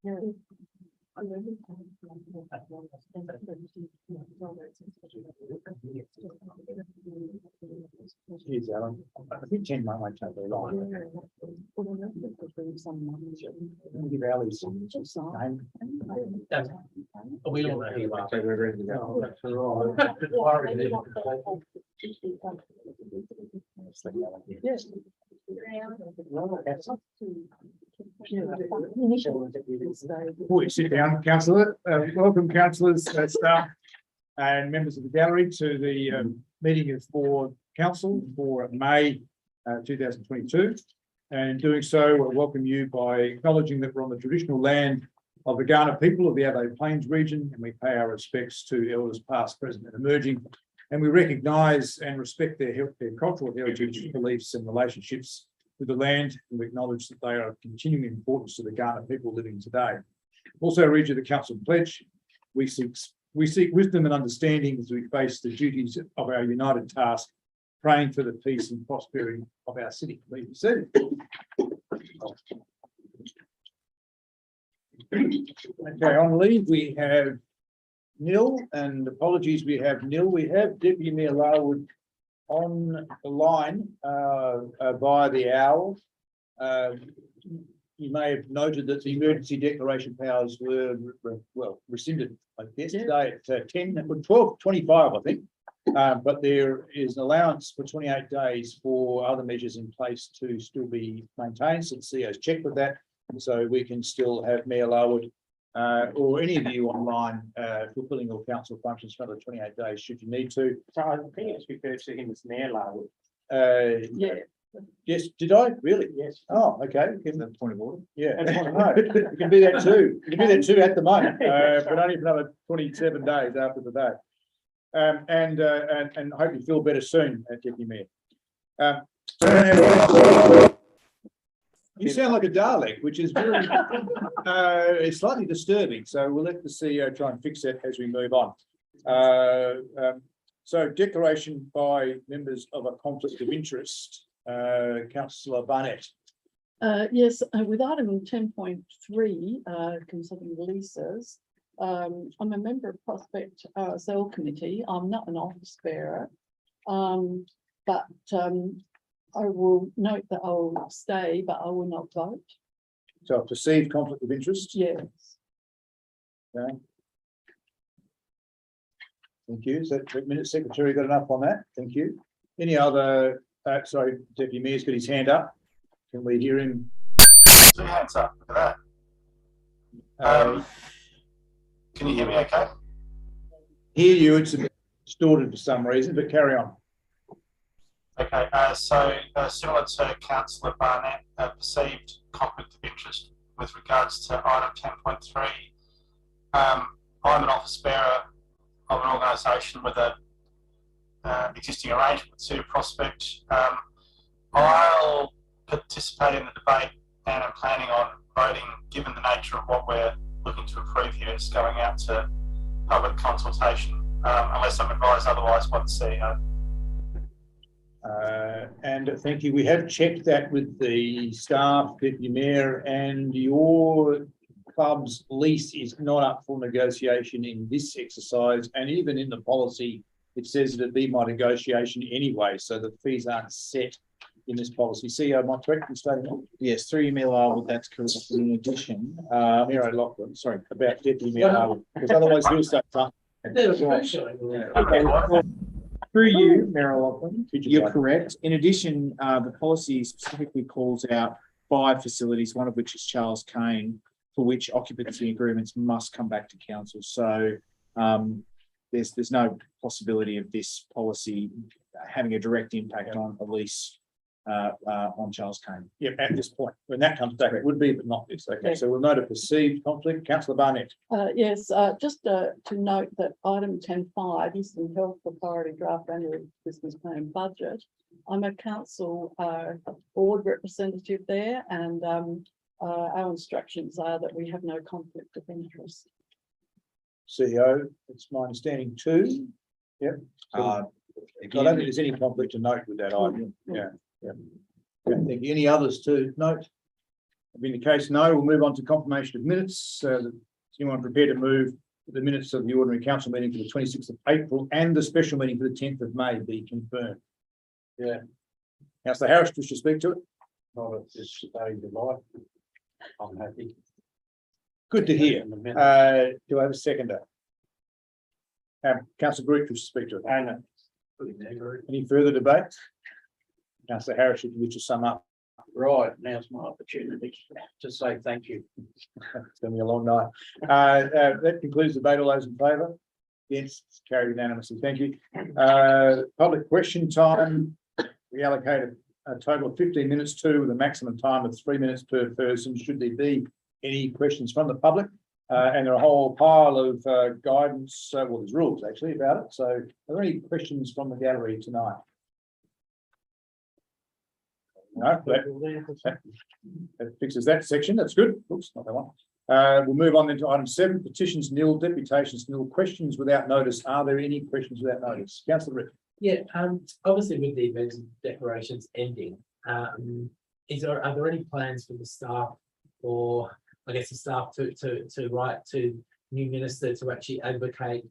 Geez, Alan, I think 10 might take very long. Give Ali some name. We all know who you are. Okay, we're ready to go. Yes. Before you sit down, councillor, welcome councillors, staff and members of the gallery to the meeting of for council for May 2022. And in doing so, I welcome you by acknowledging that we're on the traditional land of the Kaurna people of the Adelaide Plains region, and we pay our respects to elders past, present and emerging. And we recognise and respect their cultural heritage, beliefs and relationships with the land, and we acknowledge that they are of continuing importance to the Kaurna people living today. Also read you the council pledge. We seek wisdom and understanding as we face the duties of our united task, praying for the peace and prosperity of our city. Please be seated. Okay, on leave we have nil, and apologies, we have nil. We have Deputy Mayor Larwood on the line via the owl. You may have noted that the emergency declaration powers were rescinded, I guess, today at 12:25, I think. But there is an allowance for 28 days for other measures in place to still be maintained. So the CEO's checked with that, so we can still have Mayor Larwood or any of you online fulfilling your council functions for another 28 days should you need to. So I think it's referred to him as Mayor Larwood. Yeah. Yes, did I? Really? Yes. Oh, okay. Is that point of order? Yeah, no, you can be that too. You can be that too at the moment, but only for another 27 days after today. And hope you feel better soon, Deputy Mayor. You sound like a Dalek, which is very, it's slightly disturbing. So we'll let the CEO try and fix that as we move on. So declaration by members of a conflict of interest. Councillor Barnett. Yes, with item 10.3 concerning leases, I'm a member of Prospect Cell Committee. I'm not an office bearer, but I will note that I will stay, but I will not vote. So perceived conflict of interest? Yes. Okay. Thank you. So the Minute Secretary got enough on that? Thank you. Any other, sorry, Deputy Mayor's got his hand up. Can we hear him? 2 hands up, look at that. Can you hear me okay? Hear you, it's a bit distorted for some reason, but carry on. Okay, so similar to Councillor Barnett, perceived conflict of interest with regards to item 10.3. I'm an office bearer of an organisation with a existing arrangement to Prospect. I'll participate in the debate and I'm planning on voting, given the nature of what we're looking to approve here. It's going out to public consultation, unless I'm advised otherwise by the CEO. And thank you. We have checked that with the staff, Deputy Mayor, and your club's lease is not up for negotiation in this exercise, and even in the policy it says that it'd be my negotiation anyway, so the fees aren't set in this policy. CEO, am I correct in stating that? Yes, through Mayor Larwood, that's correct. In addition, Mayor O'Loughlin, sorry, about Deputy Mayor Larwood, because otherwise he'll start talking. through you, Mayor O'Loughlin, you're correct. In addition, the policy specifically calls out 5 facilities, one of which is Charles Kane, for which occupancy agreements must come back to council. So there's no possibility of this policy having a direct impact on a lease on Charles Kane. Yeah, at this point, when that comes back, it would be, but not this. Okay, so we'll note a perceived conflict. Councillor Barnett. Yes, just to note that item 10.5, Eastern Health Authority draft annual business plan budget. I'm a council board representative there, and our instructions are that we have no conflict of interest. CEO, it's my understanding too. Yep. I don't think there's any conflict to note with that item. Yeah. Okay, thank you. Any others to note? Being the case, no, we'll move on to confirmation of minutes. Is anyone prepared to move the minutes of the ordinary council meeting for the 26th of April and the special meeting for the 10th of May be confirmed? Yeah. Councillor Harris, wish to speak to it? Not at this stage of life. I'm happy. Good to hear. In a minute. Do I have a seconder? Councillor Groot, wish to speak to it? Anna. Any further debate? Councillor Harris, if you wish to sum up. Right, now's my opportunity to say thank you. It's going to be a long night. That concludes the debate. All those in favour? Yes, it's carried unanimously. Thank you. Public question time. We allocated a total of 15 minutes to, with a maximum time of 3 minutes per person. Should there be any questions from the public? And there are a whole pile of guidance, well, there's rules actually about it. So are there any questions from the gallery tonight? No, that fixes that section. That's good. Oops, not that one. We'll move on then to item 7, petitions nil, deputations nil, questions without notice. Are there any questions without notice? Councillor Rick. Yeah, obviously with the events declarations ending, are there any plans for the staff, or I guess the staff to write to new minister to actually advocate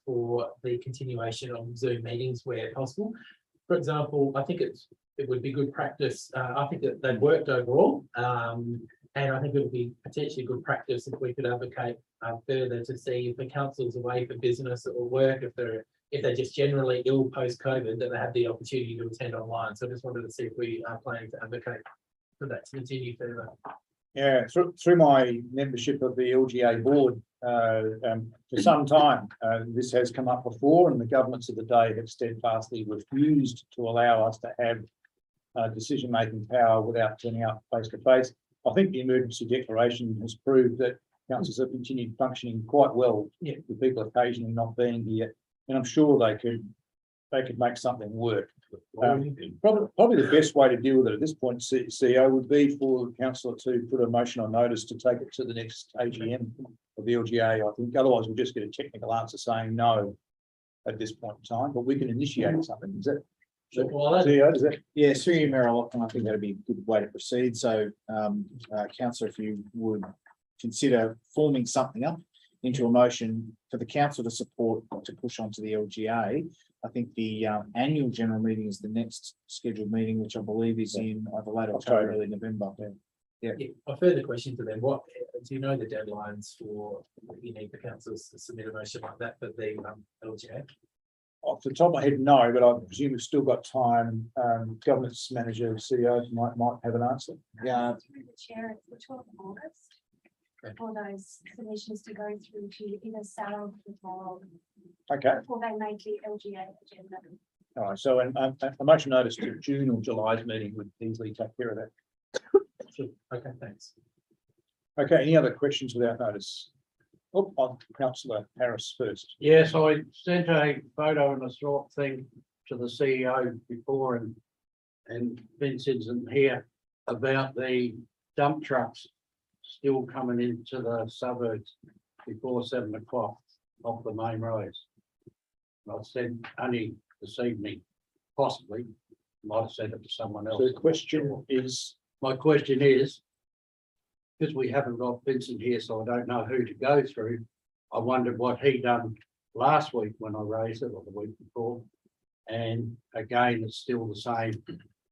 for the continuation of Zoom meetings where possible? For example, I think it would be good practice. I think that they've worked overall, and I think it would be potentially good practice if we could advocate further to see if the council's away for business or work, if they're just generally ill post-COVID, that they have the opportunity to attend online. So I just wanted to see if we are planning to advocate for that to continue further. Yeah, through my membership of the LGA board for some time, this has come up before, and the governments of the day have steadfastly refused to allow us to have decision-making power without turning up face to face. I think the emergency declaration has proved that councils have continued functioning quite well, with people occasionally not being here, and I'm sure they could make something work. Probably the best way to deal with it at this point, CEO, would be for the councillor to put a motion on notice to take it to the next AGM of the LGA. I think otherwise we'll just get a technical answer saying no at this point in time, but we can initiate something. Is that? CEO, does that? Yeah, through you, Mayor Lachlan, I think that'd be a good way to proceed. So, councillor, if you would consider forming something up into a motion for the council to support to push on to the LGA. I think the annual general meeting is the next scheduled meeting, which I believe is in either late October, early November. Yeah, a further question to them. What do you know the deadlines for you need the councils to submit a motion like that for the LGA? Off the top of my head, no, but I presume we've still got time. Governance manager, CEO might have an answer. Yeah. Through the chair, it's the 12th of August. For those submissions to go through to either Sarah or Okay. before they make the LGA agenda. All right. So a motion notice to June or July's meeting would easily take care of that. Sure. Okay, thanks. Okay. Any other questions without notice? Oh, on Councillor Harris first. Yes, I sent a photo and a short thing to the CEO before, and Vince isn't here, about the dump trucks still coming into the suburbs before 7 o'clock off the main roads. I said only this evening, possibly, might have said it to someone else. So the question is, My question is, because we haven't got Vincent here, so I don't know who to go through. I wondered what he done last week when I raised it, or the week before. And again, it's still the same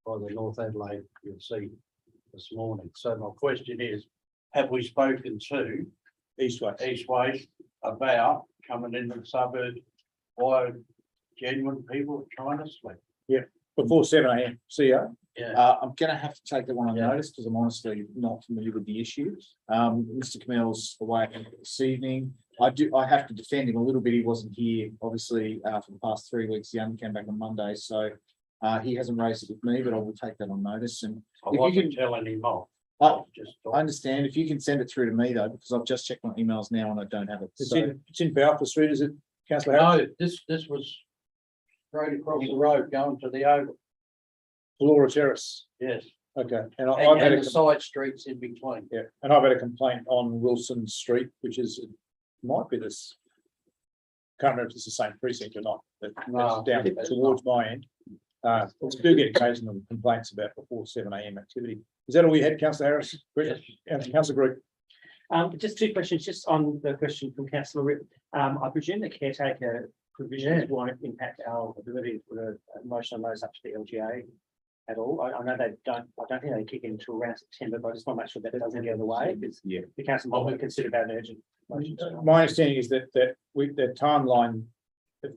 by the North Adelaide, you'll see this morning. So my question is, have we spoken to Eastways about coming into the suburbs while genuine people are trying to sleep? before 7 AM, CEO. Yeah. I'm going to have to take that one on notice because I'm honestly not familiar with the issue. Mr. Camille's away this evening. I have to defend him a little bit. He wasn't here, obviously, for the past 3 weeks. He only came back on Monday, so he hasn't raised it with me, but I will take that on notice. And I if you wasn't can- telling him off. I understand. If you can send it through to me though, because I've just checked my emails now and I don't have it. It's So in Balfour Street, is it, Councillor Harris? No, this was straight across the road going to the Oval. Flora Terrace. Yes. Okay, and I've had And a, the side streets in between. yeah, and I've had a complaint on Wilson Street, which is, might be this. Can't remember if it's the same precinct or not, but No, it's down it's towards my end. We do get occasional complaints about before 7 AM activity. Is that all you had, councillor Harris? Councillor Group? Just two questions, just on the question from councillor Rip. I presume the caretaker provisions won't impact our ability to put a motion on those up to the LGA at all. I know they don't, I don't think they kick in until around September, but I just want to make sure that doesn't get in the way, because Yeah. the council might consider that an urgent motion. My understanding is that the timeline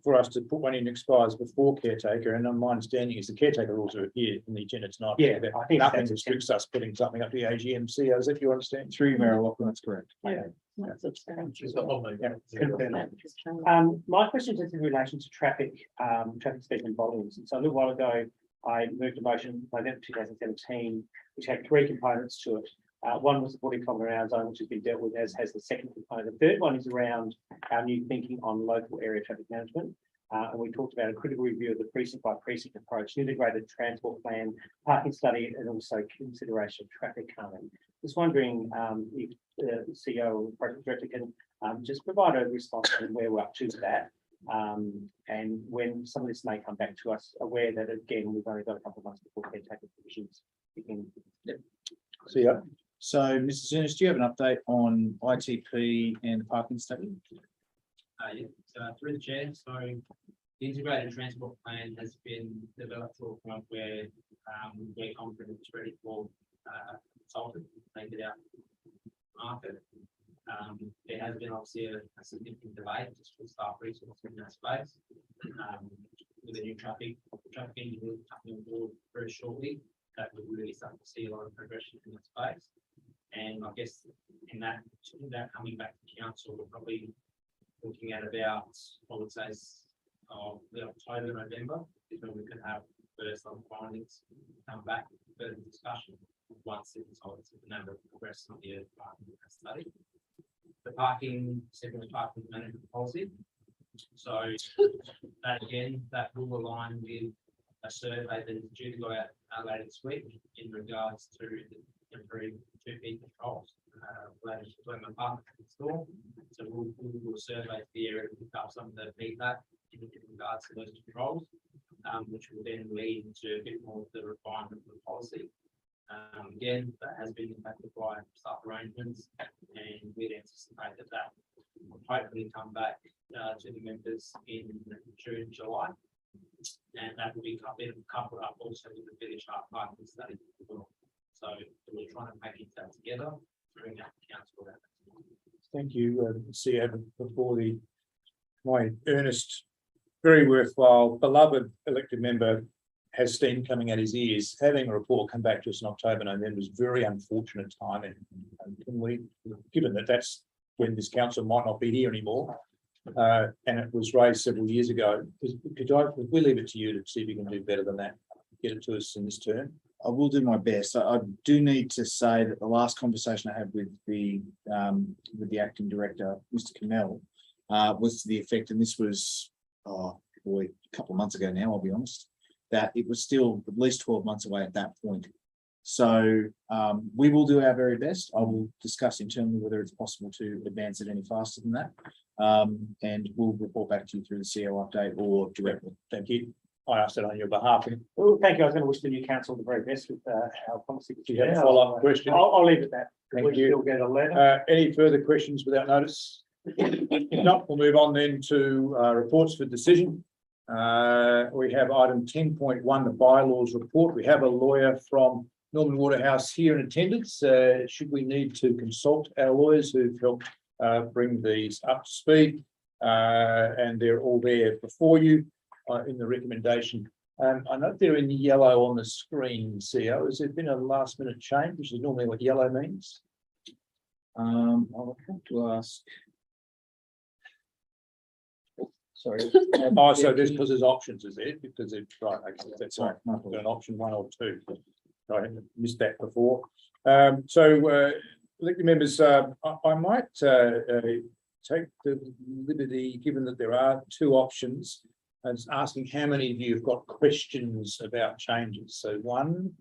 for us to put one in expires before caretaker, and my understanding is the caretaker rules are here in the agenda tonight. Yeah, that I think nothing that's- restricts us putting something up to the AGM. CEO, is that your understanding? Through Mayor Lachlan, that's correct. Yeah, not substantial. She's got one more. Confirm that. Substantial. My question is in relation to traffic speed and volumes. And so a little while ago, I moved a motion, November 2017, which had three components to it. One was the 40-kilometre hour zone, which has been dealt with, as has the second component. The third one is around our new thinking on local area traffic management. And we talked about a critical review of the precinct by precinct approach, integrated transport plan, parking study, and also consideration of traffic calming. Just wondering if the CEO or project director can just provide a response on where we're up to that. And when some of this may come back to us, aware that again, we've only got a couple of months before caretaker provisions begin. CEO? So, Mrs. Ernest, do you have an update on ITP and the parking study? Yeah, so through the chair, so the integrated transport plan has been developed to a point where we're confident it's ready for consultant, take it out to market. There has been obviously a significant delay just for staff resources in that space. With the new traffic engineer coming on board very shortly, that would really start to see a lot of progression in that space. And I guess in that coming back to council, we're probably looking at about, I would say, the October, November is when we could have first on findings come back for further discussion once the consultants have been able to progress on the parking study. The parking, separate parking management policy. So that again, that will align with a survey that is due to go out later this week in regards to the temporary 2P controls related to when the park store. So we'll do a survey to the area to pick up some of the feedback in regards to those controls, which will then lead to a bit more of the refinement of the policy. Again, that has been impacted by staff arrangements, and we'd anticipate that will hopefully come back to the members in June, July. And that will be coupled up also with the village parking study as well. So we're trying to package that together, bring that to council. Thank you, CEO. Before my earnest, very worthwhile, beloved elected member has steam coming out his ears, having a report come back to us in October, November was very unfortunate timing. And can we, given that that's when this council might not be here anymore, and it was raised several years ago, could we leave it to you to see if you can do better than that? Get it to us in this term. I will do my best. I do need to say that the last conversation I had with the acting director, Mr. Kamel, was to the effect, and this was a couple of months ago now, I'll be honest, that it was still at least 12 months away at that point. So we will do our very best. I will discuss internally whether it's possible to advance it any faster than that. And we'll report back to you through the CEO update or directly. Thank you. I asked it on your behalf. Well, thank you. I was going to wish the new council the very best with our policy. Do you have a follow-up question? I'll leave it at that. Thank We you. still get a letter. Any further questions without notice? If not, we'll move on then to reports for decision. We have item 10.1, the bylaws report. We have a lawyer from Norman Waterhouse here in attendance. Should we need to consult our lawyers who've helped bring these up to speed, and they're all there before you in the recommendation. I note they're in yellow on the screen, CEO. Has there been a last minute change, which is normally what yellow means? I'll have to ask. Sorry. Oh, so this because there's options, is it? Because it's right. Okay, that's right. An option 1 or 2. I missed that before. Elected members, I might take the liberty, given that there are 2 options, and asking how many of you have got questions about changes. So 1.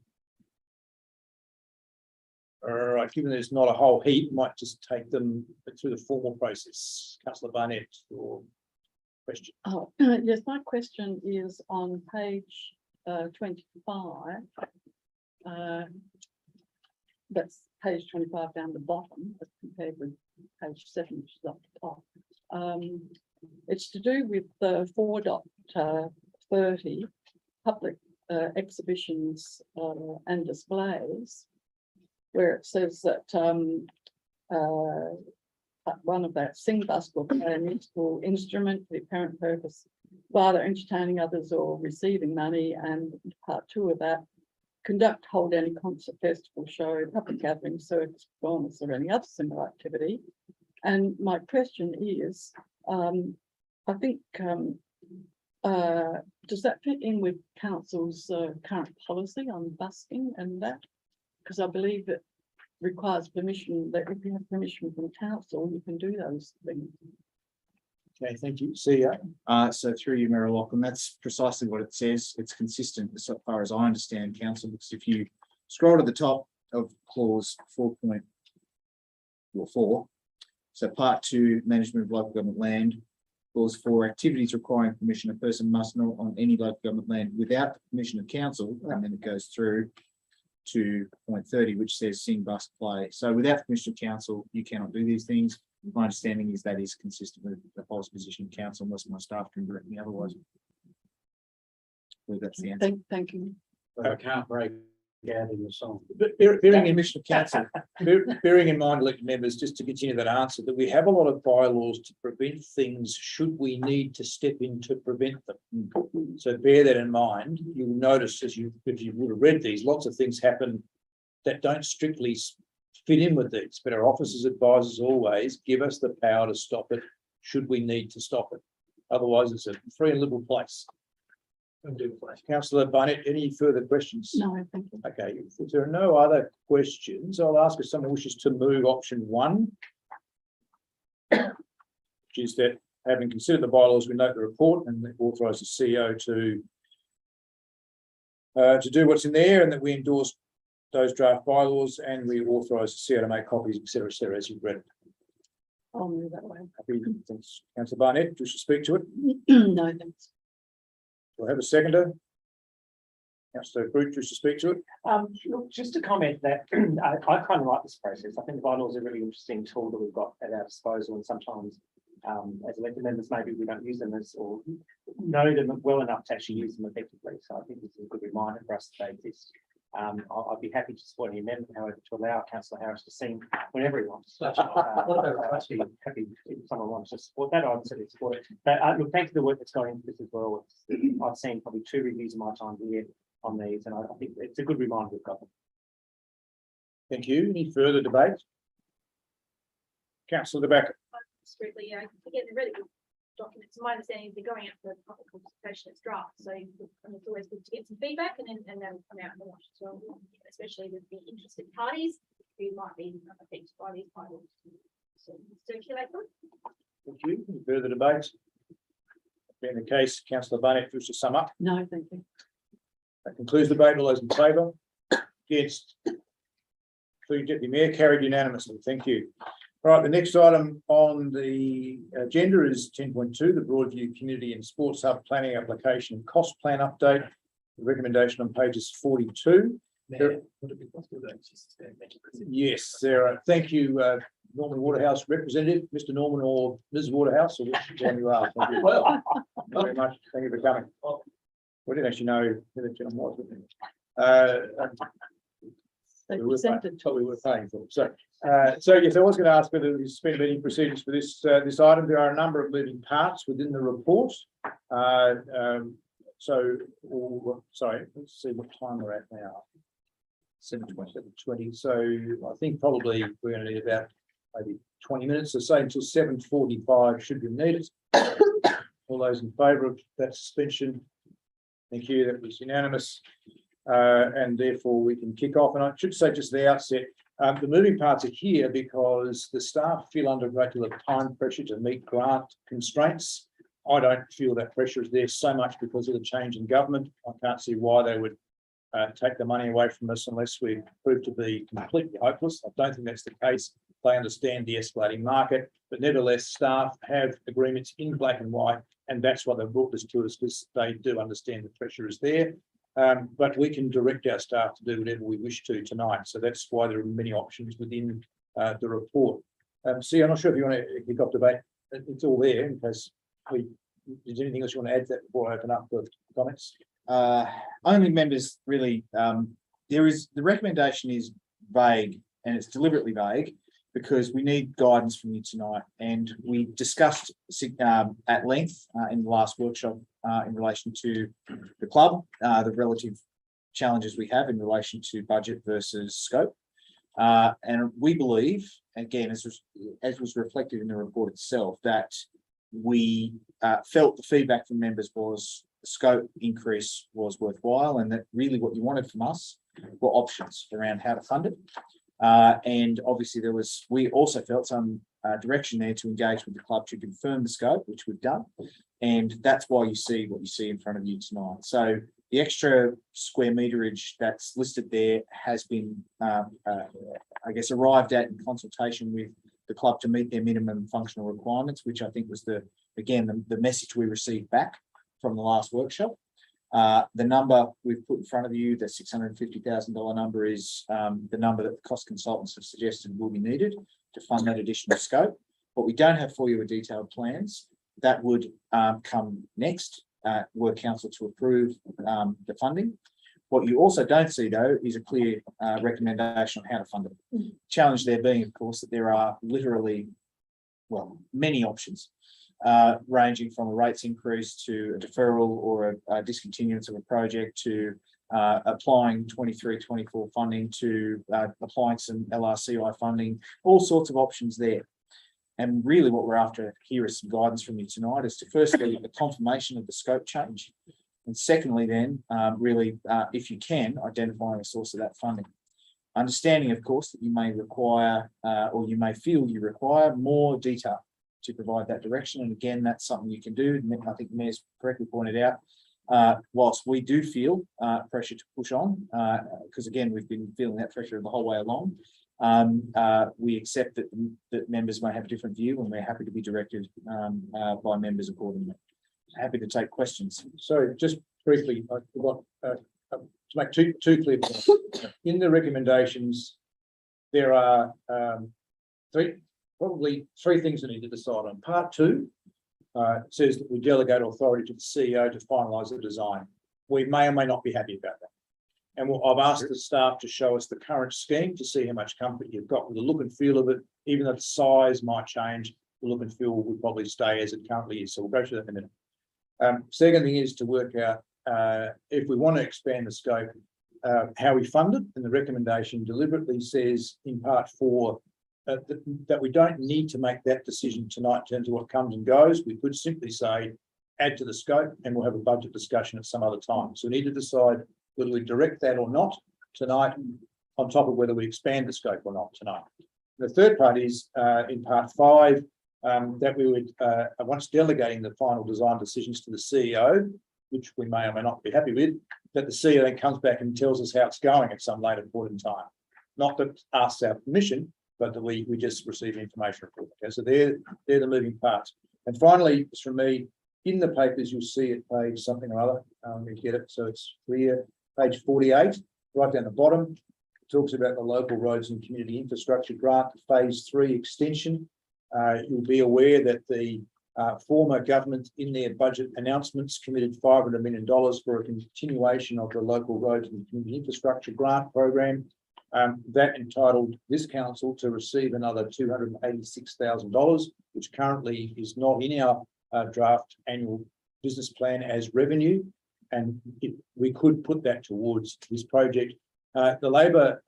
All right, given there's not a whole heap, might just take them through the formal process. Councillor Barnett, your question. Oh, yes, my question is on page 25. that's page 25 down the bottom, as compared with page 7, which is up the top. It's to do with the 4.30 public exhibitions and displays, where it says that one of that sing, busk, or play a musical instrument for the apparent purpose of either entertaining others or receiving money, and part 2 of that, conduct, hold any concert, festival, show, public gathering, circus, performance, or any other similar activity. And my question is, I think, does that fit in with council's current policy on busking and that? Because I believe it requires permission, that if you have permission from council, you can do those things. Okay, thank you. See ya. So through you, Mayor Lachlan, that's precisely what it says. It's consistent as far as I understand, council, because if you scroll to the top of clause 4.4, so part 2, management of local government land, clause 4, activities requiring permission, a person must not on any local government land without the permission of council, and then it goes through to point 30, which says sing, busk, play. So without the permission of council, you cannot do these things. My understanding is that is consistent with the policy position of council, unless my staff can direct me otherwise. I believe that's the answer. Thank you. But I can't break out in the song. But bearing in mission of council, bearing in mind, elected members, just to continue that answer, that we have a lot of bylaws to prevent things should we need to step in to prevent them. So bear that in mind. You'll notice if you would have read these, lots of things happen that don't strictly fit in with these, but our officers advise us always, give us the power to stop it should we need to stop it. Otherwise, it's a free and liberal place. Councillor Barnett, any further questions? No, thank you. Okay, if there are no other questions, I'll ask if someone wishes to move option 1, which is that having considered the bylaws, we note the report and authorise the CEO to do what's in there, and that we endorse those draft bylaws, and we authorise the CEO to make copies, etc., as you've read it. I'll move that way. Happy, thanks. Councillor Barnett, do you wish to speak to it? No, thanks. Do I have a seconder? Councillor Groot, do you wish to speak to it? Look, just to comment that I kind of like this process. I think the bylaws are a really interesting tool that we've got at our disposal, and sometimes as elected members, maybe we don't use them as or know them well enough to actually use them effectively. So I think this is a good reminder for us that they exist. I'd be happy to support any amendment, however, to allow Councillor Harris to sing whenever he wants. Actually, happy if someone wants to support that, I'd certainly support it. But look, thanks for the work that's going into this as well. I've seen probably 2 reviews in my time here on these, and I think it's a good reminder we've got them. Thank you. Any further debate? Councillor De Backer. Absolutely, again, they're really good documents. My understanding is they're going out for public consultation as draft, so it's always good to get some feedback, and then they'll come out and watch as well, especially with the interested parties who might be affected by these bylaws. So circulate them. Thank you. Any further debate? Being the case, Councillor Barnett, wish to sum up. No, thank you. That concludes the debate. All those in favour? Against? Through Deputy Mayor, carried unanimously. Thank you. All right, the next item on the agenda is 10.2, the Broadview Community and Sports Hub Planning Application and Cost Plan Update. The recommendation on pages 42. Yes, Sarah. Thank you, Norman Waterhouse representative, Mr. Norman or Ms. Waterhouse, or which one you are. Thank you. Well, Very much. Thank you for coming. We didn't actually know who the gentleman was. They We were presented paying, we were paying for. So yes, I was going to ask whether we suspend any proceedings for this this item. There are a number of moving parts within the report. Sorry, let's see what time we're at now. 7:20. So I think probably we're going to need about maybe 20 minutes or so until 7:45 should be needed. All those in favour of that suspension? Thank you. That was unanimous. And therefore we can kick off. And I should say just at the outset, the moving parts are here because the staff feel under a great deal of time pressure to meet grant constraints. I don't feel that pressure is there so much because of the change in government. I can't see why they would take the money away from us unless we prove to be completely hopeless. I don't think that's the case. They understand the escalating market, but nevertheless, staff have agreements in black and white, and that's why they brought this to us, because they do understand the pressure is there. But we can direct our staff to do whatever we wish to tonight. So that's why there are many options within the report. See, I'm not sure if you want to kick off debate. It's all there in case is there anything else you want to add to that before I open up for comments? Only members really, the recommendation is vague, and it's deliberately vague because we need guidance from you tonight. And we discussed at length in the last workshop in relation to the club, the relative challenges we have in relation to budget versus scope. And we believe, again, as was reflected in the report itself, that we felt the feedback from members was the scope increase was worthwhile, and that really what you wanted from us were options around how to fund it. And obviously we also felt some direction there to engage with the club to confirm the scope, which we've done. And that's why you see what you see in front of you tonight. So the extra square meterage that's listed there has been, I guess, arrived at in consultation with the club to meet their minimum functional requirements, which I think was the message we received back from the last workshop. The number we've put in front of you, the $650,000 number, is the number that the cost consultants have suggested will be needed to fund that additional scope. But we don't have for you a detailed plans. That would come next, were council to approve the funding. What you also don't see, though, is a clear recommendation on how to fund it. Challenge there being, of course, that there are literally, many options, ranging from a rates increase to a deferral or a discontinuance of a project to applying 23-24 funding to applying some LRCI funding, all sorts of options there. And really what we're after here is some guidance from you tonight as to firstly, the confirmation of the scope change. And secondly, then, if you can, identifying a source of that funding. Understanding, of course, that you may require or you may feel you require more detail to provide that direction. And again, that's something you can do. I think the Mayor's correctly pointed out, whilst we do feel pressure to push on, because again, we've been feeling that pressure the whole way along, we accept that members may have a different view, and we're happy to be directed by members accordingly. Happy to take questions. So just briefly, I forgot to make two clear points. In the recommendations, there are probably three things we need to decide on. Part 2 says that we delegate authority to the CEO to finalise the design. We may or may not be happy about that. And I've asked the staff to show us the current scheme to see how much comfort you've got with the look and feel of it. Even though the size might change, the look and feel will probably stay as it currently is. So we'll go through that in a minute. Second thing is to work out if we want to expand the scope, how we fund it. And the recommendation deliberately says in part 4 that we don't need to make that decision tonight in terms of what comes and goes. We could simply say, add to the scope, and we'll have a budget discussion at some other time. So we need to decide whether we direct that or not tonight, on top of whether we expand the scope or not tonight. The third part is in part 5, that we would, once delegating the final design decisions to the CEO, which we may or may not be happy with, that the CEO then comes back and tells us how it's going at some later point in time. Not that asks our permission, but that we just receive information report. Okay, so they're the moving parts. And finally, it's from me, in the papers, you'll see it page something or other. Let me get it so it's clear. Page 48, right down the bottom, talks about the local roads and community infrastructure grant, phase 3 extension. You'll be aware that the former government in their budget announcements committed $500 million for a continuation of the local roads and community infrastructure grant program. That entitled this council to receive another $286,000, which currently is not in our draft annual business plan as revenue. And we could put that towards this project. The Labor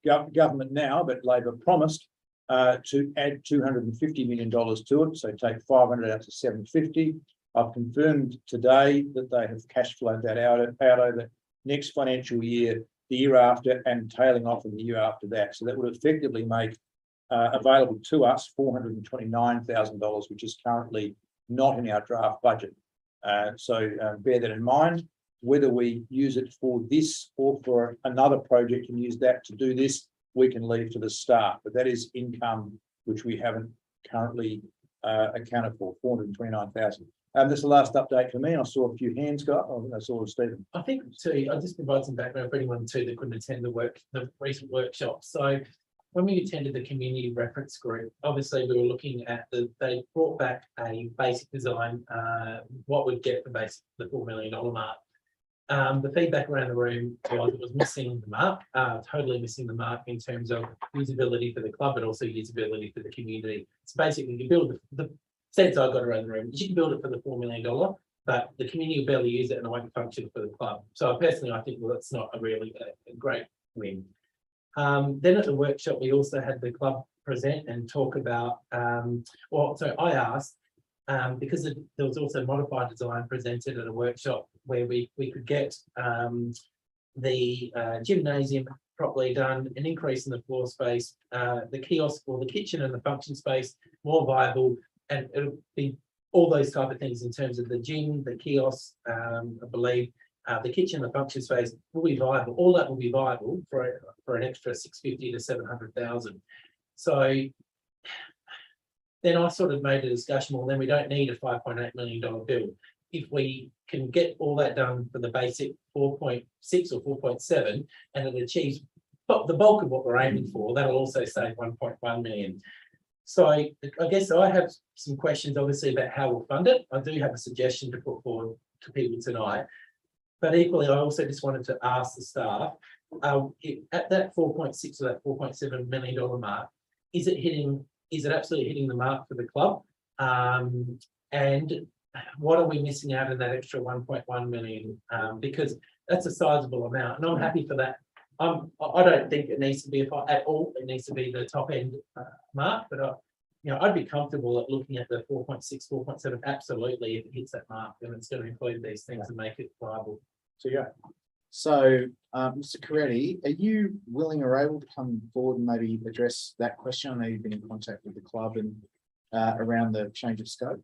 government now, but Labor promised to add $250 million to it. So take 500 out to 750. I've confirmed today that they have cash flowed that out over next financial year, the year after, and tailing off in the year after that. So that would effectively make available to us $429,000, which is currently not in our draft budget. So bear that in mind. Whether we use it for this or for another project and use that to do this, we can leave to the staff. But that is income which we haven't currently accounted for, $429,000. This is the last update for me. I saw a few hands go up. I saw Stephen. I think too, I'll just provide some background for anyone too that couldn't attend the recent workshop. So when we attended the community reference group, obviously we were looking at they brought back a basic design, what would get the the $4 million mark. The feedback around the room was it was missing the mark, totally missing the mark in terms of usability for the club, but also usability for the community. It's basically you build the sense I got around the room, you can build it for the $4 million, but the community will barely use it and it won't function for the club. So personally, I think, well, that's not a really a great win. Then at the workshop, we also had the club present and talk about, so I asked, because there was also modified design presented at a workshop where we could get the gymnasium properly done, an increase in the floor space, the kiosk or the kitchen and the function space more viable, and it'll be all those type of things in terms of the gym, the kiosk, I believe, the kitchen, the function space will be viable. All that will be viable for an extra 650 to 700,000. So then I sort of made a discussion, well, then we don't need a $5.8 million bill. If we can get all that done for the basic 4.6 or 4.7, and it achieves the bulk of what we're aiming for, that'll also save 1.1 million. So I guess I have some questions, obviously, about how we'll fund it. I do have a suggestion to put forward to people tonight. But equally, I also just wanted to ask the staff, at that 4.6 or that $4.7 million mark, is it absolutely hitting the mark for the club? And what are we missing out in that extra 1.1 million? Because that's a sizable amount, and I'm happy for that. I don't think it needs to be at all. It needs to be the top end mark, but I'd be comfortable at looking at the 4.6, 4.7. Absolutely, if it hits that mark, then it's going to include these things and make it viable. So yeah. So, Mr. Coretti, are you willing or able to come forward and maybe address that question? I know you've been in contact with the club and around the change of scope.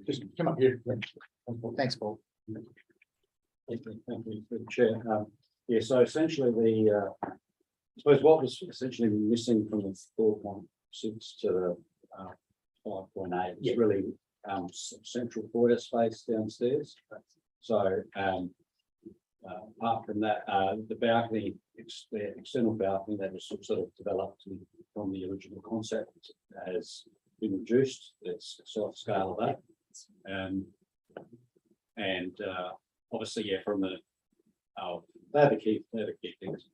Just come up here. Thanks, Paul. Thank you, Chair. Yeah, so essentially I suppose what was essentially missing from the 4.6 to the 5.8 is really central foyer space downstairs. So apart from that, the balcony, the external balcony that was sort of developed from the original concept has been reduced. It's sort of scale of that. And obviously, yeah, from the they're the key things.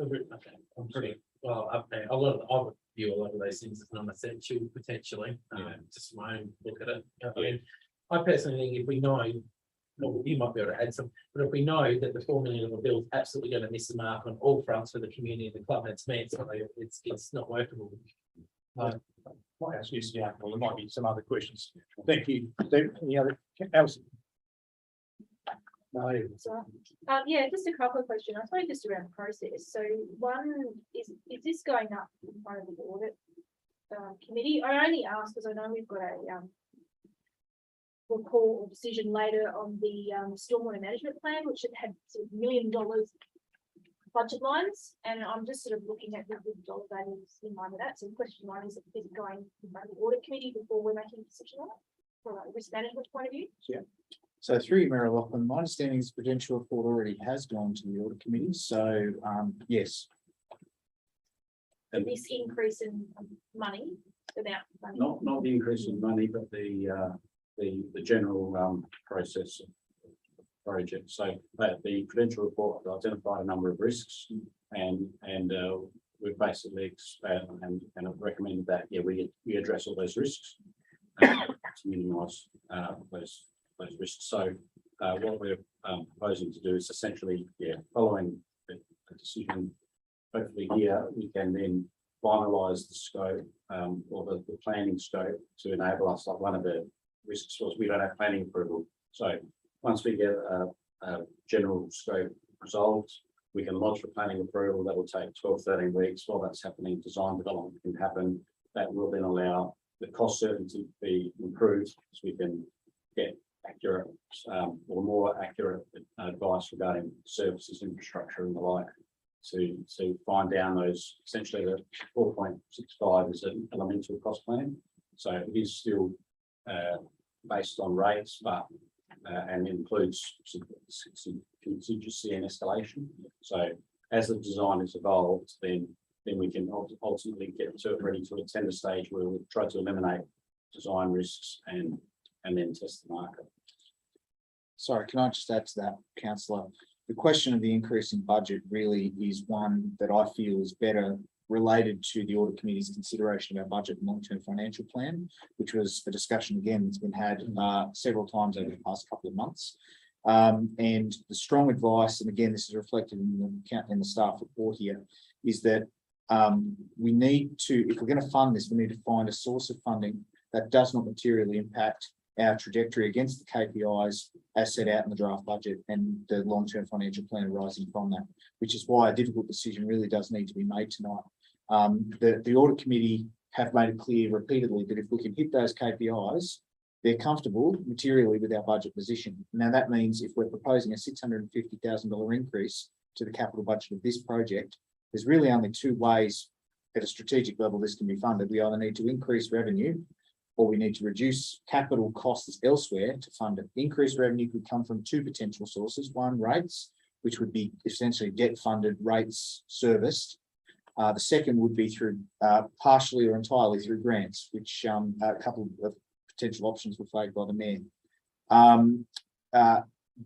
Okay, I'm pretty well up there. I would view a lot of those things as non-essential potentially. Just my own look at it. I mean, I personally think if we know, well, you might be able to add some, but if we know that the $4 million bill is absolutely going to miss the mark on all fronts for the community and the club, that's me. It's not workable. Might ask you to see there might be some other questions. Thank you. Steve, any other? Alison? No, Yeah, just a couple of questions. I suppose just around the process. So one is this going up in front of the audit committee? I only ask because I know we've got a report or decision later on the stormwater management plan, which had sort of $1 million budget lines, and I'm just sort of looking at the dollar values in line with that. So question one is it going in front of the audit committee before we're making a decision on it from a risk management point of view? Yeah. So through you, Mayor Lachlan, my understanding is the Prudential report already has gone to the audit committee. So yes. And this increase in money, amount of money. not the increase in money, but the general process of the project. So the Prudential report identified a number of risks, and we've basically and recommended that we address all those risks to minimise those risks. So what we're proposing to do is essentially, following the decision, hopefully here we can then finalise the scope or the planning scope to enable us. Like one of the risks was we don't have planning approval. So once we get a general scope resolved, we can lodge for planning approval. That will take 12-13 weeks. While that's happening, design development can happen. That will then allow the cost certainty to be improved, so we can get accurate or more accurate advice regarding services, infrastructure and the like to find down those. Essentially the 4.65 is an elemental cost plan. So it is still based on rates, but and includes some contingency and escalation. So as the design is evolved, then we can ultimately get to it ready to a tender stage where we'll try to eliminate design risks and then test the market. Sorry, can I just add to that, councillor? The question of the increase in budget really is one that I feel is better related to the audit committee's consideration of our budget and long-term financial plan, which was a discussion again that's been had several times over the past couple of months. And the strong advice, and again, this is reflected in the staff report here, is that we need to, if we're going to fund this, we need to find a source of funding that does not materially impact our trajectory against the KPIs as set out in the draft budget and the long-term financial plan arising from that, which is why a difficult decision really does need to be made tonight. The audit committee have made it clear repeatedly that if we can hit those KPIs, they're comfortable materially with our budget position. Now that means if we're proposing a $650,000 increase to the capital budget of this project, there's really only two ways at a strategic level this can be funded. We either need to increase revenue or we need to reduce capital costs elsewhere to fund it. Increased revenue could come from two potential sources. One, rates, which would be essentially debt funded rates serviced. The second would be through partially or entirely through grants, which a couple of potential options were flagged by the mayor.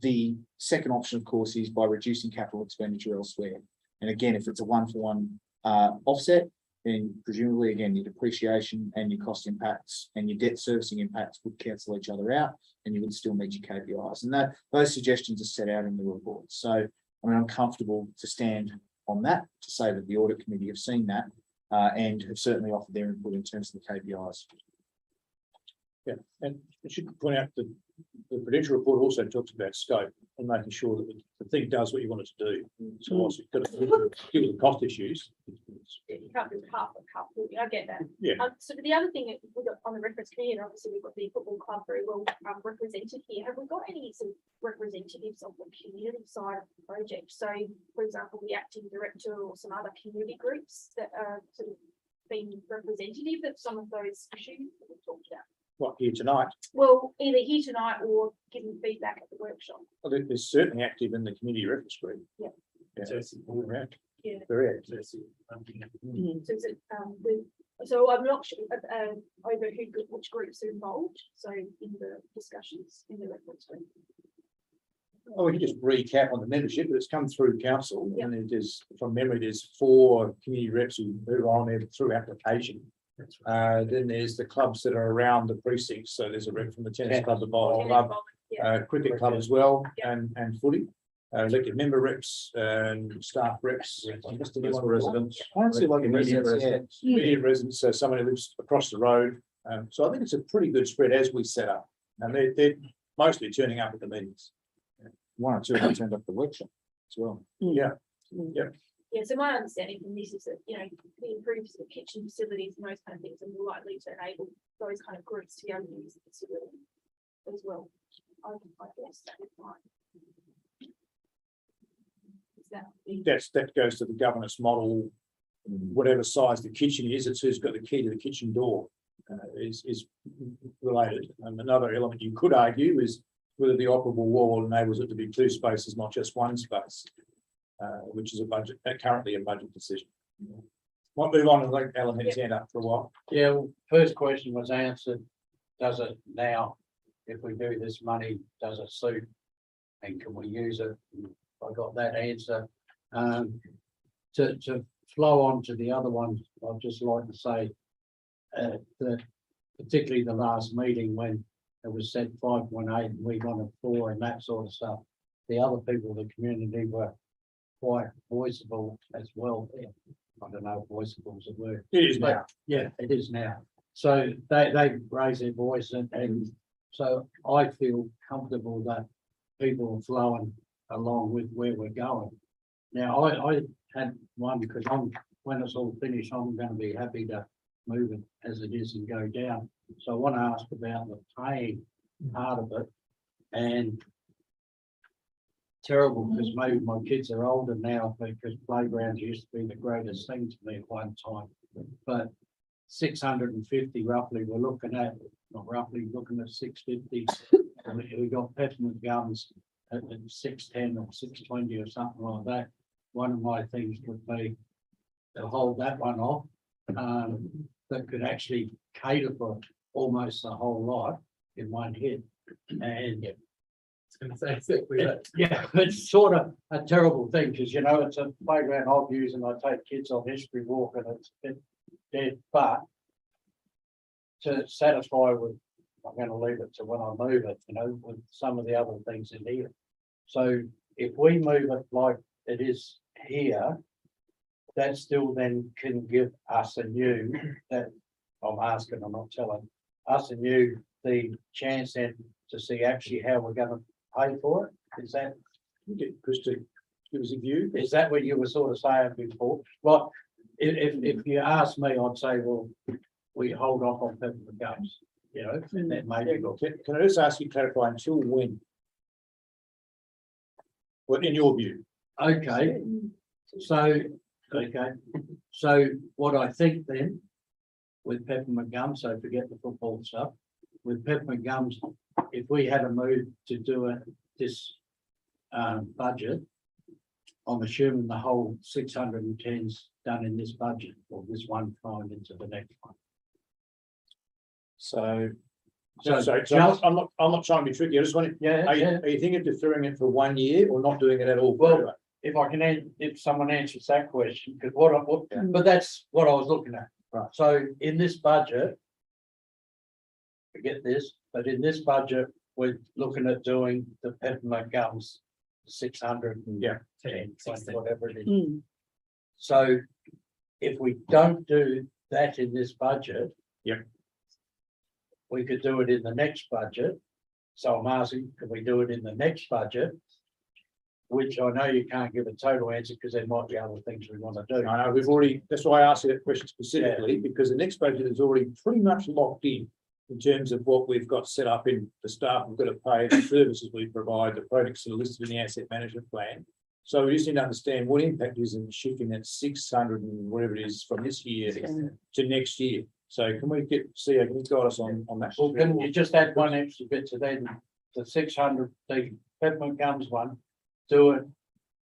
The second option, of course, is by reducing capital expenditure elsewhere. And again, if it's a one-for-one offset, then presumably, again, your depreciation and your cost impacts and your debt servicing impacts would cancel each other out and you would still meet your KPIs. And those suggestions are set out in the report. So, I mean, I'm comfortable to stand on that, to say that the audit committee have seen that and have certainly offered their input in terms of the KPIs. Yeah, and I should point out that the Prudential report also talks about scope and making sure that the thing does what you want it to do. So whilst you've got to deal with the cost issues. You can't do half a cup, I get that. Yeah. So the other thing that we've got on the reference committee, and obviously we've got the football club very well represented here. Have we got any sort of representatives of the community side of the project? So, for example, the acting director or some other community groups that are sort of being representative of some of those issues that we've talked about? What, here tonight? Well, either here tonight or giving feedback at the workshop. Well, they're certainly active in the community reference group. Yeah. Yeah. So it's Yeah. Yeah. Very active. So is it, so I'm not sure over which groups are involved, so in the discussions in the reference group. Oh, we can just recap on the membership, but it's come through council. Yeah. And it is, from memory, there's 4 community reps who are on there through application. Then there's the clubs that are around the precincts. So there's a rep from the tennis club, the bowling club, Yeah. cricket club as well, Yeah. and footy. Elected member reps and staff reps. Residents. I don't see like Immediate residents, yeah. Immediate residents, so someone who lives across the road. So I think it's a pretty good spread as we set up. And they're mostly turning up at the meetings. One or two have turned up the workshop as well. Yeah. Yeah, so my understanding from this is that, you know, the improves the kitchen facilities and those kind of things, and we're likely to enable those kind of groups to be able to use the facility as well. I guess that is fine. That goes to the governance model. Whatever size the kitchen is, it's who's got the key to the kitchen door is related. And another element you could argue is whether the operable wall enables it to be 2 spaces, not just 1 space, which is currently a budget decision. Might move on and let Alan have his hand up for a while. Yeah, well, first question was answered. Does it now, if we do this money, does it suit? And can we use it? I got that answer. To flow on to the other ones, I'd just like to say that particularly the last meeting when it was said 5.8 and we wanted 4 and that sort of stuff. The other people in the community were quite voiceable as well. I don't know if voiceable is a word. It is now. Yeah, it is now. So they raise their voice and so I feel comfortable that people are flowing along with where we're going. Now, I had one because when it's all finished, I'm going to be happy to move it as it is and go down. So I want to ask about the paying part of it. And terrible because maybe my kids are older now because playgrounds used to be the greatest thing to me at one time. But 650 roughly, we're looking at, not roughly, looking at 650. And we got Peppermint Gums at 610 or 620 or something like that. One of my things would be to hold that one off, that could actually cater for almost the whole lot in one hit. And yeah, it's sort of a terrible thing, because you know, it's a playground I've used and I take kids on history walk and it's a bit dead, but to satisfy with, I'm going to leave it to when I move it, you know, with some of the other things in here. So if we move it like it is here, that still then can give us and you, that I'm asking, I'm not telling, us and you the chance then to see actually how we're going to pay for it. Is that, Get Chris to give us a view. is that what you were sort of saying before? Well, if you ask me, I'd say, well, we hold off on Peppermint Gums, you know, and then maybe look. Can I just ask you to clarify until when? What, in your view? Okay, so, so what I think then with Peppermint Gums, so forget the football stuff, with Peppermint Gums, if we had a move to do it this budget, I'm assuming the whole 610's done in this budget, or this one time into the next one. So. So So just- I'm not trying to be tricky. I just want to, Yeah, are yeah. you thinking of deferring it for 1 year or not doing it at all? Well, if I can, if someone answers that question, because but that's what I was looking at. Right. So in this budget, forget this, but in this budget, we're looking at doing the Peppermint Gums 600 and Yeah. 10, whatever it is. Mm. So if we don't do that in this budget. Yep. We could do it in the next budget. So I'm asking, can we do it in the next budget? Which I know you can't give a total answer because there might be other things we want to do. I know, we've already, that's why I asked you that question specifically, because the next budget is already pretty much locked in terms of what we've got set up in the staff, we've got to pay, the services we provide, the projects that are listed in the asset management plan. So we just need to understand what impact is in shifting that 600 and whatever it is from this year to next year. So can we get, can you guide us on that? Well, can you just add one extra bit to then, the 600, the Peppermint Gums one, do it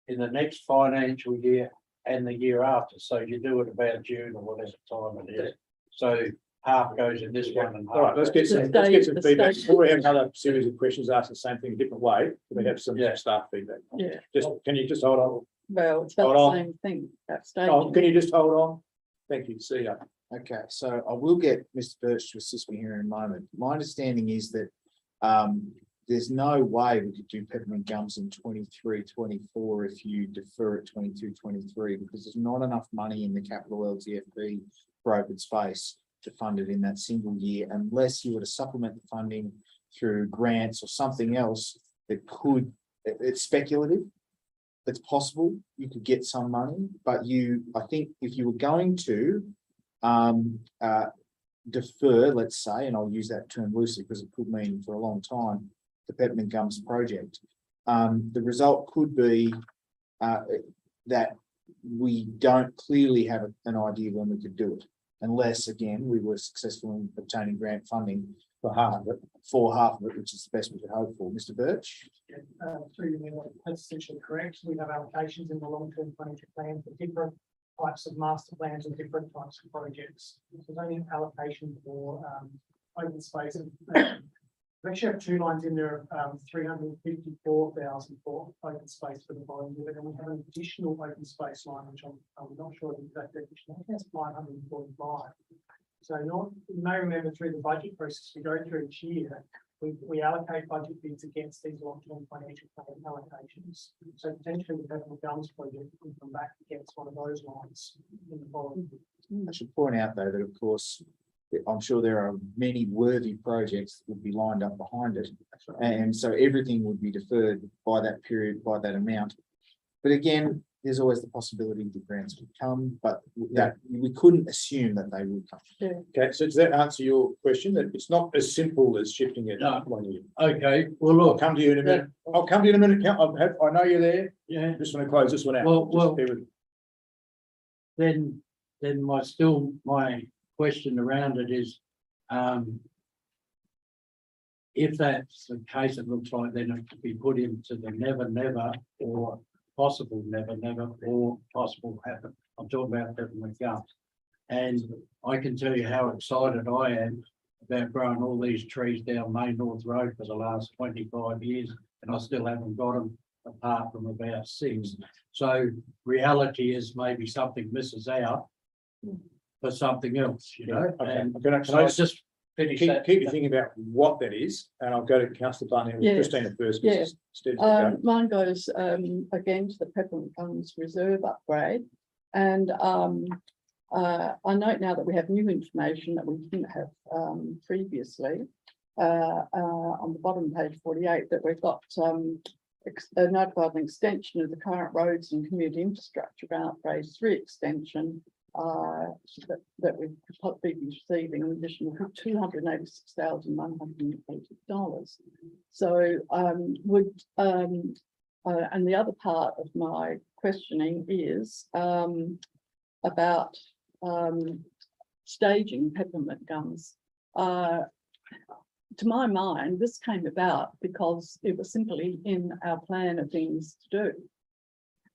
in the next financial year and the year after, so you do it about June or whatever time it is. So half goes in this one and half. All right, let's get some The feedback. state- Before we have another series of questions asked the same thing a different way, we have some Yeah. staff feedback. Yeah, Can you just hold on? well, it's Hold about on. the same thing, that Oh, stage. can you just hold on? Thank you, see ya. Okay, so I will get Mr. Birch to assist me here in a moment. My understanding is that there's no way we could do Peppermint Gums in 23-24 if you defer it 22-23, because there's not enough money in the capital LTFP for open space to fund it in that single year, unless you were to supplement the funding through grants or something else that could, it's speculative. It's possible you could get some money, but I think if you were going to defer, let's say, and I'll use that term loosely because it could mean for a long time, the Peppermint Gums project, the result could be that we don't clearly have an idea when we could do it, unless again we were successful in obtaining grant funding for half of it, which is the best we could hope for. Mr. Birch? That's essentially correct. We have allocations in the long-term financial plan for different types of master plans and different types of projects. There's only an allocation for open space. We actually have 2 lines in there of 354,000 for open space for the following year, and we have an additional open space line, which I'm not sure the exact definition. I think that's 545. So you may remember through the budget process we go through each year, we allocate budget bids against these long-term financial plan allocations. So potentially the Peppermint Gums project could come back against one of those lines in the following year. I should point out though that of course, I'm sure there are many worthy projects that would be lined up behind it. And so everything would be deferred by that period, by that amount. But again, there's always the possibility that grants would come, but that we couldn't assume that they would come. Okay, so does that answer your question? That it's not as simple as shifting it No. 1 year? Okay, well, I'll look, come to you in a minute. I'll come to you in a minute. I know you're there. yeah, Just want to close this one out. Well, Just bear with me. then my question around it is, if that's the case, it looks like then it could be put into the never, or possible never, or possible happen. I'm talking about Peppermint Gums. And I can tell you how excited I am about growing all these trees down Main North Road for the last 25 years, and I still haven't got them apart from about 6. So reality is maybe something misses out for something else, you know? Okay, And can I so I just just finish keep that. thinking about what that is, and I'll go to councillor Barnett with Yes. Christina first. Yeah. Mine. Mine goes again to the Peppermint Gums Reserve upgrade. And I note now that we have new information that we didn't have previously. On the bottom page 48, that we've got notified an extension of the current roads and community infrastructure grant phase 3 extension that we could possibly be receiving an additional $286,180. So would and the other part of my questioning is about staging Peppermint Gums. To my mind, this came about because it was simply in our plan of things to do.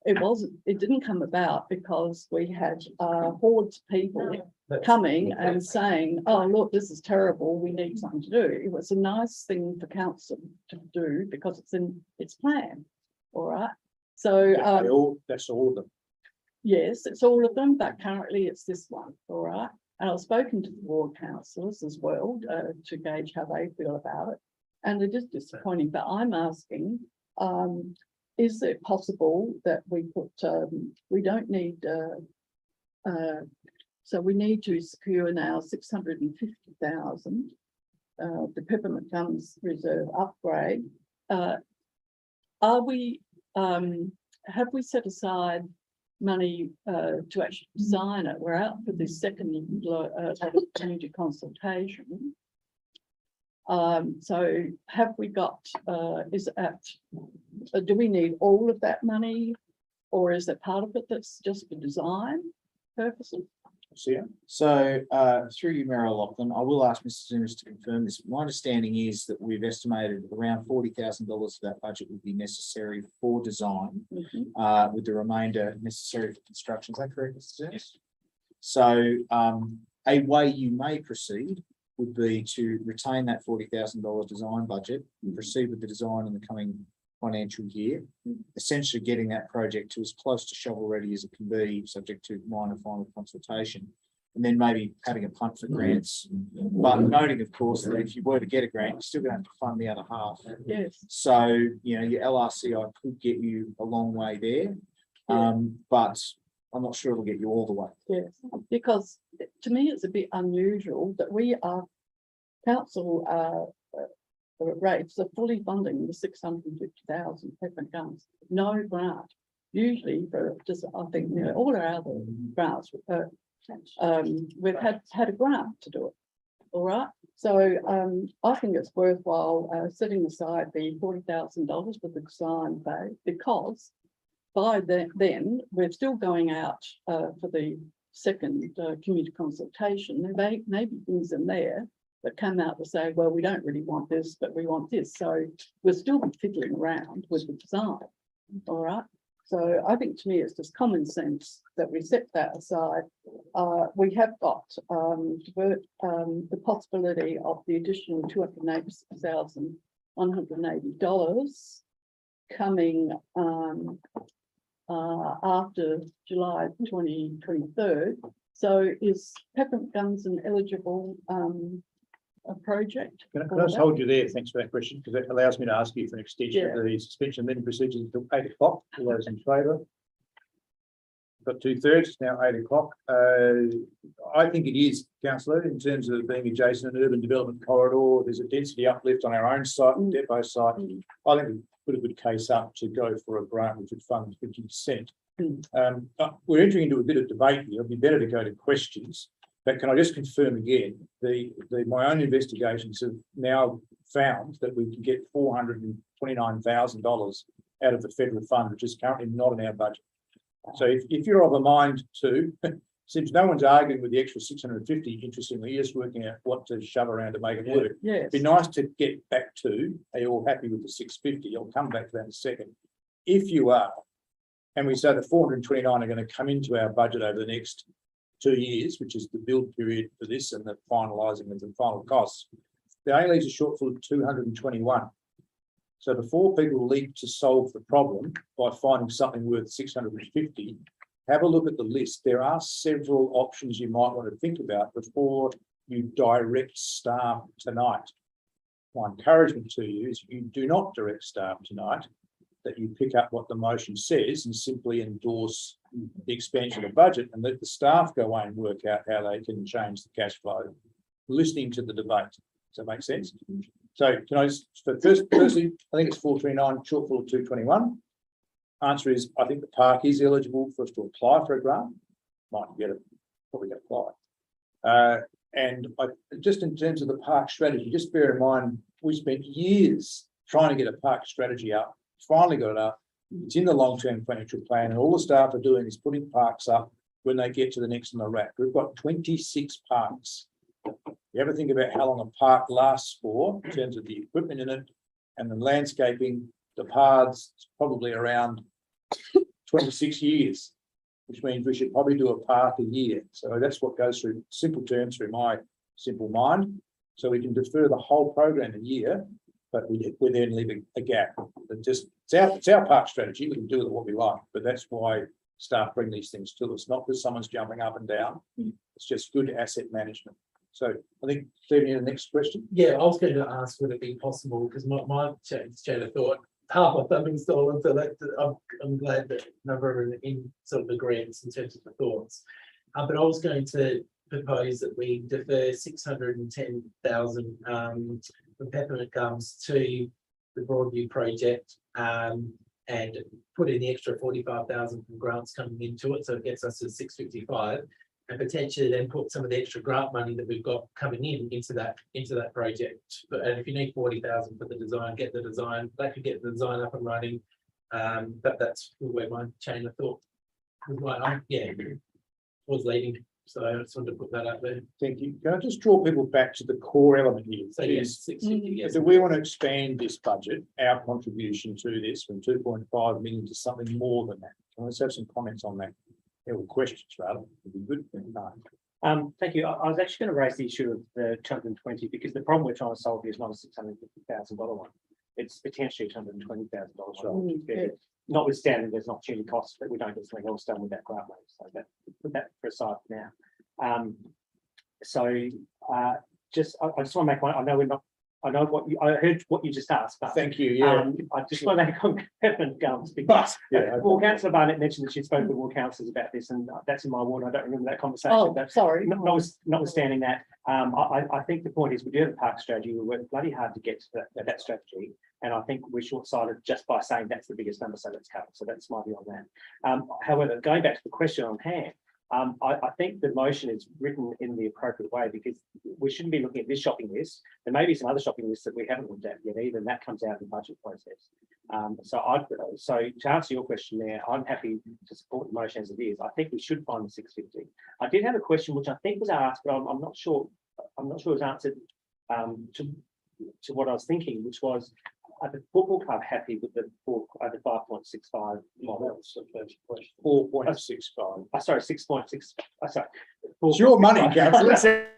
It didn't come about because we had hordes of people coming and saying, oh, look, this is terrible, we need something to do. It was a nice thing for council to do because it's in its plan, all right? So That's all of them. yes, it's all of them, but currently it's this one, all right? And I've spoken to the ward councillors as well to gauge how they feel about it. And it is disappointing, but I'm asking, is it possible that we put, we don't need, so we need to secure now 650,000, the Peppermint Gums Reserve upgrade. Are we, have we set aside money to actually design it? We're out for this second energy consultation. So have we got, is it at, do we need all of that money, or is it part of it that's just for design purposes? So through you, Mayor Lachlan, I will ask Mr. Zimmers to confirm this. My understanding is that we've estimated around $40,000 of that budget would be necessary for design, with the remainder necessary for construction. Is that correct, Mr. Zimmers? So a way you may proceed would be to retain that $40,000 design budget and proceed with the design in the coming financial year, essentially getting that project to as close to shovel ready as it can be, subject to minor final consultation, and then maybe having a punt for grants. But noting, of course, that if you were to get a grant, you're still going to have to fund the other half. Yes. So, you know, your LRCI could get you a long way there, but I'm not sure it'll get you all the way. Yes, because to me, it's a bit unusual that we are council rates are fully funding the 650,000 Peppermint Gums, no grant. Usually for just, I think, you know, all our other grants, we've had a grant to do it. All right. So I think it's worthwhile setting aside the $40,000 for the design phase, because by then we're still going out for the second community consultation. There may be things in there that come out to say, well, we don't really want this, but we want this. So we'll still be fiddling around with the design. All right. So I think to me, it's just common sense that we set that aside. We have got the possibility of the additional $286,180 coming after July 2023. So is Peppermint Gums an eligible a project? Can I just hold you there? Thanks for that question, because that allows me to ask you for an extension of the suspension of meeting procedures until 8 o'clock. All those in favour? Got 2/3, it's now 8 o'clock. I think it is, councillor, in terms of being adjacent an urban development corridor. There's a density uplift on our own site, depot site. I think we put a good case up to go for a grant which would fund 50%. We're entering into a bit of debate here. It'd be better to go to questions. But can I just confirm again, my own investigations have now found that we can get $429,000 out of the federal fund, which is currently not in our budget. So if you're of a mind to Seems no one's arguing with the extra 650, interestingly, just working out what to shove around to make it work. Yes. Be nice to get back to, are you all happy with the 650? I'll come back to that in a second. If you are, and we say the 429 are going to come into our budget over the next 2 years, which is the build period for this and the finalising of the final costs, there only leaves a shortfall of 221. So before people leap to solve the problem by finding something worth 650, have a look at the list. There are several options you might want to think about before you direct staff tonight. My encouragement to you is you do not direct staff tonight, that you pick up what the motion says and simply endorse the expansion of the budget and let the staff go away and work out how they can change the cash flow, listening to the debate. Does that make sense? So can I just, firstly, I think it's 429, shortfall of 221. Answer is, I think the park is eligible for us to apply for a grant. Might get it, probably get applied. And just in terms of the park strategy, just bear in mind, we spent years trying to get a park strategy up, finally got it up. It's in the long-term financial plan, and all the staff are doing is putting parks up when they get to the next on the rack. We've got 26 parks. You ever think about how long a park lasts for in terms of the equipment in it and the landscaping, the paths, it's probably around 26 years, which means we should probably do a park a year. So that's what goes through simple terms through my simple mind. So we can defer the whole program a year, but we then leave a gap. It's our park strategy. We can do it what we like, but that's why staff bring these things to us, not because someone's jumping up and down. It's just good asset management. So I think, Stephen, you have the next question. Yeah, I was going to ask, would it be possible, because my chain of thought, half of them installed, so that I'm glad that a number are in sort of agreement in terms of the thoughts. But I was going to propose that we defer 610,000 from Peppermint Gums to the Broadview project and put in the extra 45,000 from grants coming into it, so it gets us to 655. And potentially then put some of the extra grant money that we've got coming in into that project. And if you need 40,000 for the design, get the design. That could get the design up and running. But that's where my chain of thought was like, was leading. So I just wanted to put that out there. Thank you. Can I just draw people back to the core element here? So yes, 650. Yes. Do we want to expand this budget, our contribution to this, from 2.5 million to something more than that? Let's have some comments on that. Or questions rather, would be good. Thank you. I was actually going to raise the issue of the 220 because the problem we're trying to solve here is not a $650,000 one. It's potentially $220,000 one. Notwithstanding, there's an opportunity cost, but we don't get something else done with that grant money. So that put that for aside now. I just want to make one. I heard what you just asked, but thank you. Yeah, I just want to make on Peppermint Gums because well, Councillor Barnett mentioned that she'd spoken with all councillors about this, and that's in my ward. I don't remember that conversation. Oh, but sorry. Notwithstanding that, I think the point is we do have a park strategy. We work bloody hard to get to that strategy, and I think we're short-sighted just by saying that's the biggest number, so let's cut. So that's my view on that. However, going back to the question on hand. I think the motion is written in the appropriate way because we shouldn't be looking at this shopping list. There may be some other shopping lists that we haven't looked at yet either, and that comes out in the budget process. So to answer your question there, I'm happy to support the motion as it is. I think we should find the 650. I did have a question which I think was asked, but I'm not sure. I'm not sure it was answered to what I was thinking, which was. Are the football club happy with the 5.65 model? 4.65. Sorry, 6.6. Sorry, it's your money, councillor.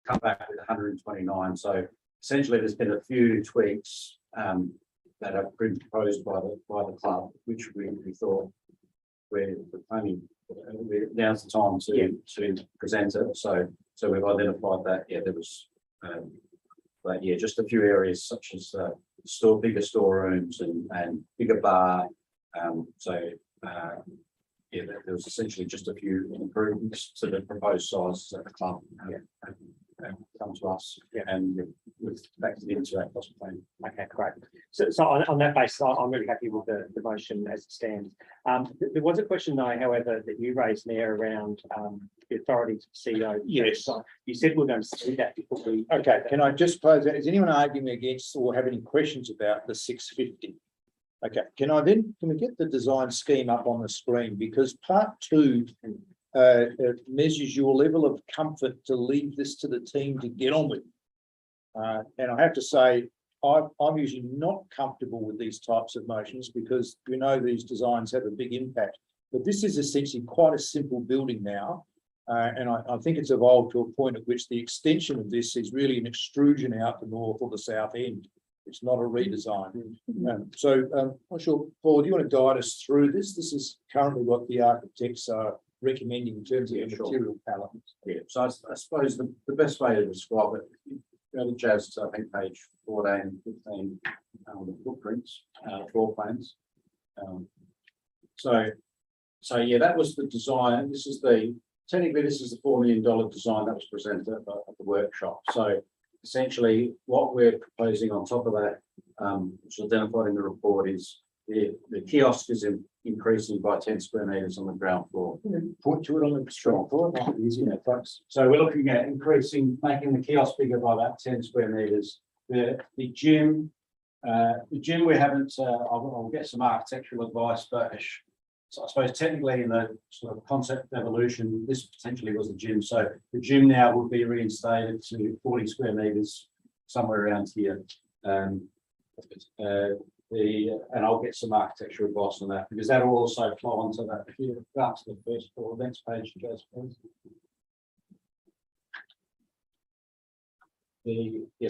Come back with 129. So essentially, there's been a few tweaks that have been proposed by the club, which we thought now's the time to present it. So we've identified that there was just a few areas such as bigger storerooms and bigger bar. Yeah, there was essentially just a few improvements to the proposed sizes at the club. And come to us, and we've factored into that cost plan. Okay, great. So on that basis, I'm really happy with the motion as it stands. There was a question though, however, that you raised there around the authority to CEO. Yes. So you said we're going to see that before we. Okay, can I just pose that? Is anyone arguing against or have any questions about the 650? Okay, can we get the design scheme up on the screen? Because part 2 measures your level of comfort to leave this to the team to get on with. And I have to say, I'm usually not comfortable with these types of motions because we know these designs have a big impact. But this is essentially quite a simple building now. And I think it's evolved to a point at which the extension of this is really an extrusion out the north or the south end. It's not a redesign. I'm not sure, Paul, do you want to guide us through this? This is currently what the architects are recommending in terms of the material palette. Yeah, so I suppose the best way to describe it, go to Jazz, I think page 14, 15, the footprints, floor plans. So yeah, that was the design. Technically this is the $4 million design that was presented at the workshop. So essentially what we're proposing on top of that, which is identified in the report, is the kiosk is increasing by 10 square meters on the ground floor. Point to it on the strong floor. Folks. So we're looking at making the kiosk bigger by about 10 square meters. The gym we haven't, I'll get some architectural advice, but so I suppose technically in the sort of concept evolution, this potentially was a gym. So the gym now will be reinstated to 40 square meters, somewhere around here. And I'll get some architectural advice on that because that will also flow onto that. If you go up to the first floor, next page, Jazz, please.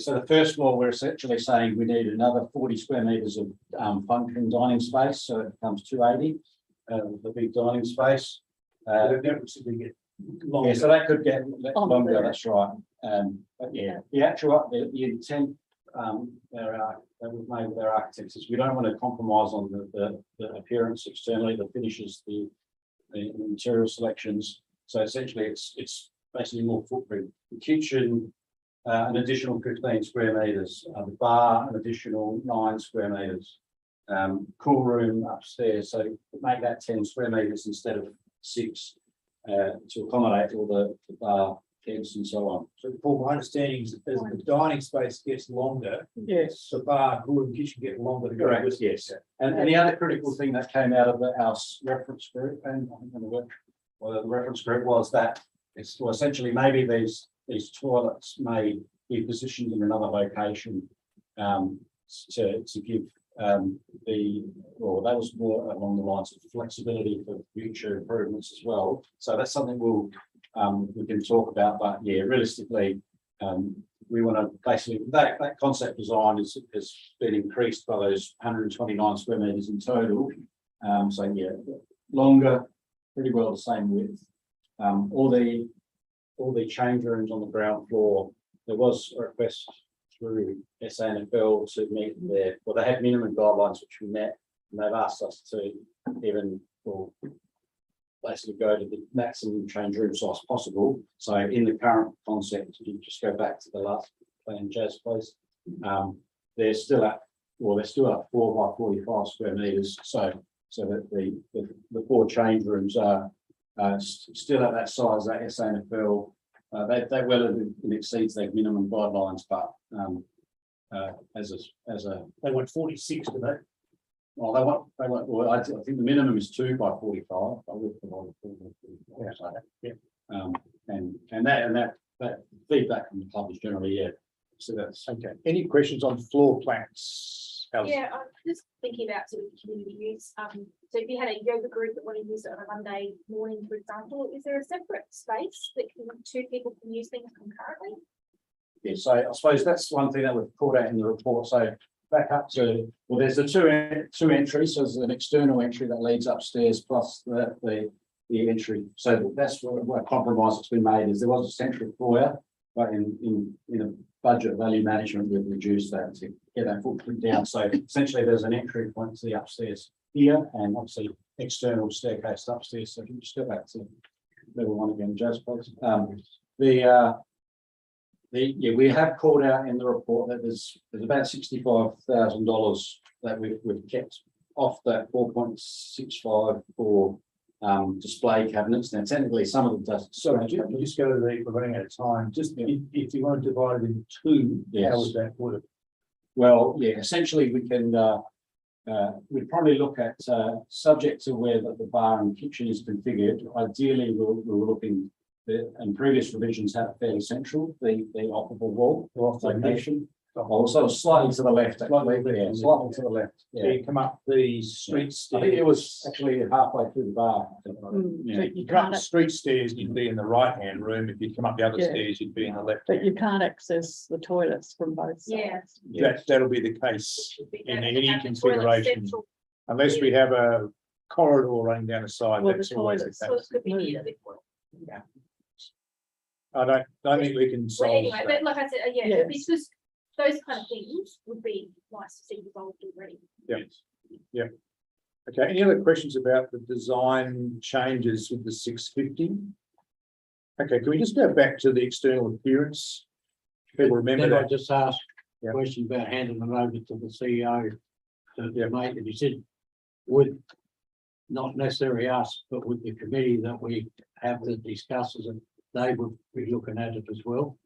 So the first floor, we're essentially saying we need another 40 square meters of functioning dining space, so it becomes 280, the big dining space. Yeah, so that could get longer. That's right. But yeah, the intent that we've made with our architects is we don't want to compromise on the appearance externally, the finishes, the material selections. So essentially, it's basically more footprint. The kitchen, an additional 15 square meters. The bar, an additional 9 square meters. Cool room upstairs, so make that 10 square meters instead of 6 to accommodate all the bar heads and so on. So Paul, my understanding is that as the dining space gets longer, Yes. the bar, cool room, kitchen get longer to go. Correct, yes. And the other critical thing that came out of our reference group and the reference group was that it's essentially maybe these toilets may be positioned in another location to give that was more along the lines of flexibility for future improvements as well. So that's something we can talk about, but yeah, realistically, we want to basically that concept design has been increased by those 129 square meters in total. So yeah, longer, pretty well the same width. All the change rooms on the ground floor. There was a request through SANFL to meet they had minimum guidelines which we met, and they've asked us to basically go to the maximum change room size possible. So in the current concept, if you just go back to the last plan, Jazz, please. They're still at 4 by 45 square meters. So that the 4 change rooms are still at that size that SANFL. They well exceeds their minimum guidelines, but They want 46 to that. well, I think the minimum is 2 by 45. And that feedback from the club is generally, yeah. So that's Okay. Any questions on floor plans? Alison? Yeah, I'm just thinking about sort of community use. So if you had a yoga group that wanted to use it on a Monday morning, for example, is there a separate space that 2 people can use things concurrently? yeah, so I suppose that's one thing that we've pulled out in the report. So back up to, well, there's the two entries. So there's an external entry that leads upstairs plus the entry. So that's what compromise that's been made is there was a central foyer, but in budget value management, we've reduced that to get our footprint down. So essentially there's an entry point to the upstairs here and obviously external staircase upstairs. So if you just go back to level one again, Jazz, please. Yeah, we have called out in the report that there's about $65,000 that we've kept off that 4.65 for display cabinets. Now technically some of them does. So just go to the, we're running out of time, just if you want to divide it into two, how would that work? Well, yeah, essentially we can, we'd probably look at, subject to where the bar and kitchen is configured. Ideally, we're looking, and previous revisions had it fairly central, the operable wall location. Also slightly to the left, actually, yeah, slightly to the left. So Yeah, you come up the street I think it stairs. was actually halfway through the bar. Yeah. But You you come up can't, the street stairs, you'd be in the right-hand room. If you come up the other Yeah. stairs, you'd be in the left. but you can't access the toilets from both Yeah. sides. That'll be the case Should be in that, any have the toilet configuration, central, unless we have a corridor running down the side. Well, the That's always the toilets- case. So it could be near the toilet. I don't think we can Well, solve anyway, that. but like I said, yeah, Yes. because those kind of things would be nice to see resolved already. Yeah. Okay, any other questions about the design changes with the 650? Okay, can we just go back to the external appearance? People remember Then I that? just asked Yeah. a question about handing it over to the CEO. Yeah. To make, and he said, would not necessarily us, but with the committee that we have to discuss it, they would be looking at it as well.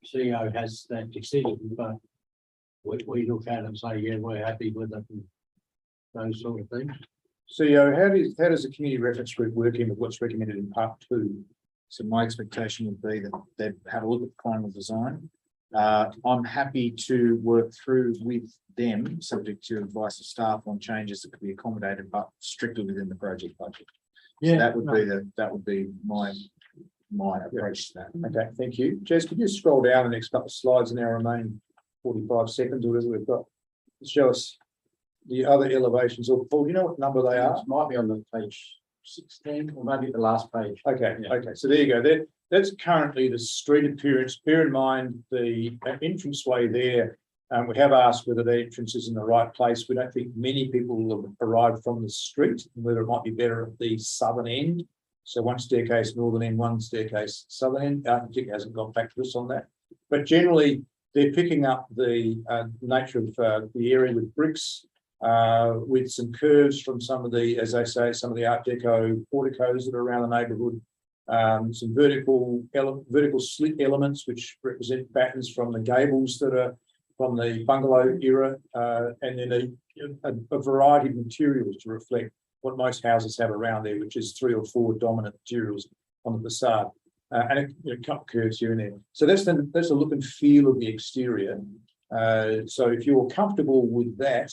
CEO has that decision, but we look at it and say, yeah, we're happy with it and those sort of things. CEO, how does the community reference group work in with what's recommended in part 2? So my expectation would be that they'd have a look at the final design. I'm happy to work through with them, subject to advice of staff on changes that could be accommodated, but strictly within the project budget. So that would be my approach to that. Okay, thank you. Jess, could you scroll down the next couple of slides in our remaining 45 seconds or whatever we've got? Show us the other elevations, or Paul, do you know what number they are? It might be on the page 16 or maybe the last page. Okay, Yeah. okay, so there you go. That's currently the street appearance. Bear in mind the entranceway there. We have asked whether the entrance is in the right place. We don't think many people will have arrived from the street, whether it might be better at the southern end. So one staircase northern end, one staircase southern end. Architect hasn't got back to us on that. But generally, they're picking up the nature of the area with bricks, with some curves from some of the, as I say, some of the Art Deco porticos that are around the neighbourhood. Some vertical slit elements which represent patterns from the gables that are from the bungalow era, and then a variety of materials to reflect what most houses have around there, which is 3 or 4 dominant materials on the facade, and a couple curves here and there. So that's the look and feel of the exterior. So if you're comfortable with that,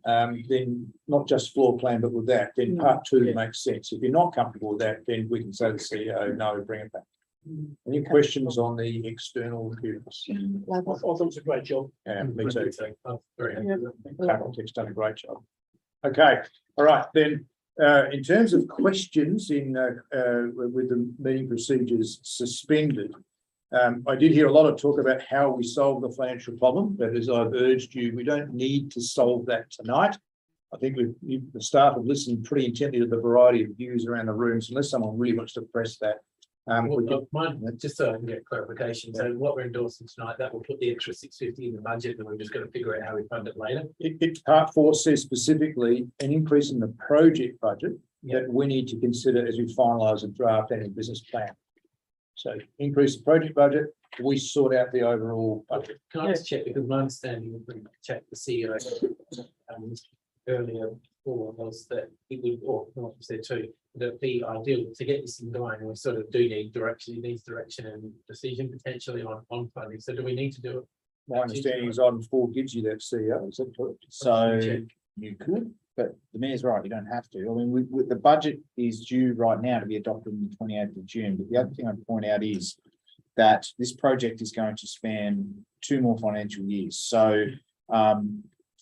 then not just floor plan, but with that, then part 2 makes sense. If you're not comfortable with that, then we can say to the CEO, no, bring it back. Any questions on the external appearance? Like, I thought it was a great job. Yeah, me too. Oh, very happy Yeah. with it. Architect's done a great job. Okay, all right, then, in terms of questions with the meeting procedures suspended, I did hear a lot of talk about how we solve the financial problem, but as I've urged you, we don't need to solve that tonight. I think the staff have listened pretty intently to the variety of views around the rooms, unless someone really wants to press that. We could- Mine, just so I can get clarification, so what we're endorsing tonight, that will put the extra 650 in the budget, and we're just gonna figure out how we fund it later. Part 4 says specifically an increase in the project budget that we need to consider as we finalise a draft annual business plan. So increase the project budget, we sort out the overall budget. Can I just check, because my understanding, when we checked the CEO earlier, was that it would, or what you said too, that the ideal to get this thing going, we sort of do need direction, it needs direction and decision potentially on funding, so do we need to do it? My understanding is item 4 gives you that CEO, is that correct? So you could, but the mayor's right, you don't have to. I mean, the budget is due right now to be adopted on the 28th of June. But the other thing I'd point out is that this project is going to span 2 more financial years. So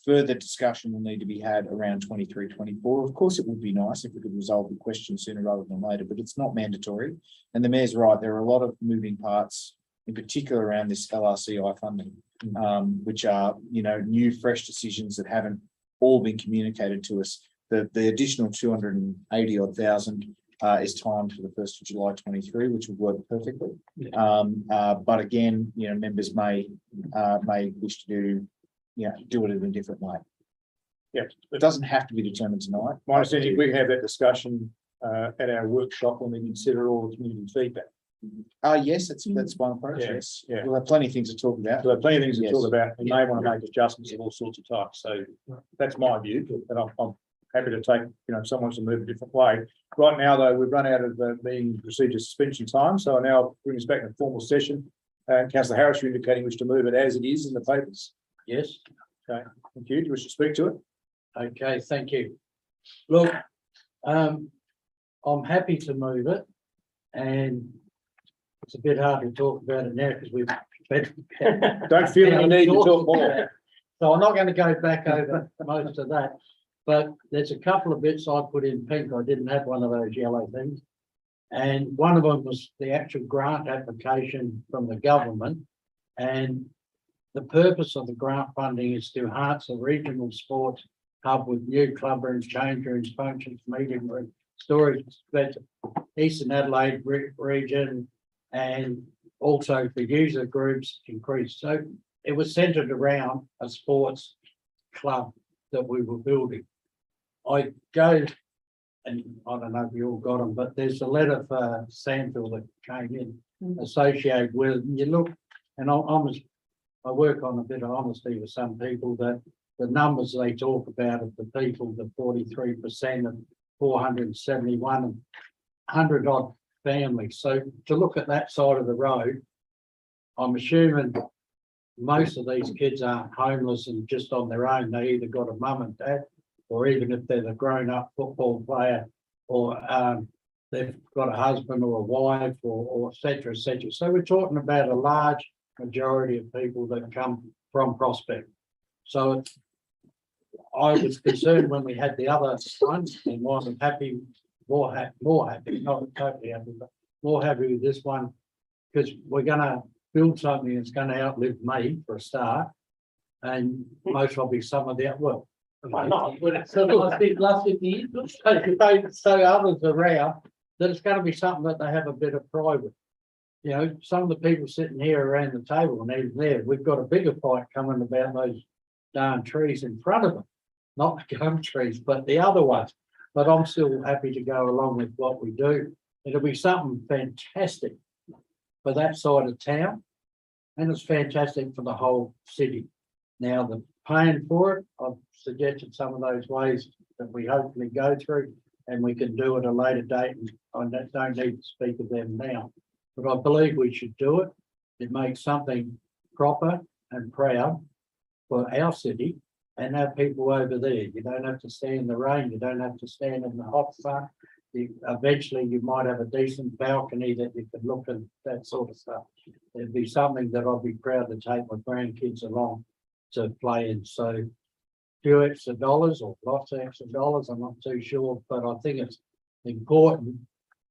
further discussion will need to be had around 23, 24. Of course, it would be nice if we could resolve the question sooner rather than later, but it's not mandatory. And the mayor's right, there are a lot of moving parts in particular around this LRCI funding, which are, new, fresh decisions that haven't all been communicated to us. The additional 280 odd thousand is timed for the 1st of July 23, which will work perfectly. But again, members may wish to do it in a different way. Yeah, It doesn't have to be determined tonight. my understanding, we have that discussion at our workshop when we consider all the community feedback. Yes, that's one approach. Yeah, Yes, yeah. we'll have plenty of things to talk about. So there are plenty of things to Yes. talk about. We may want to make adjustments of all sorts of types. So that's my view, and I'm happy to take, if someone wants to move a different way. Right now, though, we've run out of the meeting procedure suspension time, so I now bring us back to formal session. Councillor Harris, you're indicating wish to move it as it is in the papers. Yes, Thank you. Do you wish to speak to it? okay, thank you. Look, I'm happy to move it, and it's a bit hard to talk about it now because we've. Don't feel the need to talk more. So I'm not going to go back over most of that, but there's a couple of bits I put in pink. I didn't have one of those yellow things. And one of them was the actual grant application from the government. And the purpose of the grant funding is to enhance the regional sports hub with new club rooms, change rooms, functions, meeting room, storage, space, Eastern Adelaide region, and also for user groups increased. So it was centered around a sports club that we were building. I go, and I don't know if you all got them, but there's a letter for Sandville that came in associated with, and you look, and I work on a bit of honesty with some people, that the numbers they talk about of the people, the 43% of 471 and 100 odd families. So to look at that side of the road, I'm assuming most of these kids aren't homeless and just on their own. They either got a mum and dad, or even if they're the grown-up football player, or they've got a husband or a wife, or et cetera, et cetera. So we're talking about a large majority of people that come from Prospect. So I was concerned when we had the other one, and wasn't happy, more happy, not totally happy, but more happy with this one, because we're gonna build something that's gonna outlive me for a start, and most probably some of the, well, Why not? So last 50 years. so others around, that it's gonna be something that they have a bit of pride with. Some of the people sitting here around the table and even there, we've got a bigger fight coming about those darn trees in front of them. Not the gum trees, but the other ones. But I'm still happy to go along with what we do. It'll be something fantastic for that side of town. And it's fantastic for the whole city. Now, the paying for it, I've suggested some of those ways that we hopefully go through, and we can do at a later date. And I don't need to speak of them now, but I believe we should do it. It makes something proper and proud for our city and our people over there. You don't have to stand in the rain. You don't have to stand in the hot sun. Eventually you might have a decent balcony that you can look at, that sort of stuff. It'd be something that I'd be proud to take my grandkids along to play in. So few extra dollars or lots of extra dollars, I'm not too sure, but I think it's important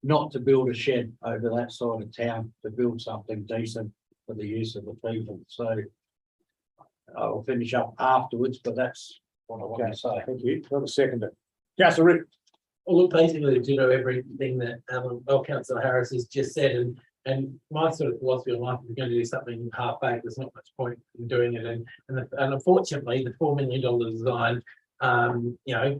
not to build a shed over that side of town, to build something decent for the use of the people. So I'll finish up afterwards, but that's what I want to say. Thank you. Got a seconder. Councillor Rick. Well, look, basically to do everything that Councillor Harris has just said, and my sort of philosophy on life, if you're going to do something half-baked, there's not much point in doing it. And unfortunately, the $4 million design,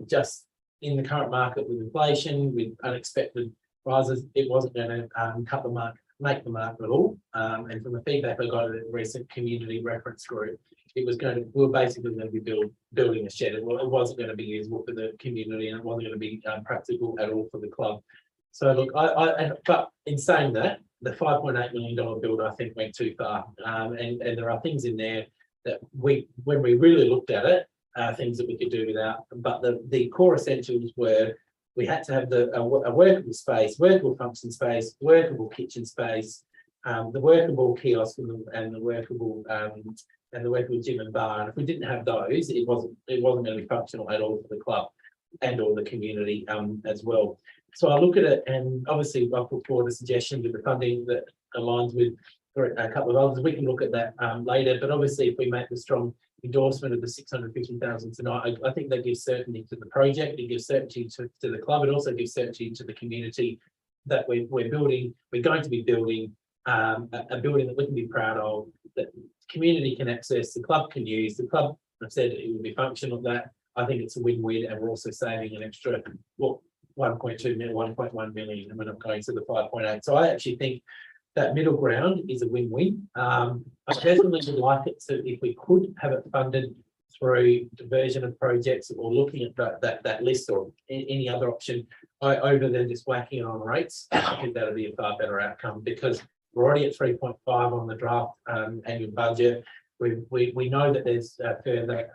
just in the current market with inflation, with unexpected rises, it wasn't going to make the market at all. And from the feedback I got at a recent community reference group, we were basically going to be building a shed. It wasn't going to be usable for the community, and it wasn't going to be practical at all for the club. So look, but in saying that, the $5.8 million build, I think, went too far. And there are things in there that when we really looked at it, things that we could do without. But the core essentials were, we had to have a workable space, workable function space, workable kitchen space, the workable kiosk and the workable gym and bar. And if we didn't have those, it wasn't going to be functional at all for the club and or the community as well. So I look at it, and obviously I put forward a suggestion with the funding that aligns with for a couple of others. We can look at that later, but obviously if we make the strong endorsement of the 650,000 tonight, I think that gives certainty to the project, it gives certainty to the club, it also gives certainty to the community that we're building, we're going to be building a building that we can be proud of, that the community can access, the club can use, the club, I've said it will be functional of that. I think it's a win-win, and we're also saving an extra, well, 1.2 million, 1.1 million, and we're not going to the 5.8. So I actually think that middle ground is a win-win. I personally would like it to, if we could have it funded through diversion of projects or looking at that list or any other option over than just whacking it on rates. I think that'd be a far better outcome, because we're already at 3.5 on the draft annual budget. We know that there's further,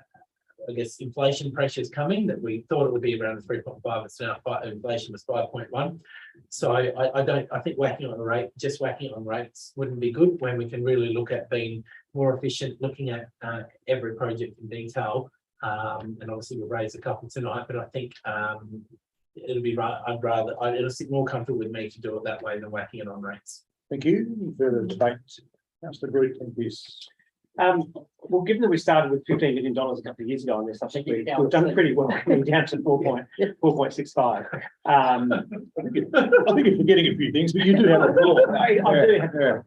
I guess, inflation pressures coming, that we thought it would be around 3.5. It's now inflation was 5.1. So I think whacking on the rate, just whacking on rates wouldn't be good, when we can really look at being more efficient, looking at every project in detail. And obviously we'll raise a couple tonight, but I think it'll be right. It'll sit more comfortable with me to do it that way than whacking it on rates. Thank you. Any further debate? Councillor Groot and this. Well, given that we started with $15 million a couple of years ago on this, I think we've done pretty well, coming down to 4.65. I think you're forgetting a few things, but you do have a floor. I do have.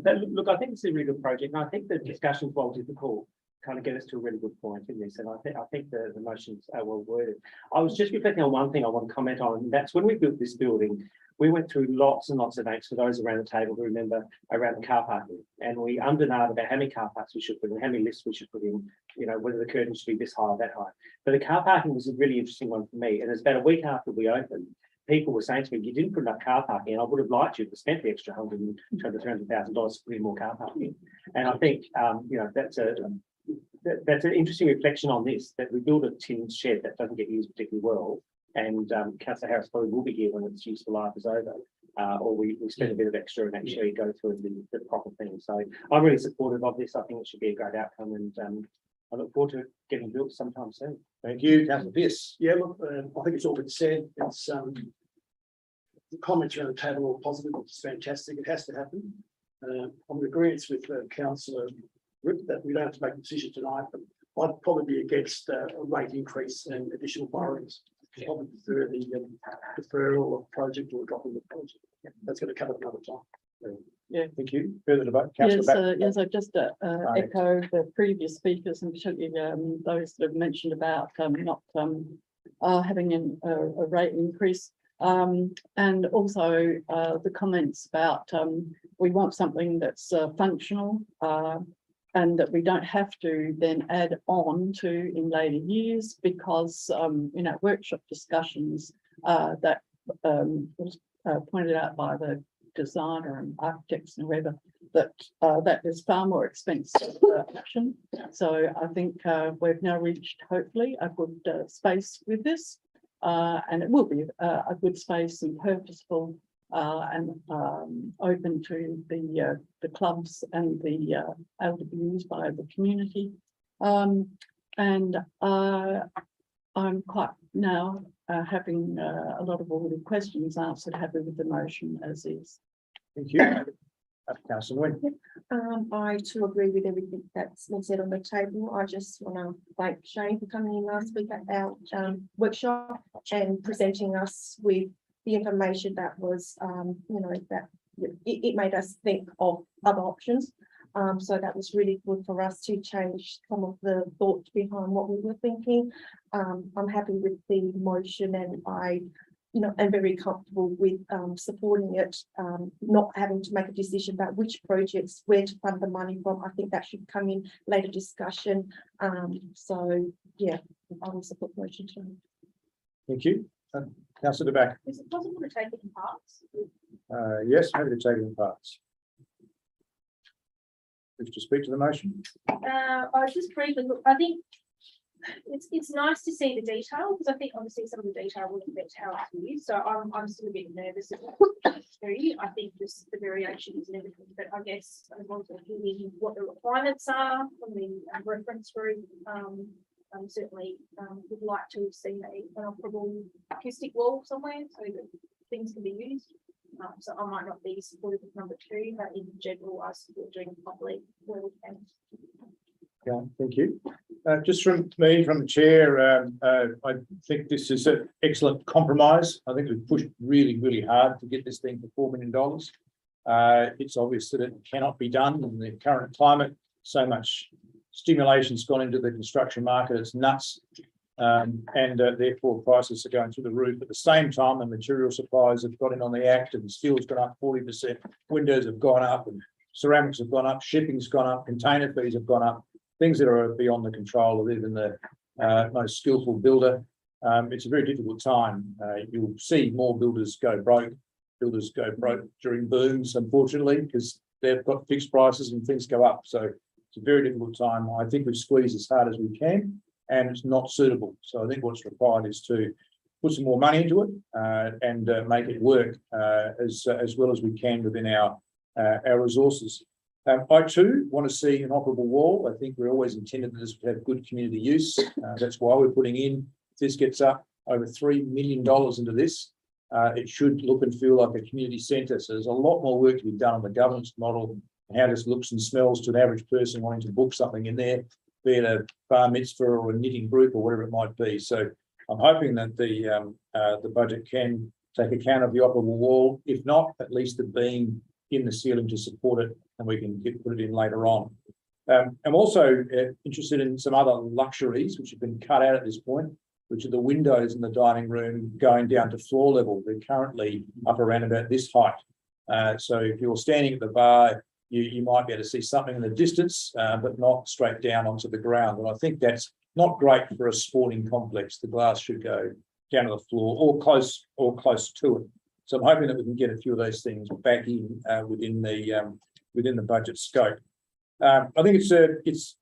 But look, I think it's a really good project, and I think the discussions, while difficult, kind of get us to a really good point in this, and I think the motions are well worded. I was just reflecting on one thing I want to comment on, and that's when we built this building, we went through lots and lots of dates for those around the table who remember around the car parking, and we undernared about how many car parks we should put in, how many lifts we should put in, you know, whether the curtain should be this high or that high. But the car parking was a really interesting one for me, and it's about a week after we opened, people were saying to me, you didn't put enough car parking, and I would have liked you to spend the extra $300,000 to put in more car parking. And I think, you know, that's an interesting reflection on this, that we build a tin shed that doesn't get used particularly well. And Councillor Harris probably will be here when its useful life is over, or we spend a bit of extra and actually go through the proper thing. So I'm really supportive of this. I think it should be a great outcome, and I look forward to it getting built sometime soon. Thank you, Councillor Pearce. Yeah, look, I think it's all been said. It's the comments around the table are positive, which is fantastic. It has to happen. I'm in agreement with Councillor Rip that we don't have to make a decision tonight, but I'd probably be against a rate increase and additional borrowings. Probably prefer the deferral of project or dropping the project. That's going to come at another time. Yeah, thank you. Further debate? Yes, I just echo the previous speakers, and particularly those that have mentioned about not having a rate increase. And also the comments about we want something that's functional, and that we don't have to then add on to in later years, because you know, workshop discussions that was pointed out by the designer and architects and whoever, that that is far more expensive option. So I think we've now reached hopefully a good space with this, and it will be a good space and purposeful and open to the clubs and the able to be used by the community. And I'm quite now having a lot of all the questions answered, happy with the motion as is. Thank you. Councillor Nguyen. I too agree with everything that's been said on the table. I just want to thank Shane for coming in last week at our workshop and presenting us with the information that was, you know, that it made us think of other options. So that was really good for us to change some of the thoughts behind what we were thinking. I'm happy with the motion, and I, you know, am very comfortable with supporting it, not having to make a decision about which projects, where to fund the money from. I think that should come in later discussion. So yeah, I will support the motion too. Thank you. Councillor De Back. Is it possible to take it in parts? Yes, happy to take it in parts. Wish to speak to the motion? I just briefly look, I think it's nice to see the detail, because I think obviously some of the detail will affect how it's used. So I'm still a bit nervous about it. I think just the variations and everything, but I guess I want to hear what the requirements are from the reference group. Certainly would like to see an operable acoustic wall somewhere so that things can be used. So I might not be supportive of number 2, but in general, I support doing it properly where we can. Yeah, thank you. Just from me, from the chair, I think this is an excellent compromise. I think we've pushed really, really hard to get this thing for $4 million. It's obvious that it cannot be done in the current climate. So much stimulation's gone into the construction market, it's nuts. Therefore prices are going through the roof. At the same time, the material suppliers have got in on the act and steel's gone up 40%, windows have gone up and ceramics have gone up, shipping's gone up, container fees have gone up, things that are beyond the control of even the most skillful builder. It's a very difficult time. You'll see more builders go broke during booms, unfortunately, because they've got fixed prices and things go up. So it's a very difficult time. I think we've squeezed as hard as we can, and it's not suitable. So I think what's required is to put some more money into it and make it work as well as we can within our resources. I too want to see an operable wall. I think we're always intended that this would have good community use. That's why we're putting in. If this gets up over $3 million into this, it should look and feel like a community centre. So there's a lot more work to be done on the governance model and how this looks and smells to an average person wanting to book something in there, be it a bar mitzvah or a knitting group or whatever it might be. So I'm hoping that the budget can take account of the operable wall, if not, at least the beam in the ceiling to support it, and we can put it in later on. I'm also interested in some other luxuries which have been cut out at this point, which are the windows in the dining room going down to floor level. They're currently up around about this height. So if you're standing at the bar, you might be able to see something in the distance, but not straight down onto the ground. And I think that's not great for a sporting complex. The glass should go down to the floor or close to it. So I'm hoping that we can get a few of those things back in within the budget scope. I think it's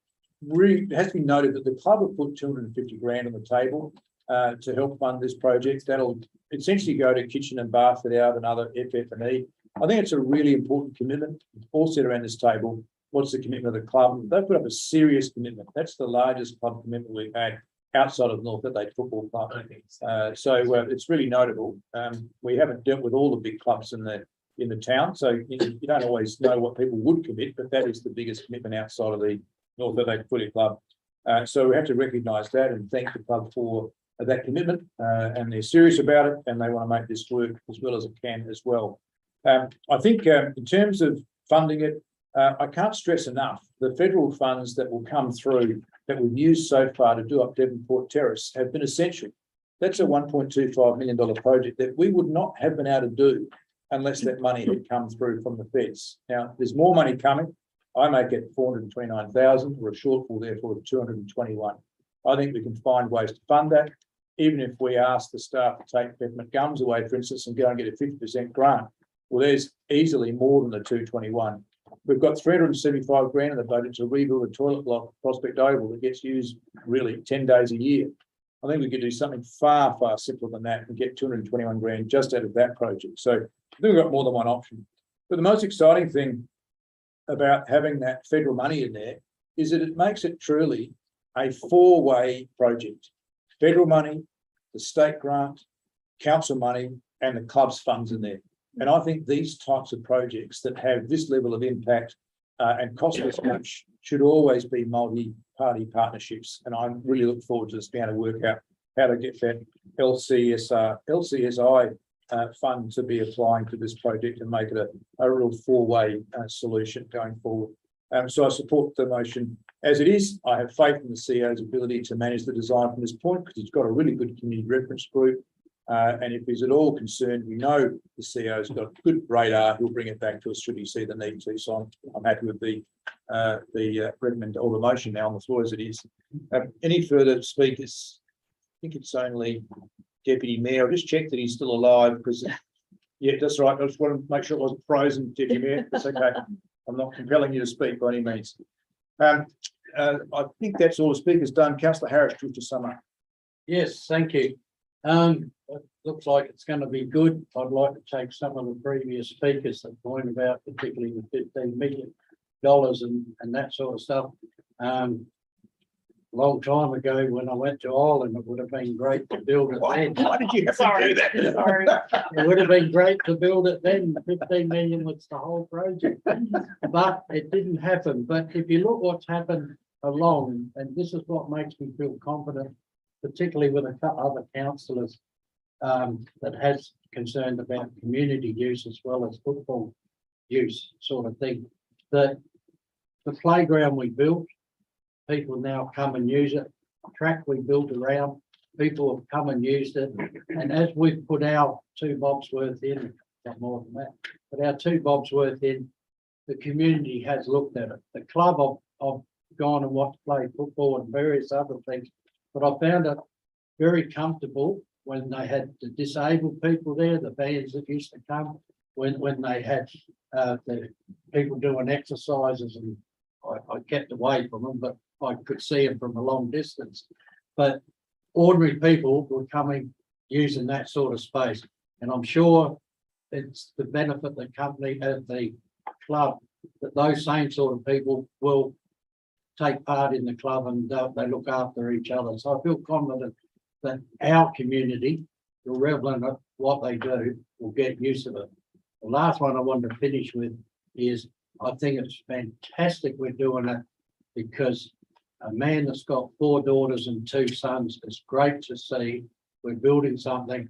really, it has to be noted that the club have put 250 grand on the table to help fund this project. That'll essentially go to kitchen and bath fit out and other FF&E. I think it's a really important commitment. All set around this table. What's the commitment of the club? They've put up a serious commitment. That's the largest club commitment we've had outside of North Adelaide Football Club. It's really notable. We haven't dealt with all the big clubs in the town, so you don't always know what people would commit, but that is the biggest commitment outside of the North Adelaide Footy Club. So we have to recognise that and thank the club for that commitment, and they're serious about it, and they want to make this work as well as it can as well. I think in terms of funding it, I can't stress enough the federal funds that will come through that we've used so far to do up Devonport Terrace have been essential. That's a $1.25 million project that we would not have been able to do unless that money had come through from the feds. Now, there's more money coming. I make it 429,000, or a shortfall therefore of 221. I think we can find ways to fund that, even if we ask the staff to take peppermint gums away, for instance, and go and get a 50% grant. Well, there's easily more than the 221. We've got 375 grand in the budget to rebuild a toilet block at Prospect Oval that gets used really 10 days a year. I think we could do something far, far simpler than that and get 221 grand just out of that project. So I think we've got more than one option. But the most exciting thing about having that federal money in there is that it makes it truly a four-way project. Federal money, the state grant, council money, and the club's funds in there. And I think these types of projects that have this level of impact and cost this much should always be multi-party partnerships. And I really look forward to this being able to work out how to get that LCSI fund to be applying to this project and make it a real four-way solution going forward. So I support the motion as it is. I have faith in the CEO's ability to manage the design from this point because he's got a really good community reference group. And if he's at all concerned, we know the CEO's got good radar. He'll bring it back to us should he see the need to. So I'm happy with the recommend or the motion now on the floor as it is. Any further speakers? I think it's only Deputy Mayor. I'll just check that he's still alive because, yeah, that's right. I just want to make sure it wasn't frozen, Deputy Mayor. That's okay. I'm not compelling you to speak by any means. I think that's all the speakers done. Councillor Harris, to sum up. Yes, thank you. It looks like it's going to be good. I'd like to take some of the previous speakers that point about particularly the $15 million and that sort of stuff. long time ago when I went to Ireland, it would have been great to build it then. Why did you have to do that? Sorry. It would have been great to build it then. 15 million was the whole project. But it didn't happen. But if you look what's happened along, and this is what makes me feel confident, particularly with a couple other councillors that has concerned about community use as well as football use sort of thing, that the playground we built, people now come and use it. Track we built around, people have come and used it. And as we've put our 2 bobs worth in, not more than that, but our 2 bobs worth in, the community has looked at it. The club I've gone and watched play football and various other things, but I found it very comfortable when they had the disabled people there, the bands that used to come, when they had the people doing exercises, and I kept away from them, but I could see them from a long distance. But ordinary people were coming, using that sort of space. And I'm sure it's the benefit the company of the club, that those same sort of people will take part in the club and they look after each other. So I feel confident that our community, irrelevant of what they do, will get use of it. The last one I want to finish with is, I think it's fantastic we're doing it, because a man that's got 4 daughters and 2 sons, it's great to see we're building something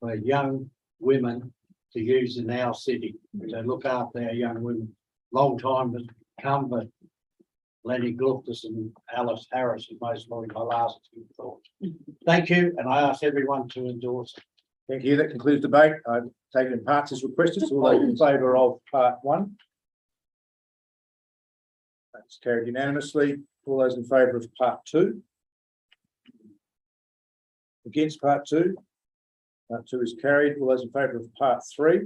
for young women to use in our city, to look after our young women. Long time has come, but Lenny Gluftus and Alice Harris is most likely my last 2 thoughts. Thank you, and I ask everyone to endorse it. Thank you. That concludes debate. I've taken in parts as requested. So all those in favour of part 1? That's carried unanimously. All those in favour of part 2? Against part 2? Part 2 is carried. All those in favour of part 3?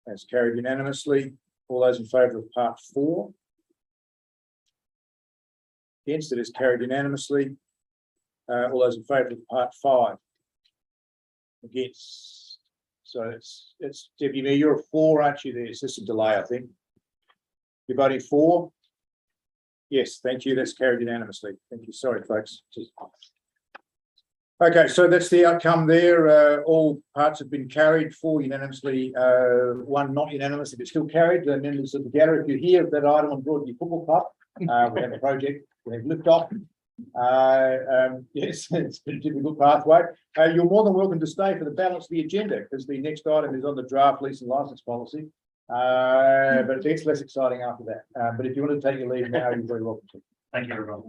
That's carried unanimously. All those in favour of part 4? Against it is carried unanimously. All those in favour of part 5? Against. So it's Deputy Mayor, you're a 4, aren't you? There's just a delay, I think. You're voting for? Yes, thank you. That's carried unanimously. Thank you. Sorry, folks. Okay, so that's the outcome there. All parts have been carried, 4 unanimously, 1 not unanimous. If it's still carried, the members of the gallery, if you hear that item on Broadview Football Club, we have a project, we have lift off. Yes, it's been a difficult pathway. You're more than welcome to stay for the balance of the agenda, because the next item is on the draft lease and license policy. But it gets less exciting after that. But if you want to take your leave now, you're very welcome to. Thank you, everyone.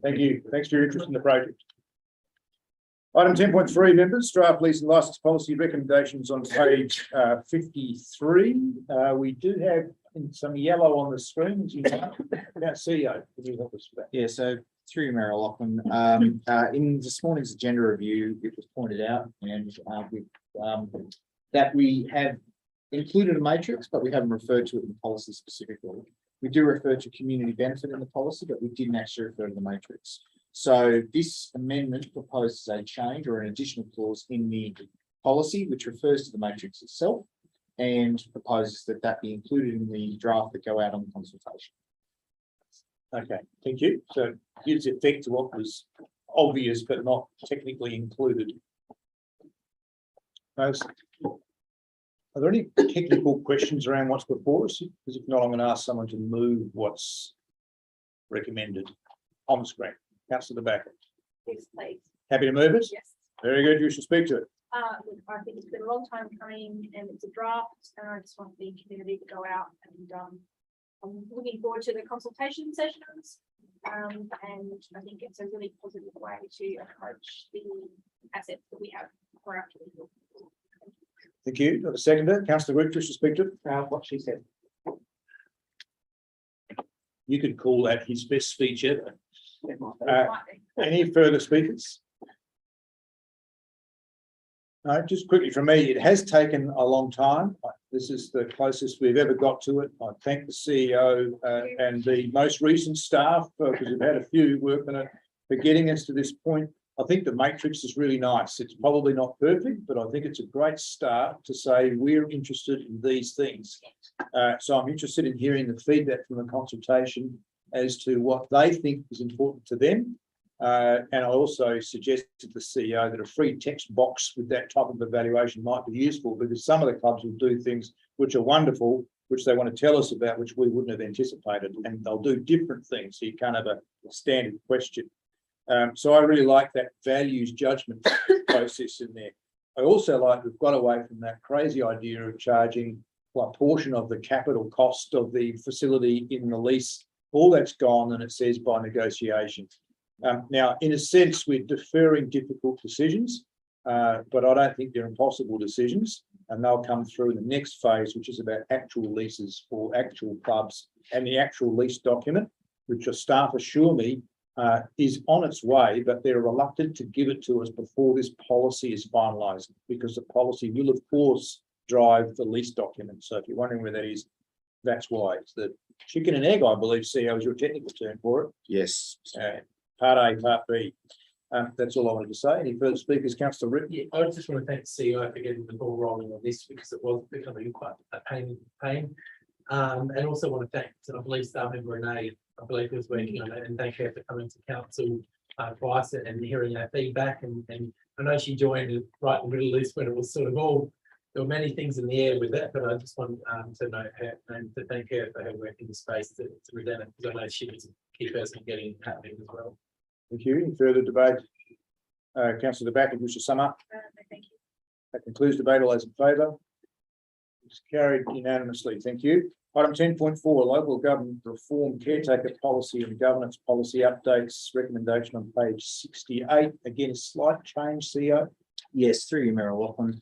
Thank you. Thanks for your interest in the project. Item 10.3, members, draft lease and license policy recommendations on page 53. We do have some yellow on the screen, as you know. About CEO, can you help us with that? Yeah, so through you, Mayor Lachlan, in this morning's agenda review, it was pointed out and that we have included a matrix, but we haven't referred to it in the policy specifically. We do refer to community benefit in the policy, but we didn't actually refer to the matrix. So this amendment proposes a change or an additional clause in the policy, which refers to the matrix itself and proposes that that be included in the draft that go out on consultation. Okay, thank you. So it gives effect to what was obvious but not technically included. Are there any technical questions around what's before us? Because if not, I'm going to ask someone to move what's recommended on the screen. Councillor DeBacker. Yes, please. Happy to move it? Yes. Very good. You should speak to it. Look, I think it's been a long time coming and it's a draft, and I just want the community to go out and I'm looking forward to the consultation sessions. And I think it's a really positive way to approach the assets that we have for our community. Thank you. Got a seconder. Councillor Rick, you should speak to it. What she said. You could call that his best speech ever. Might be. Any further speakers? No, just quickly from me, it has taken a long time. This is the closest we've ever got to it. I thank the CEO and the most recent staff, because we've had a few work on it, for getting us to this point. I think the matrix is really nice. It's probably not perfect, but I think it's a great start to say we're interested in these things. So I'm interested in hearing the feedback from the consultation as to what they think is important to them. And I also suggested to the CEO that a free text box with that type of evaluation might be useful, because some of the clubs will do things which are wonderful, which they want to tell us about, which we wouldn't have anticipated, and they'll do different things. So you can't have a standard question. So I really like that values judgment process in there. I also like we've got away from that crazy idea of charging a portion of the capital cost of the facility in the lease. All that's gone, and it says by negotiation. Now, in a sense, we're deferring difficult decisions, but I don't think they're impossible decisions, and they'll come through in the next phase, which is about actual leases for actual clubs, and the actual lease document, which your staff assure me is on its way, but they're reluctant to give it to us before this policy is finalised, because the policy will, of course, drive the lease document. So if you're wondering where that is, that's why. It's the chicken and egg, I believe, CEO, is your technical term for it. Yes. Part A, part B. That's all I wanted to say. Any further speakers? Councillor Ripp? Yeah, I just want to thank the CEO for getting the ball rolling on this, because it was becoming quite a pain. And also want to thank, I believe, staff member Renee, I believe, who was working on it, and thank her for coming to council twice and hearing our feedback. And I know she joined right in the middle of this when it was sort of all, there were many things in the air with that, but I just want to note her and to thank her for her work in the space to present it, because I know she was a key person in getting it happening as well. Thank you. Any further debate? Councillor De Backer, wish to sum up? Thank you. That concludes debate. All those in favour? It's carried unanimously. Thank you. Item 10.4, local government reform caretaker policy and governance policy updates. Recommendation on page 68. Again, a slight change, CEO. Yes, through you, Mayor Lachlan.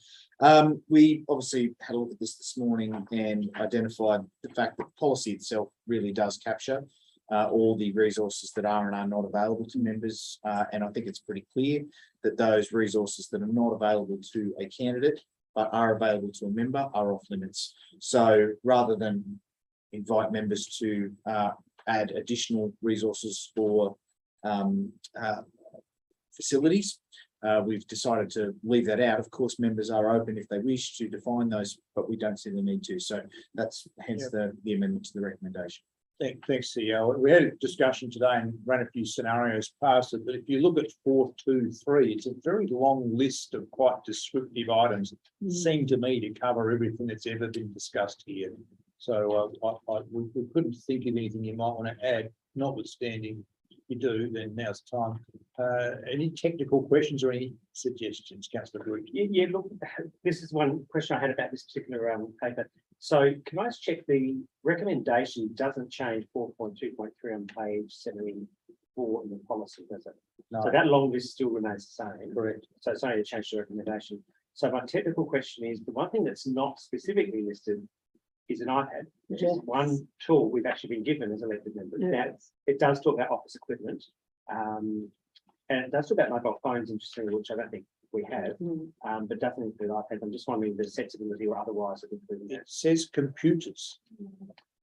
We obviously had a look at this morning and identified the fact that the policy itself really does capture all the resources that are and are not available to members. And I think it's pretty clear that those resources that are not available to a candidate but are available to a member are off limits. So rather than invite members to add additional resources for facilities, we've decided to leave that out. Of course, members are open if they wish to define those, but we don't see the need to. So that's hence the amendment to the recommendation. Thanks, CEO. We had a discussion today and ran a few scenarios past it, but if you look at 4.2.3, it's a very long list of quite descriptive items that seem to me to cover everything that's ever been discussed here. So we couldn't think of anything you might want to add, notwithstanding you do, then now's the time. Any technical questions or any suggestions, Councillor Green? Yeah, look, this is one question I had about this particular paper. So can I just check the recommendation doesn't change 4.2.3 on page 74 in the policy, does it? No. So that long list still remains the same. Correct. So it's only a change to recommendation. So my technical question is, the one thing that's not specifically listed is an iPad, which is one tool we've actually been given as elected members. Now, it does talk about office equipment, and it does talk about mobile phones, interestingly, which I don't think we have, but doesn't include iPads. I'm just wondering the sensibility or otherwise of including It says computers.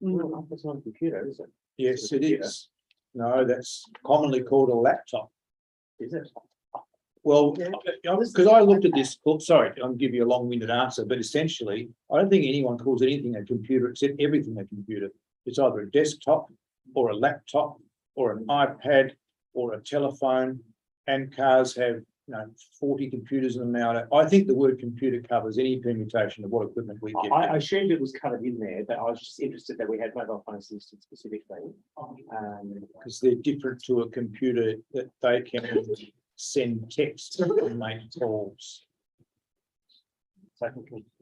Well, it's not a computer, is it? Yes, it is. No, that's commonly called a laptop. Is it? Well, because I looked at this, sorry, I'll give you a long-winded answer, but essentially, I don't think anyone calls anything a computer except everything a computer. It's either a desktop or a laptop or an iPad or a telephone, and cars have 40 computers in them now. I think the word computer covers any permutation of what equipment we get. I assumed it was covered in there, but I was just interested that we had mobile phones listed specifically. Because they're different to a computer, that they can send text and make calls. So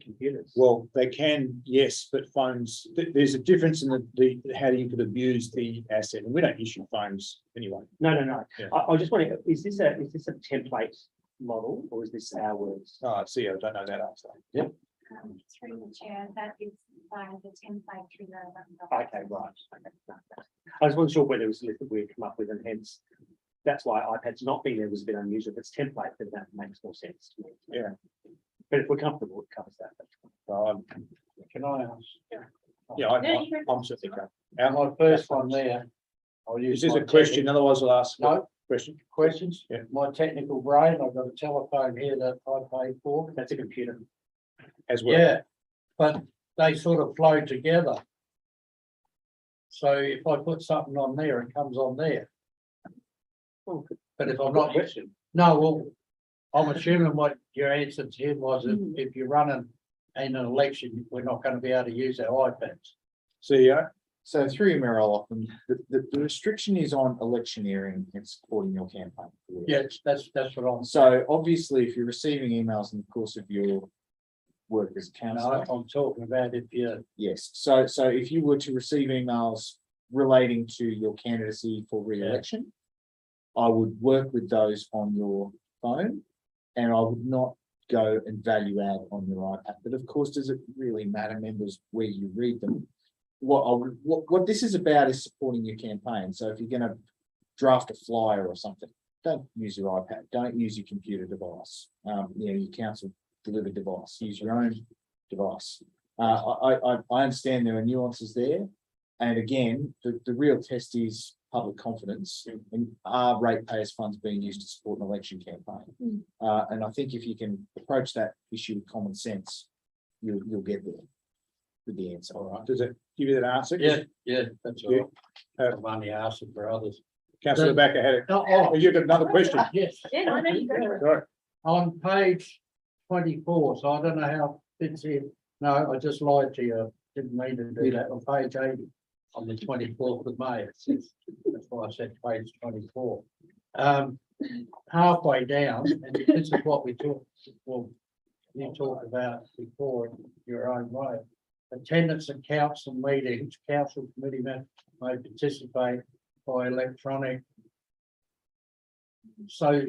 computers. Well, they can, yes, but phones, there's a difference in the how you could abuse the asset, and we don't issue phones anyway. No. Yeah. I was just wondering, is this a template model or is this our words? Oh, I see, I don't know that answer. Yep. Through the chair, that is the template through the. Okay, right. Okay. I just wasn't sure whether it was a list that we'd come up with, and hence that's why iPad's not being there was a bit unusual. If it's template, then that makes more sense to me. Yeah. But if we're comfortable, it covers that. Can I ask? Yeah, I'm certainly okay. My first one there. Is this a question? Otherwise, I'll ask. No. Question? Questions? Yeah. My technical brain, I've got a telephone here that I paid for. That's a computer. As well. Yeah, but they sort of flow together. So if I put something on there, it comes on there. But if I'm not, no, well, I'm assuming what your answer to him was if you're running in an election, we're not going to be able to use our iPads. CEO, So through you, Mayor Lachlan, the restriction is on electioneering and supporting your campaign. Yes, that's what I'm. So obviously, if you're receiving emails in the course of your work as a No, councillor, I'm talking about if you, yes. So if you were to receive emails relating to your candidacy for re-election, I would work with those on your phone, and I would not go and value add on your iPad. But of course, does it really matter, members, where you read them? What this is about is supporting your campaign. So if you're going to draft a flyer or something, don't use your iPad. Don't use your computer device. Your council delivered device. Use your own device. I understand there are nuances there, and again, the real test is public confidence and are ratepayers' funds being used to support an election campaign. And I think if you can approach that issue with common sense, you'll get there with the answer. all right, does it give you that answer? yeah, that's all right. I'm only asking for others. Councillor Backer had it. Oh, You got another question? yes. Yeah, no, no, you go for it. Sorry. On page 24, so I don't know how it fits in. No, I just lied to you. Didn't mean to do that. On page 80, on the 24th of May, it says, that's why I said page 24. Halfway down, and this is what we talked, well, you talked about before in your own way. Attendance at council meetings, council committee members may participate by electronic. So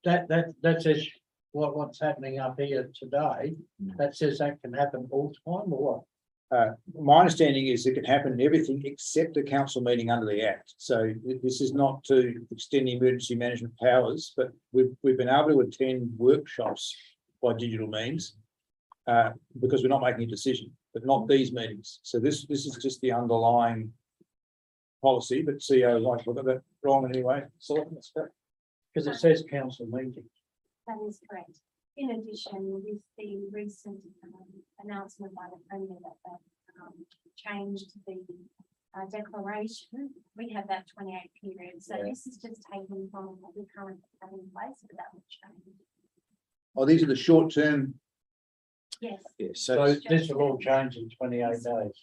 that says what's happening up here today, that says that can happen all the time or what? My understanding is it can happen in everything except a council meeting under the Act. So this is not to extend the emergency management powers, but we've been able to attend workshops by digital means because we're not making a decision, but not these meetings. So this is just the underlying policy, but CEO like, was that wrong in any way? So Because it says council meeting. That is correct. In addition, with the recent announcement by the Premier that changed the declaration, we have that 28 period. So this is just taken from what we currently have in place, but that will change. Oh, these are the short term. Yes, Yes. So this will all change in 28 days.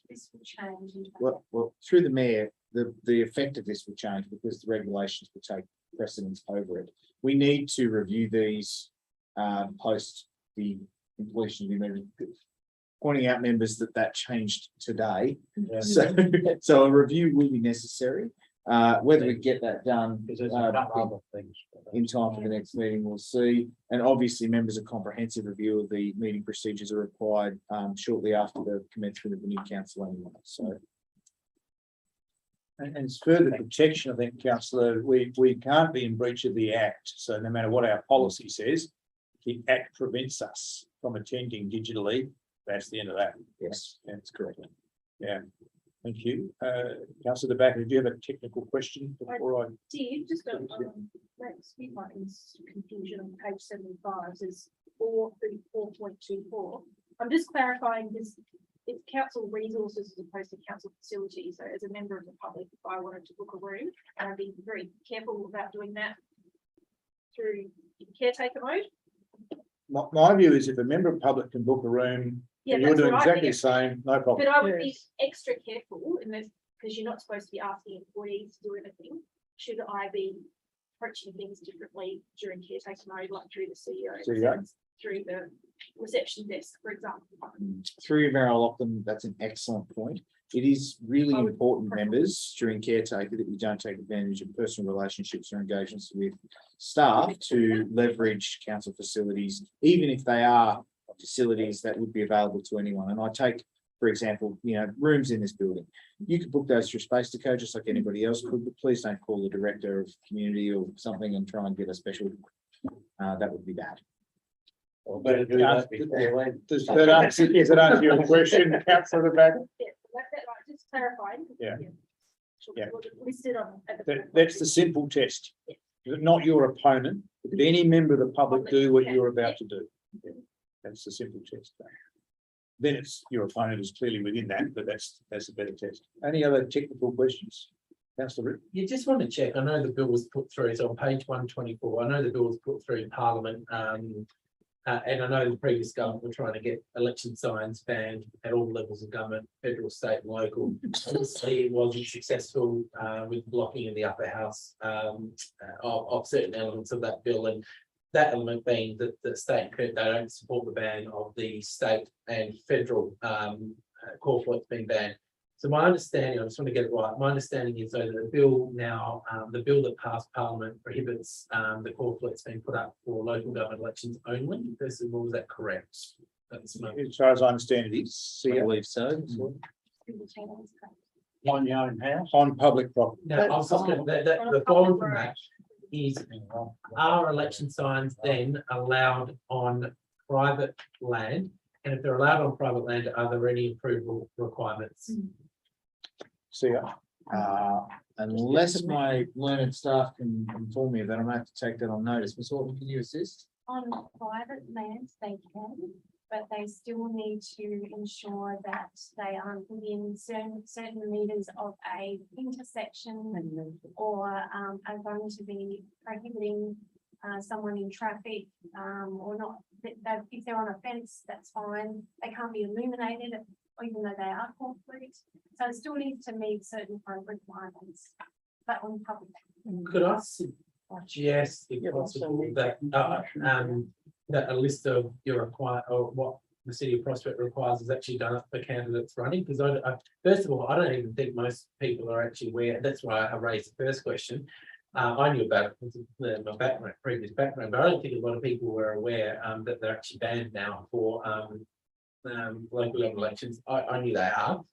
this will change. in Well, through the mayor, the effect of this will change because the regulations will take precedence over it. We need to review these post the completion of the amendment. Pointing out members that changed today. Yeah. So a review will be necessary. Whether we get that done Because there's a couple other things. in time for the next meeting, we'll see. And obviously, members, a comprehensive review of the meeting procedures are required shortly after the commencement of the new council anyway. So. And it's further protection, I think, councillor, we can't be in breach of the Act. So no matter what our policy says, the Act prevents us from attending digitally. That's the end of that. Yes, That's correct. Yeah, thank you. Councillor De Backer, do you have a technical question before I? Did just go, speed markings confusion on page 75 says 434.24. I'm just clarifying this. It's council resources as opposed to council facilities. So as a member of the public, if I wanted to book a room, and I'd be very careful about doing that through caretaker mode. My view is if a member of the public can book a room, Yeah, and you're that's doing right, exactly yeah. the same, no problem. But I would be Yes. extra careful in this because you're not supposed to be asking employees to do anything. Should I be approaching things differently during caretaker mode, like through the CEO, through the reception desk, for example? through Mayor Lachlan, that's an excellent point. It is really important, members, during caretaker that you don't take advantage of personal relationships or engagements with staff to leverage council facilities, even if they are facilities that would be available to anyone. And I take, for example, rooms in this building. You could book those through Space Deco just like anybody else could, but please don't call the director of community or something and try and get a special. That would be bad. Or better do that before then. Does that answer your question, councillor De Backer? Yeah, right, just clarifying. Yeah. Sure, Yeah. was listed on. at That's the simple test. Not your opponent, but any member of the public do what you're about to do. That's the simple test. then it's, your opponent is clearly within that, but that's a better test. Any other technical questions? Councillor Rick? You just want to check, I know the bill was put through, so on page 124, I know the bill was put through in Parliament. And I know the previous government were trying to get election signs banned at all levels of government, federal, state and local. Obviously, it wasn't successful with blocking in the upper house of certain elements of that bill. And that element being that the state, they don't support the ban of the state and federal corporates being banned. So my understanding, I just want to get it right, my understanding is though that the bill now, the bill that passed Parliament prohibits the corporates being put up for local government elections only. First of all, is that correct? That's my, As far as I understand it is, I believe so. Through the chair, that is correct. On your own house. on public property. now, I was just gonna, the following from that is, are election signs then allowed on private land? And if they're allowed on private land, are there any approval requirements? See, Unless my learned staff can inform me of that, I'm gonna have to take that on notice. Ms. Horton, can you assist? On private land, they can, but they still need to ensure that they aren't within certain meters of a intersection or are going to be prohibiting someone in traffic or not. If they're on a fence, that's fine. They can't be illuminated, even though they are concrete. So it still needs to meet certain requirements, but on public. Could I suggest, if possible, that that a list of your require or what the City of Prospect requires is actually done up for candidates running? Because I first of all, I don't even think most people are actually aware. That's why I raised the first question. I knew about it because of my previous background, but I don't think a lot of people were aware that they're actually banned now for local level elections. I knew they are,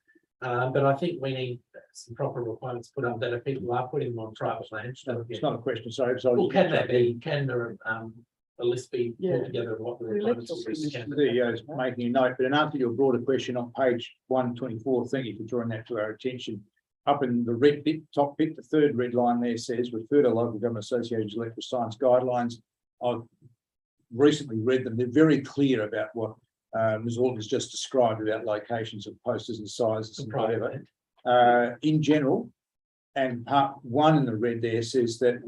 but I think we need some proper requirements put up that if people are putting them on private land. it's not a question, sorry. Well, can there be? Can there a list be Yeah. put together of what the The requirements electoral will be? commission. CEO is making a note, but in answer to your broader question on page 124, thank you for drawing that to our attention. Up in the red bit, top bit, the third red line there says, refer to local government associations electoral science guidelines. I've recently read them. They're very clear about what Ms. Horton has just described about locations of posters and sizes and whatever. In general, and part 1 in the red there says that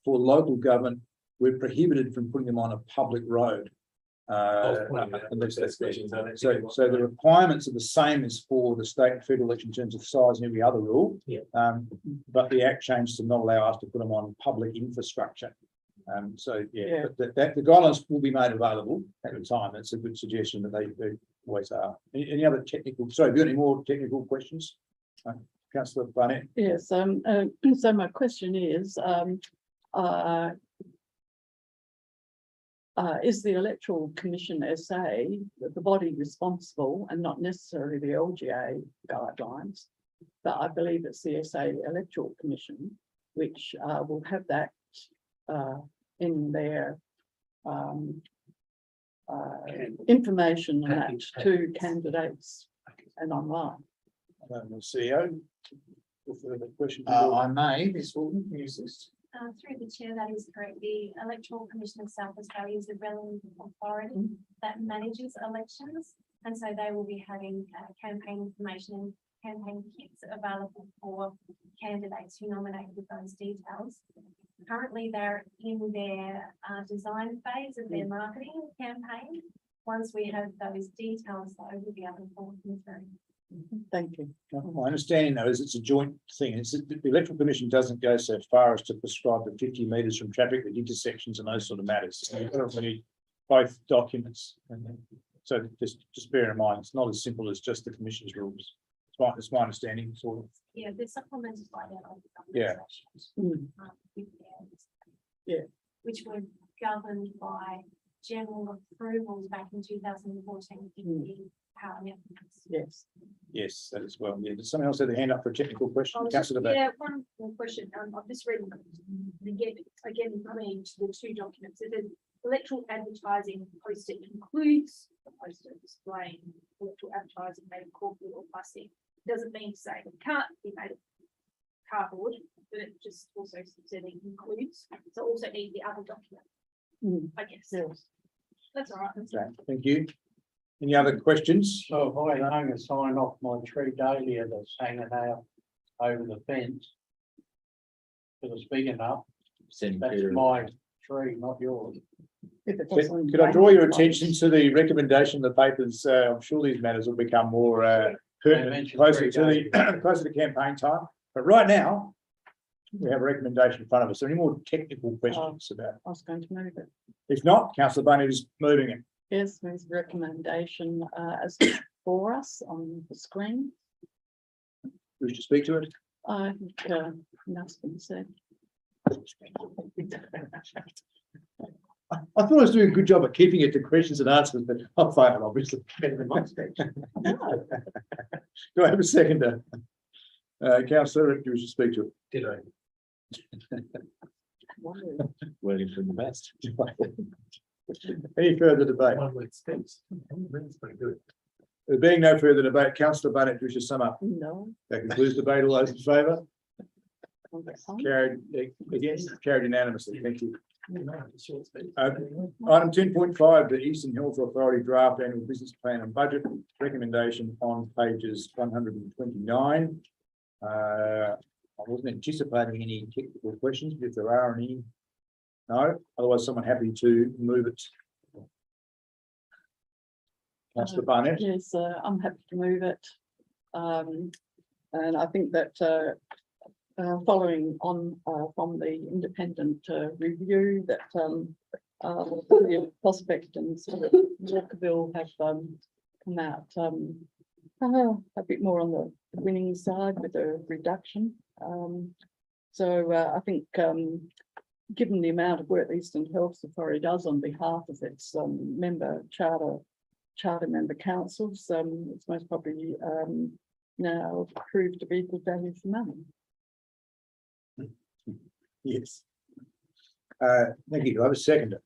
for local government, we're prohibited from putting them on a public road. Unless that's so the requirements are the same as for the state and federal election in terms of size and every other rule. Yeah. But the Act changed to not allow us to put them on public infrastructure. So yeah, but that the guidelines will be made available at the time. That's a good suggestion that they always are. Any other technical? Sorry, have you got any more technical questions? Councillor Barnett. Yes, so my question is the Electoral Commission SA the body responsible and not necessarily the LGA guidelines, but I believe it's the SA Electoral Commission, which will have that in their information and that to candidates and online. CEO. Further question? I may, Ms. Horton, can you assist? Through the chair, that is correct. The Electoral Commission of South Australia is the relevant authority that manages elections. And so they will be having campaign information and campaign kits available for candidates who nominate with those details. Currently, they're in their design phase of their marketing campaign. Once we have those details, though, we'll be able to forward them through. Thank you. My understanding though is it's a joint thing. It's the Electoral Commission doesn't go so far as to prescribe the 50 metres from traffic at intersections and those sort of matters. So you've got to need both documents. So just bear in mind, it's not as simple as just the Commission's rules. It's my understanding, sort of. Yeah, they're supplemented by their own Yeah. Yeah. Which were governed by general approvals back in 2014. Yes. Yes, that is well. Yeah. Does someone else have their hand up for a technical question? Councillor Back. Yeah, one more question. I'm just reading again, coming to the 2 documents. It is electoral advertising posted includes the poster displaying electoral advertising made of cardboard or plastic. Doesn't mean to say it can't be made of cardboard, but it just also said it includes. So also need the other document, I guess. Yes. That's all right. Okay, thank you. Any other questions? So if I hung a sign off my tree dahlia that's hanging out over the fence. Because it's big enough, Send that's Peter. my tree, not yours. Could I draw your attention to the recommendation of the papers? I'm sure these matters will become more pertinent mentioned closer to very the closer to campaign time. But right now, we have a recommendation in front of us. Are there any more technical questions about it? I was going to move it. If not, councillor Bunnett is moving it. Yes, there's recommendation as for us on the screen. Wish to speak to it? I think that's been said. I thought I was doing a good job at keeping it to questions and answers, but I'll fail, obviously. Better than my stage. Do I have a seconder? Councillor, do you wish to speak to it? Did I? Waiting for the best. Any further debate? One word speaks. That's pretty good. There being no further debate, councillor Bunnett, do you wish to sum up? No. That concludes debate. All those in favour? on the phone. Carried, against, carried unanimously. Thank you. No, it's short speech. Item 10.5, the Eastern Hills Authority Draft Annual Business Plan and Budget Recommendation on pages 129. I wasn't anticipating any technical questions, but if there are any, no, otherwise someone happy to move it. Councillor Barnett. Yes, I'm happy to move it. And I think that following on from the independent review that the Prospect and sort of Walkerville have come out a bit more on the winning side with a reduction. So I think given the amount of work the Eastern Health Authority does on behalf of its member charter member councils, it's most probably now proved to be good value for money. Yes. Thank you. Do I have a seconder?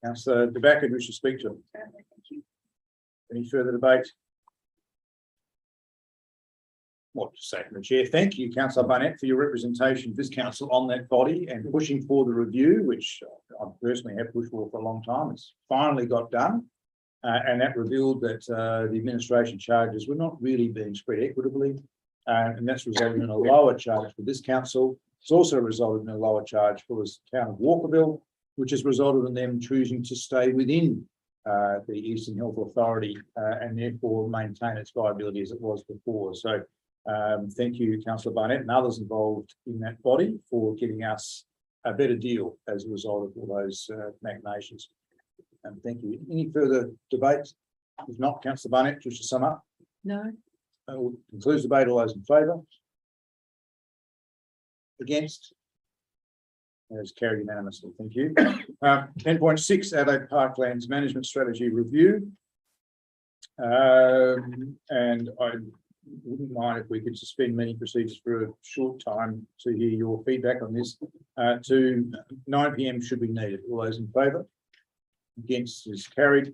Councillor De Backer, we should speak to him. Any further debate? What to say from the chair? Thank you, Councillor Barnett, for your representation of this council on that body and pushing for the review, which I personally have pushed for a long time. It's finally got done. And that revealed that the administration charges were not really being spread equitably. And that's resulted in a lower charge for this council. It's also resulted in a lower charge for the town of Walkerville, which has resulted in them choosing to stay within the Eastern Health Authority and therefore maintain its viability as it was before. So thank you, Councillor Barnett and others involved in that body for giving us a better deal as a result of all those machinations. Thank you. Any further debate? If not, Councillor Barnett, just to sum up. No. Concludes debate. All those in favour? Against? As carried unanimously. Thank you. 10.6 Adelaide Parklands Management Strategy Review. And I wouldn't mind if we could suspend meeting procedures for a short time to hear your feedback on this. To 9 p.m. should be needed. All those in favour? Against is carried.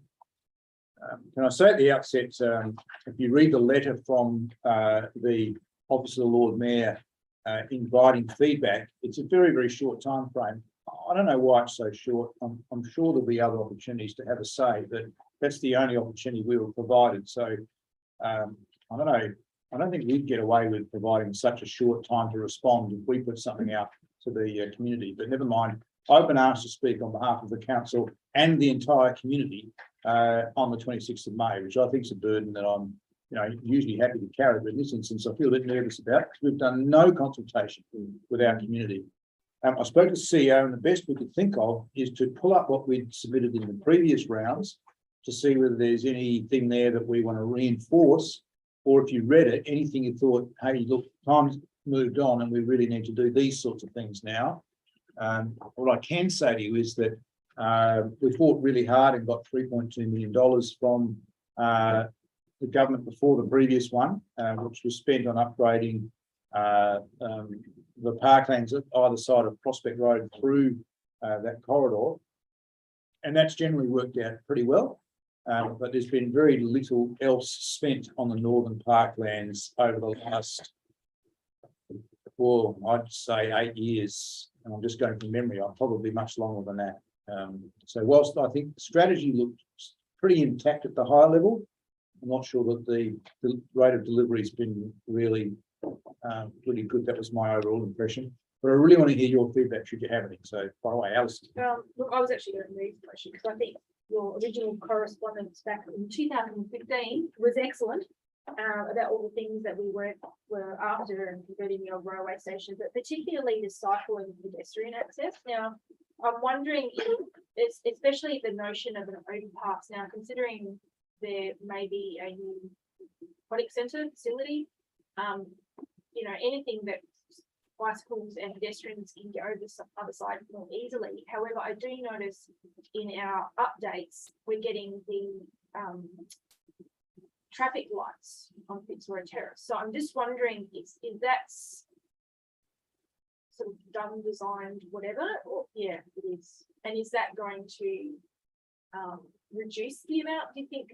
Can I say at the outset, if you read the letter from the Office of the Lord Mayor inviting feedback, it's a very, very short time frame. I don't know why it's so short. I'm sure there'll be other opportunities to have a say, but that's the only opportunity we were provided. So I don't know. I don't think we'd get away with providing such a short time to respond if we put something out to the community, but never mind. I've been asked to speak on behalf of the council and the entire community on the 26th of May, which I think is a burden that I'm, usually happy to carry. But in this instance, I feel a bit nervous about because we've done no consultation with our community. I spoke to the CEO, and the best we could think of is to pull up what we'd submitted in the previous rounds to see whether there's anything there that we want to reinforce, or if you read it, anything you thought, hey, look, time's moved on and we really need to do these sorts of things now. What I can say to you is that we fought really hard and got $3.2 million from the government before the previous one, which was spent on upgrading the parklands at either side of Prospect Road through that corridor. And that's generally worked out pretty well. But there's been very little else spent on the northern parklands over the last, well, I'd say 8 years. and I'm just going from memory, I'm probably much longer than that. So whilst I think the strategy looked pretty intact at the high level, I'm not sure that the rate of delivery has been really good. That was my overall impression. But I really want to hear your feedback should you have any. So by the way, Alison. Look, I was actually going to move the motion because I think your original correspondence back in 2015 was excellent. About all the things that we were after and converting your railway station, but particularly the cycle and pedestrian access. Now, I'm wondering if it's especially the notion of an overpass. Now, considering there may be a new aquatic centre facility, you know, anything that bicycles and pedestrians can get over the other side more easily. However, I do notice in our updates, we're getting the traffic lights on Fitzroy Terrace. So I'm just wondering if that's sort of done, designed, whatever, or yeah, it is. And is that going to reduce the amount? Do you think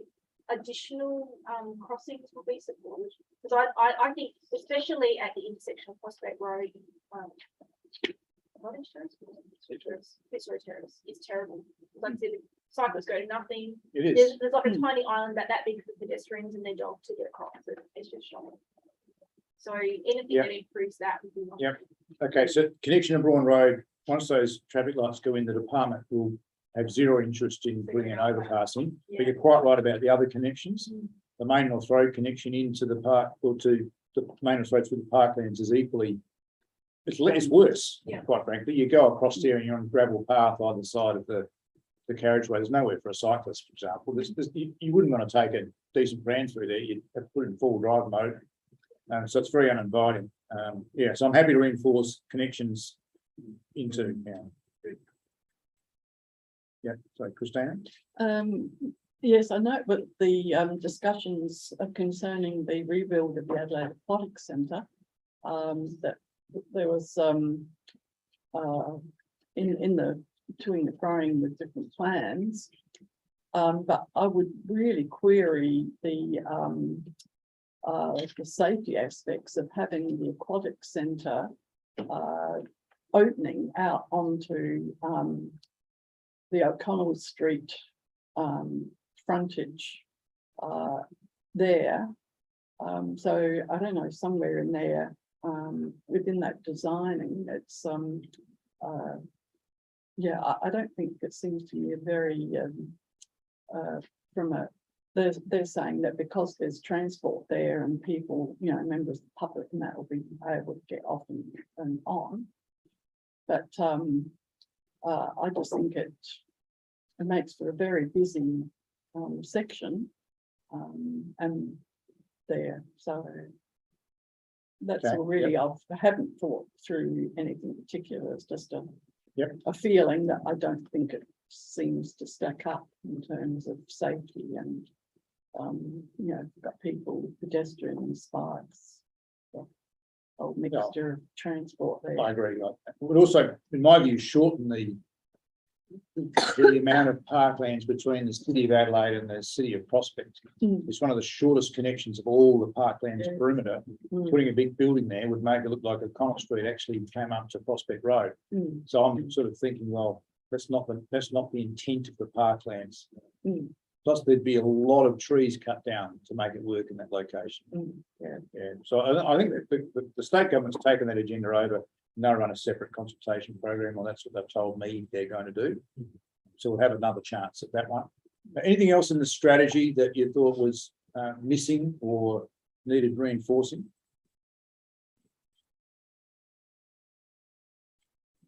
additional crossings will be supported? Because I think especially at the intersection of Prospect Road, not Terrace, Fitzroy Terrace is terrible. Like I said, cyclists go to nothing. It is. There's like a tiny island that big for pedestrians and their dog to get across. It's just shocking. So anything that improves that would be wonderful. Yep. Okay, so connection to Braun Road, once those traffic lights go in, the department will have zero interest in bringing an overpass in. But you're quite right about the other connections. The Main North Road connection into the park, or to the Main North Road through the parklands is equally, it's worse, quite frankly. You go across there and you're on a gravel path either side of the carriageway. There's nowhere for a cyclist, for example. You wouldn't want to take a decent van through there. You'd have to put it in full drive mode. So it's very uninviting. Yeah, so I'm happy to reinforce connections into. Yeah, sorry, Christina. Yes, I know, but the discussions concerning the rebuild of the Adelaide Aquatic Centre, that there was in the doing the growing with different plans, but I would really query the safety aspects of having the aquatic centre opening out onto the O'Connell Street frontage there. So I don't know, somewhere in there within that designing, it's yeah, I don't think it seems to me a very from a they're saying that because there's transport there and people, you know, members of the public and that will be able to get off and on. But I just think it makes for a very busy section and there. So that's all really, I haven't thought through anything particular. It's just a feeling that I don't think it seems to stack up in terms of safety and you know, got people, pedestrians, bikes, whole mixture of transport there. I agree. It would also, in my view, shorten the amount of parklands between the city of Adelaide and the city of Prospect. It's one of the shortest connections of all the parklands perimeter. Putting a big building there would make it look like O'Connell Street actually came up to Prospect Road. So I'm sort of thinking, well, that's not the intent of the parklands. Plus, there'd be a lot of trees cut down to make it work in that location. So I think that the state government's taken that agenda over. And they'll run a separate consultation program, or that's what they've told me they're going to do. So we'll have another chance at that one. Anything else in the strategy that you thought was missing or needed reinforcing?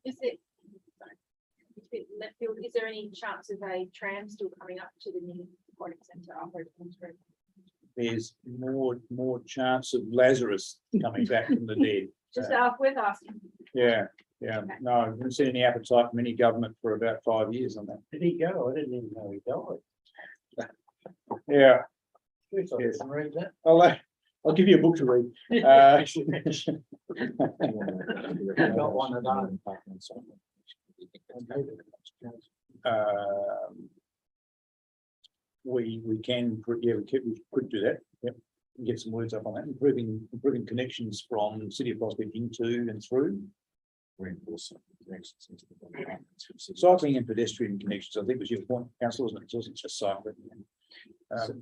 Is there any chance of a tram still coming up to the new aquatic centre up over the street? There's more chance of Lazarus coming back from the dead. Just worth asking. Yeah. No, I haven't seen any appetite from any government for about 5 years on that. Did he go? I didn't even know he died. Yeah. Yes. Read that. I'll give you a book to read. Got one of those. We can, we could do that. Yep. Get some words up on that. Improving connections from the city of Prospect into and through. reinforcing connections into the cycling and pedestrian connections, I think was your point, councillor, wasn't it? It wasn't just cycling.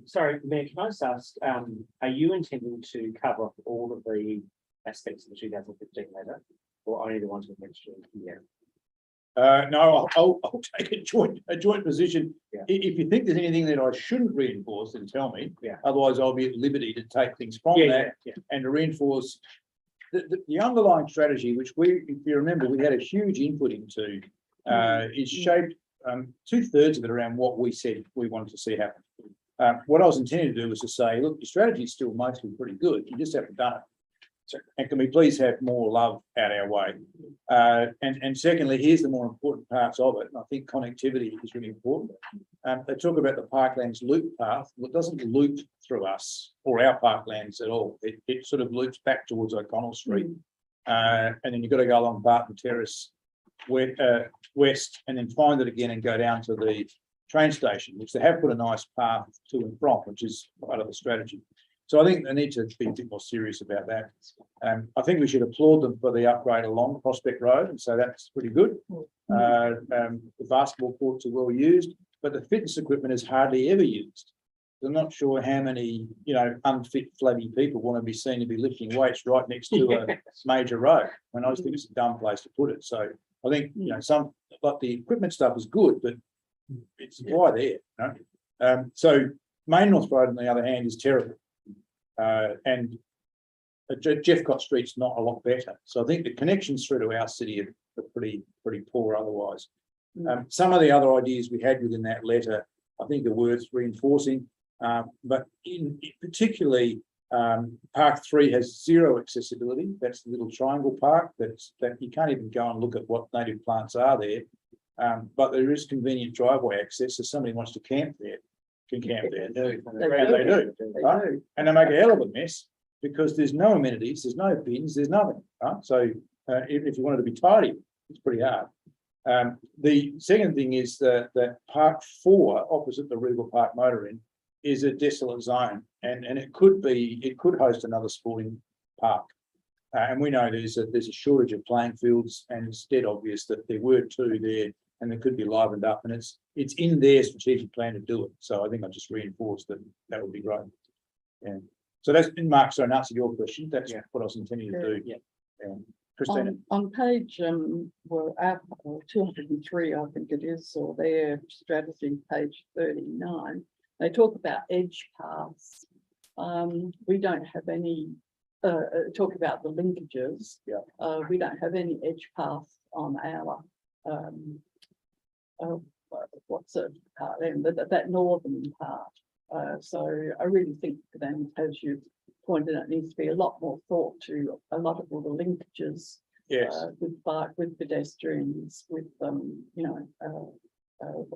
Sorry, Mayor, can I just ask, are you intending to cover off all of the aspects of the 2015 letter, or only the ones we mentioned here? No, I'll take a joint position. If you think there's anything that I shouldn't reinforce, then tell me. Yeah. Otherwise, I'll be at liberty to take things from that and to reinforce the underlying strategy, which if you remember, we had a huge input into, is shaped 2/3 of it around what we said we wanted to see happen. What I was intending to do was to say, look, your strategy is still mostly pretty good. You just haven't done it. So, and can we please have more love out our way? And secondly, here's the more important parts of it. And I think connectivity is really important. They talk about the Parklands loop path. Well, it doesn't loop through us or our parklands at all. It sort of loops back towards O'Connell Street. And then you've got to go along Barton Terrace west and then find it again and go down to the train station, which they have put a nice path to and from, which is part of the strategy. So I think they need to be a bit more serious about that. I think we should applaud them for the upgrade along Prospect Road, and so that's pretty good. The basketball courts are well used, but the fitness equipment is hardly ever used. I'm not sure how many, unfit, flabby people want to be seen to be lifting weights right next to a major road. And I just think it's a dumb place to put it. So I think, but the equipment stuff is good, but it's why there. So Main North Road, on the other hand, is terrible. And Jeffcott Street's not a lot better. So I think the connections through to our city are pretty poor otherwise. Some of the other ideas we had within that letter, I think are worth reinforcing. But particularly, Park 3 has zero accessibility. That's the little triangle park that you can't even go and look at what native plants are there. But there is convenient driveway access, so somebody wants to camp there, can camp there. They do. Right? And they make a hell of a mess because there's no amenities, there's no bins, there's nothing. Right? So even if you wanted to be tidy, it's pretty hard. The second thing is that Park 4, opposite the Regal Park Motor Inn, is a desolate zone, and it could host another sporting park. And we know there's a shortage of playing fields, and it's dead obvious that there were two there, and they could be livened up, and it's in their strategic plan to do it. So I think I just reinforced that would be great. Yeah. So that's in Mark. So in answer to your question, that's what I was intending to do. Yeah. Christina. On page 203, I think it is, or their strategy, page 39, they talk about edge paths. We don't have any. Talk about the linkages. We don't have any edge paths on our what's it part then that northern part. So I really think then, as you pointed out, needs to be a lot more thought to a lot of all the linkages. Yes. With pedestrians, with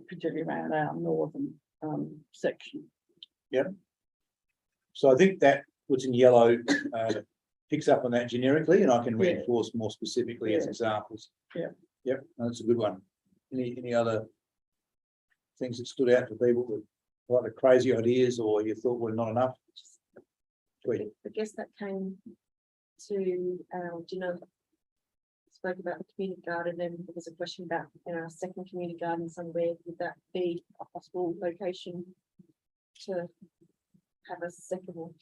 particularly around our northern section. Yep. So I think that what's in yellow picks up on that generically, and I can reinforce more specifically as examples. Yep, that's a good one. Any other things that stood out to people with like crazy ideas or you thought were not enough? I guess that came to spoke about the community garden, and there was a question about a second community garden somewhere. Would that be a possible location to have a second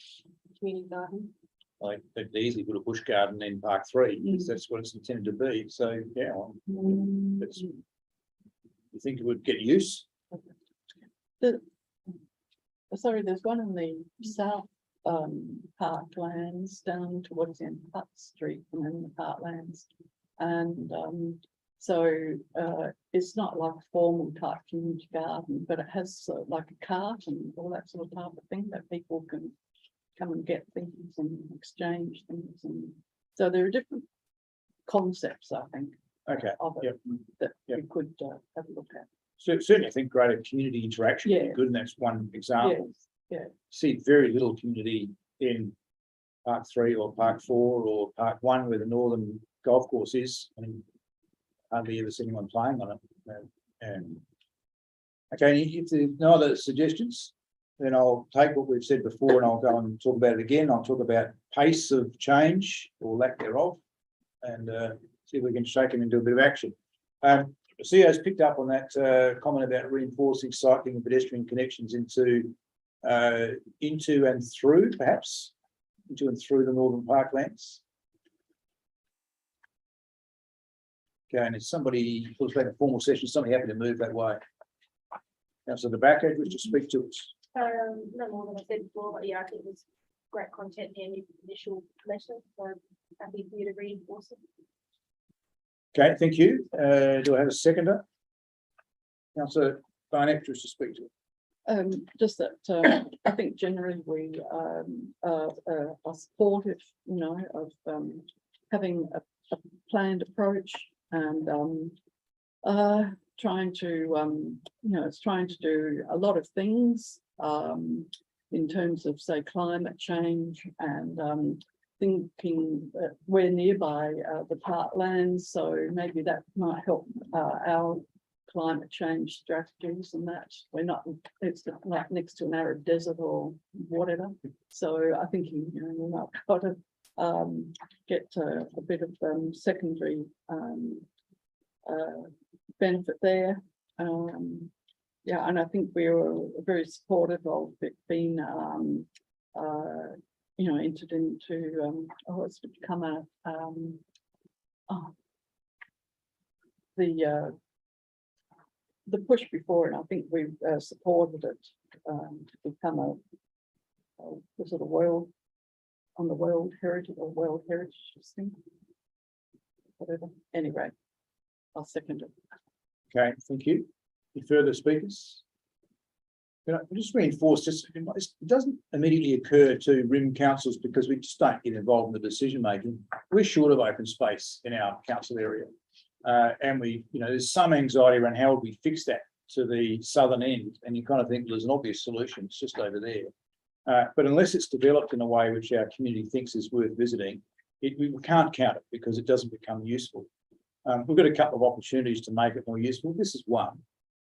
community garden? Like they'd easily put a bush garden in Park 3 because that's what it's intended to be. So yeah, you think it would get use? Sorry, there's one in the south parklands down towards the end of Hutt Street and then the parklands, and so it's not like a formal type community garden, but it has like a cart and all that sort of type of thing that people can come and get things and exchange things, and so there are different concepts, I think. Okay. Of it that we could have a look at. So certainly, I think greater community interaction would be good, and that's one example. See very little community in Park 3 or Park 4 or Park 1 where the northern golf course is. I mean, hardly ever see anyone playing on it. Okay, if there's no other suggestions, then I'll take what we've said before and I'll go and talk about it again. I'll talk about pace of change or lack thereof, and see if we can shake him into a bit of action. CEO's picked up on that comment about reinforcing cycling and pedestrian connections into and through, perhaps, into and through the Northern Parklands. Okay, and if somebody pulls back a formal session, somebody happy to move that way. Councillor Tobacco, wish to speak to us. No more than I said before, but yeah, I think it was great content in the initial letter, so happy for you to reinforce it. Okay, thank you. Do I have a seconder? Councillor Barnett, wish to speak to it. Just that, I think generally we are supportive, you know, of having a planned approach and trying to, you know, it's trying to do a lot of things in terms of, say, climate change and thinking that we're nearby the parklands, so maybe that might help our climate change strategies and that we're not, it's like next to an arid desert or whatever. So I think, you know, we might got to get a bit of secondary benefit there. Yeah, and I think we were very supportive of it being, you know, entered into, it's become a, the push before, and I think we've supported it to become a was it a world, on the World Heritage or World Heritage thing? Whatever, anyway, I'll second it. Okay, thank you. Any further speakers? Can I just reinforce, just it doesn't immediately occur to RIM councils because we just don't get involved in the decision making. We're short of open space in our council area. And we, you know, there's some anxiety around how would we fix that to the southern end, and you kind of think, well, there's an obvious solution, it's just over there. But unless it's developed in a way which our community thinks is worth visiting, we can't count it because it doesn't become useful. We've got a couple of opportunities to make it more useful. This is one,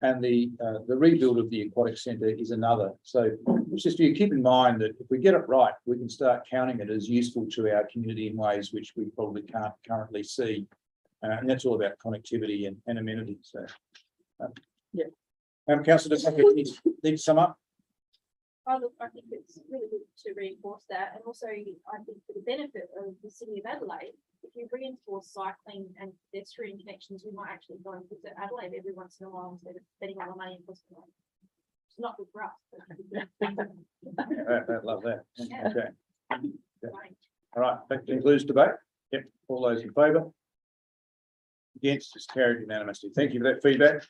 and the rebuild of the aquatic centre is another. So it's just you keep in mind that if we get it right, we can start counting it as useful to our community in ways which we probably can't currently see. And that's all about connectivity and amenities. So, yeah. Councillor, does that need to sum up? I think it's really good to reinforce that, and also I think for the benefit of the city of Adelaide, if you reinforce cycling and pedestrian connections, we might actually go and visit Adelaide every once in a while instead of spending all the money in Brisbane. It's not good for us. I love that. Yeah. Okay. Right. All right, that concludes debate. Yep, all those in favour? Against, is carried unanimously. Thank you for that feedback.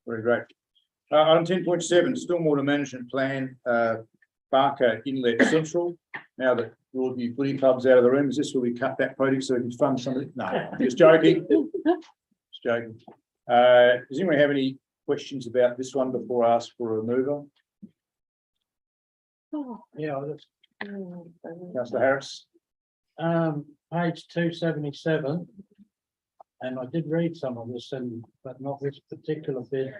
Very great. Item 10.7, Stormwater Management Plan, Barker Inlet Central. Now that Broadview Footy Club's out of the room, is this where we cut that project so we can fund some of it? No, just joking. Just joking. Does anyone have any questions about this one before I ask for a removal? Oh, Yeah, I'll just, Councillor Harris? page 277. And I did read some of this, but not this particular bit,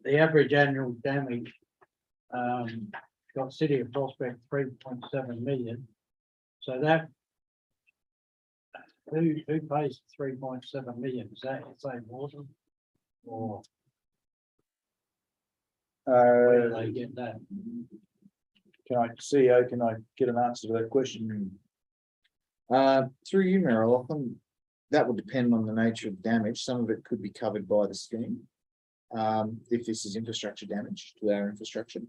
the average annual damage got City of Prospect 3.7 million. So that who pays 3.7 million? Is that water? Or where do they get that? CEO, can I get an answer to that question? Through you, Merrill, often that would depend on the nature of damage. Some of it could be covered by the scheme. If this is infrastructure damage to our infrastructure.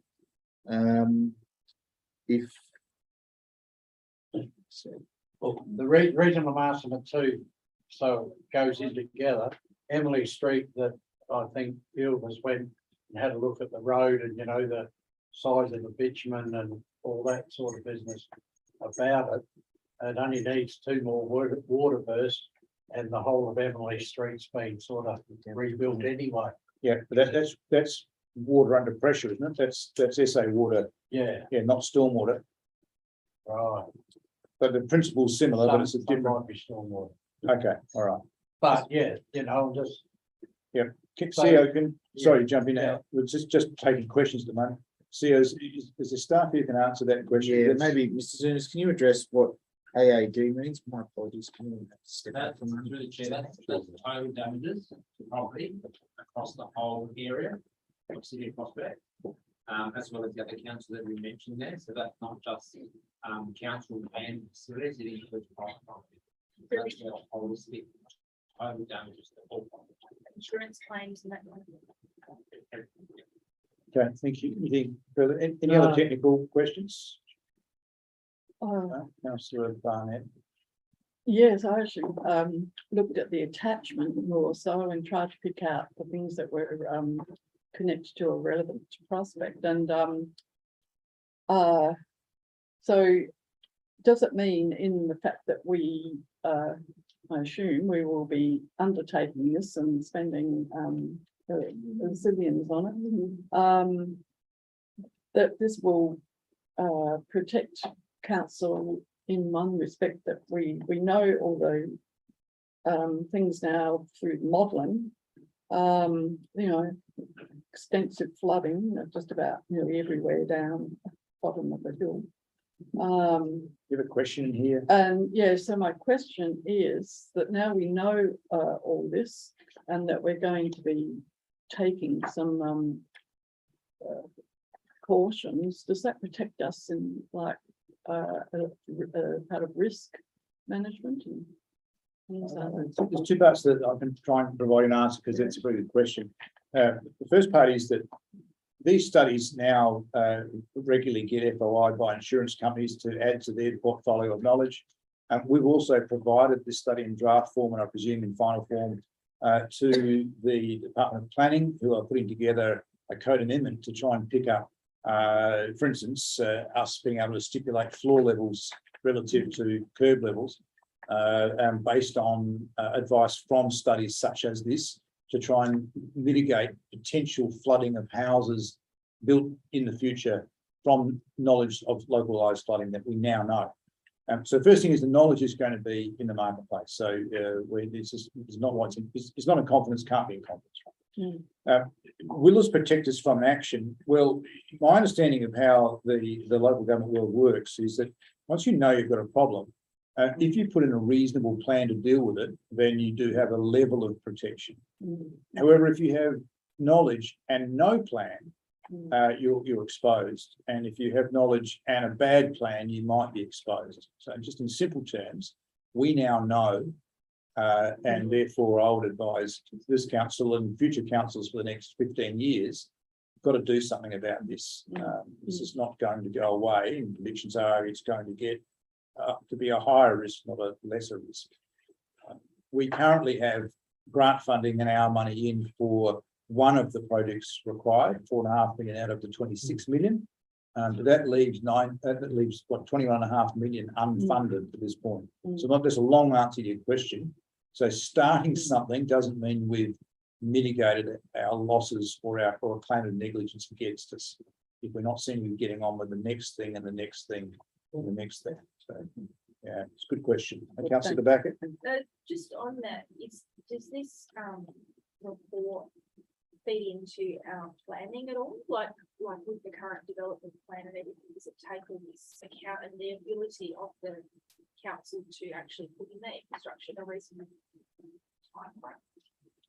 Well, the reason I'm asking it too, so it goes in together, Emily Street, that I think few of us went and had a look at the road and, you know, the size of the bitumen and all that sort of business about it. It only needs 2 more water bursts and the whole of Emily Street's been sort of rebuilt anyway. Yeah, but that's water under pressure, isn't it? That's SA water. Yeah. Yeah, not stormwater. Right. But the principle's similar, but it's a Some different. might be stormwater. Okay, all right. But yeah, you know, just. CEO, sorry to jump in Yeah. now. We're just taking questions at the moment. CEO, is there staff who can answer that question? Yeah, maybe Mr. Zunis, can you address what AAD means, my apologies. Can you step That's back from that? through the chair, that's total damages to property across the whole area of City of Prospect. As well as the other council that we mentioned there, so that's not just council and facilities, it includes private property. That's the holistic total damages to all property. Insurance claims and that kind of thing. Okay, thank you. Anything further? Any other technical questions? Councillor Barnett. Yes, I actually looked at the attachment more so and tried to pick out the things that were connected to a relevant prospect and so does it mean in the fact that we I assume we will be undertaking this and spending zillions on it, that this will protect council in one respect, that we know all the things now through modelling, you know, extensive flooding, just about nearly everywhere down the bottom of the hill. You have a question here? And yeah, so my question is that now we know all this and that we're going to be taking some cautions, does that protect us in like part of risk management and things like that? There's two parts that I can try and provide an answer because it's a very good question. The first part is that these studies now regularly get FOI by insurance companies to add to their portfolio of knowledge. We've also provided this study in draft form, and I presume in final form, to the Department of Planning, who are putting together a code amendment to try and pick up, for instance, us being able to stipulate floor levels relative to curb levels, based on advice from studies such as this, to try and mitigate potential flooding of houses built in the future from knowledge of localised flooding that we now know. So first thing is the knowledge is going to be in the marketplace. So where this is not what's it's not a confidence, can't be in confidence. Will this protect us from action? Well, my understanding of how the local government world works is that once you know you've got a problem, if you put in a reasonable plan to deal with it, then you do have a level of protection. However, if you have knowledge and no plan, you're exposed. And if you have knowledge and a bad plan, you might be exposed. So just in simple terms, we now know, and therefore I would advise this council and future councils for the next 15 years, got to do something about this. This is not going to go away, and predictions are it's going to get to be a higher risk, not a lesser risk. We currently have grant funding and our money in for one of the projects required, 4.5 million out of the 26 million. But that leaves what, 21.5 million unfunded at this point. So not just a long answer to your question. So starting something doesn't mean we've mitigated our losses or our claim of negligence against us if we're not seeming to be getting on with the next thing and the next thing and the next thing. So yeah, it's a good question. Councillor Backett. Just on that, does this report feed into our planning at all? Like with the current development plan and everything, does it take all this account and the ability of the council to actually put in that infrastructure in a reasonable time frame?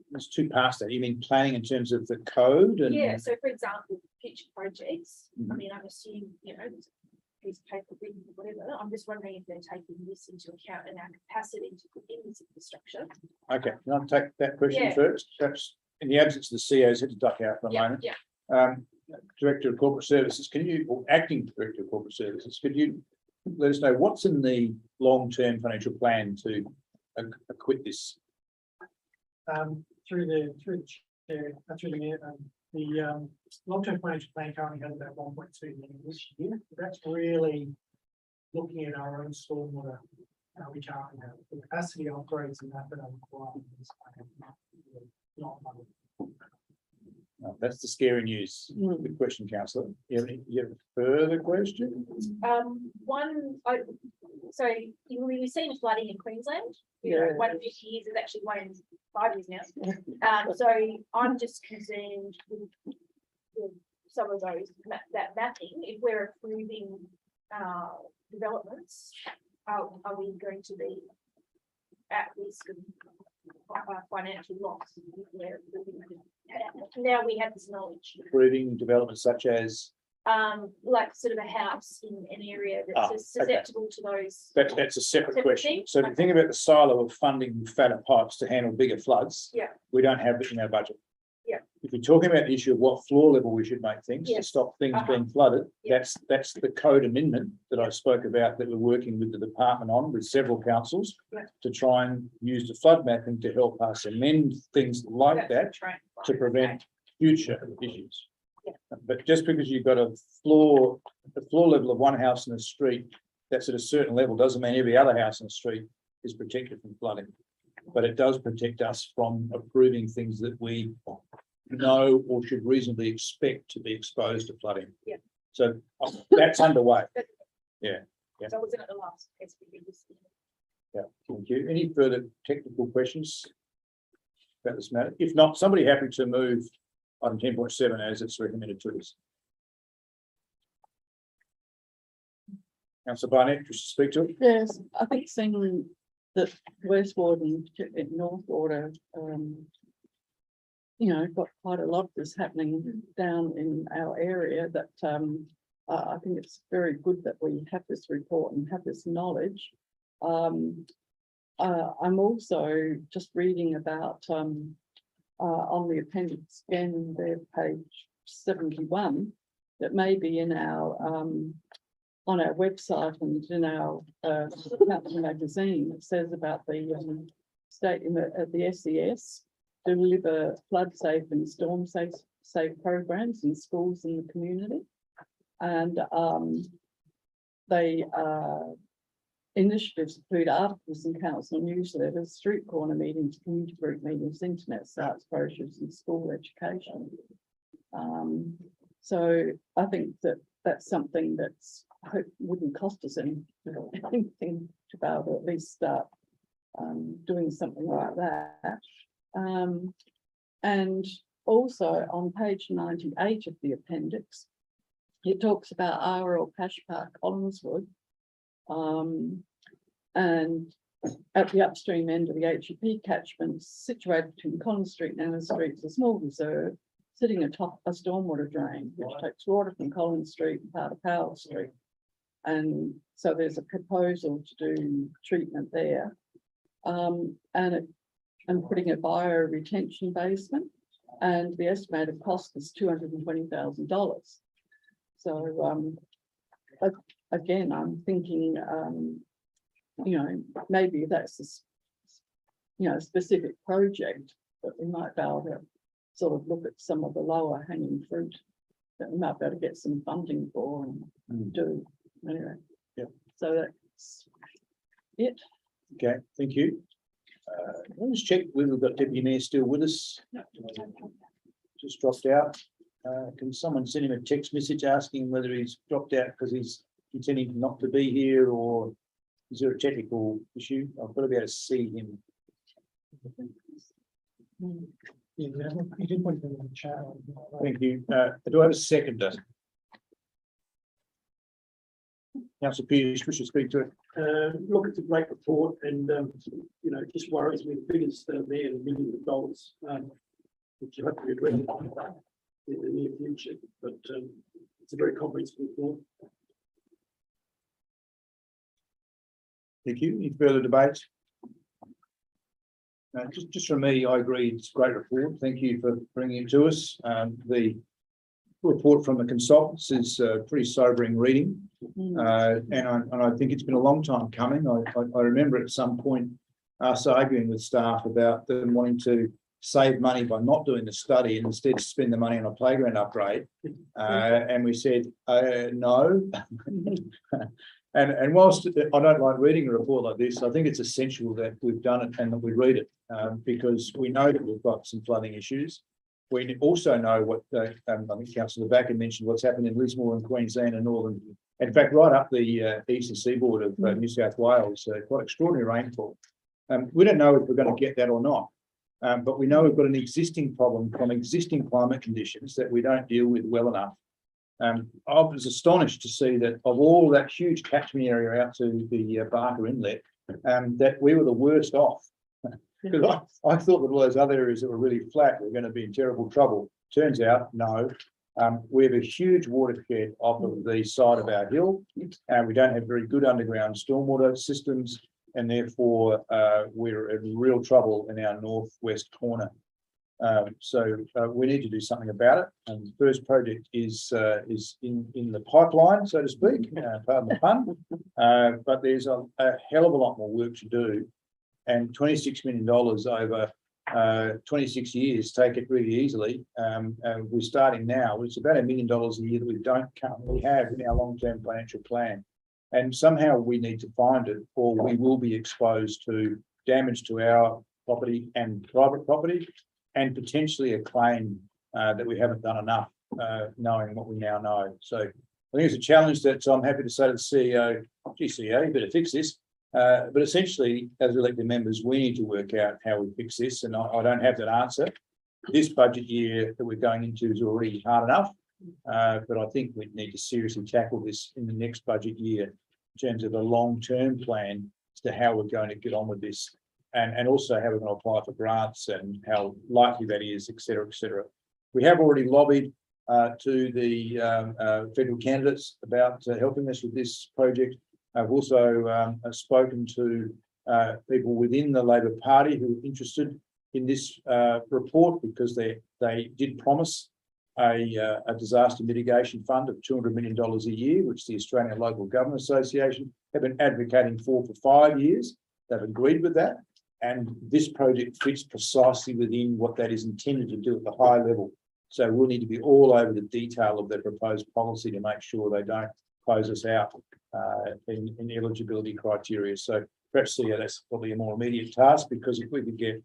There's two parts there. You mean planning in terms of the code? And yeah, so for example, future projects, I mean, I'm assuming, you know, piece of paper written, whatever. I'm just wondering if they're taking this into account and our capacity to put in this infrastructure. Okay, can I take that question Yeah. first? Perhaps in the absence of the CEOs, had to duck out for a moment. Yeah. Director of Corporate Services, can you, or Acting Director of Corporate Services, could you let us know what's in the long-term financial plan to acquit this? Through the chair, through the mayor, the long-term financial plan currently has about 1.2 million this year. That's really looking at our own stormwater. We currently have the capacity upgrades and that are required. Not money. No, that's the scary news. Good question, Councillor. You have a further question? So we've seen flooding in Queensland. You know, 1 in 50 years is actually 1 in 5 years now. So I'm just concerned with some of those that mapping. If we're approving developments are we going to be at risk of financial loss? Now we have this knowledge. Approving developments such as, Like sort of a house in an area Ah, that's susceptible to those. that's a separate Separate question. thing? So the thing about the silo of funding fatter pipes to handle bigger floods. Yeah. We don't have it in our budget. Yeah. If you're talking about the issue of what floor level we should make things to Yes. stop things Uh-huh. being flooded, Yeah. that's the code amendment that I spoke about that we're working with the department on with several councils. Yeah. To try and use the flood mapping to help us amend things like that to prevent future issues. Yeah. But just because you've got the floor level of one house in the street, that's at a certain level, doesn't mean every other house in the street is protected from flooding. But it does protect us from approving things that we know or should reasonably expect to be exposed to flooding. Yeah. So that's underway. Yeah. So I wasn't at the last. SPV. Yeah, thank you. Any further technical questions about this matter? If not, somebody happy to move item 10.7 as it's recommended to us. Councillor Barnett, just to speak to it. Yes, I think seeing that West Ward and particularly North Ward are, got quite a lot of this happening down in our area that, I think it's very good that we have this report and have this knowledge. I'm also just reading about, on the appendix, again, there, page 71, that may be in our, on our website and in our council magazine. It says about the state in the SES deliver flood safe and storm safe programs in schools in the community, and they initiatives include articles in council newsletters, street corner meetings, community group meetings, internet sites, brochures, and school education. So I think that that's something that's, I hope wouldn't cost us anything to be able to at least start doing something like that. And also on page 98 of the appendix, it talks about RL Cash Park, Collinswood, and at the upstream end of the HEP catchment, situated between Collins Street and Anna Street, is a small reserve sitting atop a stormwater drain, which takes water from Collins Street and part of Powell Street. And so there's a proposal to do treatment there. And putting a bio retention basement, and the estimated cost is $220,000. So again, I'm thinking, maybe that's a specific project that we might be able to sort of look at some of the lower hanging fruit that we might be able to get some funding for and do. Anyway, yeah. So that's it. Okay, thank you. Let's check whether we've got Deputy Mayor still with us. Just dropped out. Can someone send him a text message asking whether he's dropped out because he's intending not to be here, or is there a technical issue? I've got to be able to see him. Yeah, you did put it in the chat. Thank you. Do I have a seconder? Councillor Pearce, wish to speak to it. Look, it's a great report, and it just worries me the figures that are there, the millions of dollars, which you have to be addressed in the near future. But it's a very comprehensive report. Thank you. Any further debate? Just from me, I agree. It's a great report. Thank you for bringing it to us. The report from the consultants is pretty sobering reading. And I think it's been a long time coming. I remember at some point us arguing with staff about them wanting to save money by not doing the study and instead spend the money on a playground upgrade. And we said, no. And whilst I don't like reading a report like this, I think it's essential that we've done it and that we read it, because we know that we've got some flooding issues. We also know what I think Councillor Backer mentioned, what's happened in Lismore and Queensland and Northern. In fact, right up the eastern seaboard of New South Wales, quite extraordinary rainfall. We don't know if we're going to get that or not, but we know we've got an existing problem from existing climate conditions that we don't deal with well enough. I was astonished to see that of all that huge catchment area out to the Barker Inlet, that we were the worst off. Because I thought that all those other areas that were really flat were going to be in terrible trouble. Turns out, no. We have a huge watershed off of the side of our hill, and we don't have very good underground stormwater systems, and therefore we're in real trouble in our northwest corner. So we need to do something about it. And the first project is in the pipeline, so to speak, pardon the pun. But there's a hell of a lot more work to do, and $26 million over 26 years take it really easily. We're starting now. It's about $1 million a year that we don't currently have in our long-term financial plan. And somehow we need to find it, or we will be exposed to damage to our property and private property, and potentially a claim that we haven't done enough, knowing what we now know. So I think it's a challenge that I'm happy to say to the CEO, gee, CEO, you better fix this. But essentially, as elected members, we need to work out how we fix this, and I don't have that answer. This budget year that we're going into is already hard enough, but I think we need to seriously tackle this in the next budget year in terms of a long-term plan as to how we're going to get on with this, and also how we're going to apply for grants and how likely that is, et cetera, et cetera. We have already lobbied to the federal candidates about helping us with this project. I've also spoken to people within the Labor Party who are interested in this report, because they did promise a disaster mitigation fund of $200 million a year, which the Australian Local Government Association have been advocating for 5 years. They've agreed with that, and this project fits precisely within what that is intended to do at the high level. So we'll need to be all over the detail of their proposed policy to make sure they don't close us out in eligibility criteria. So perhaps that's probably a more immediate task, because if we could get,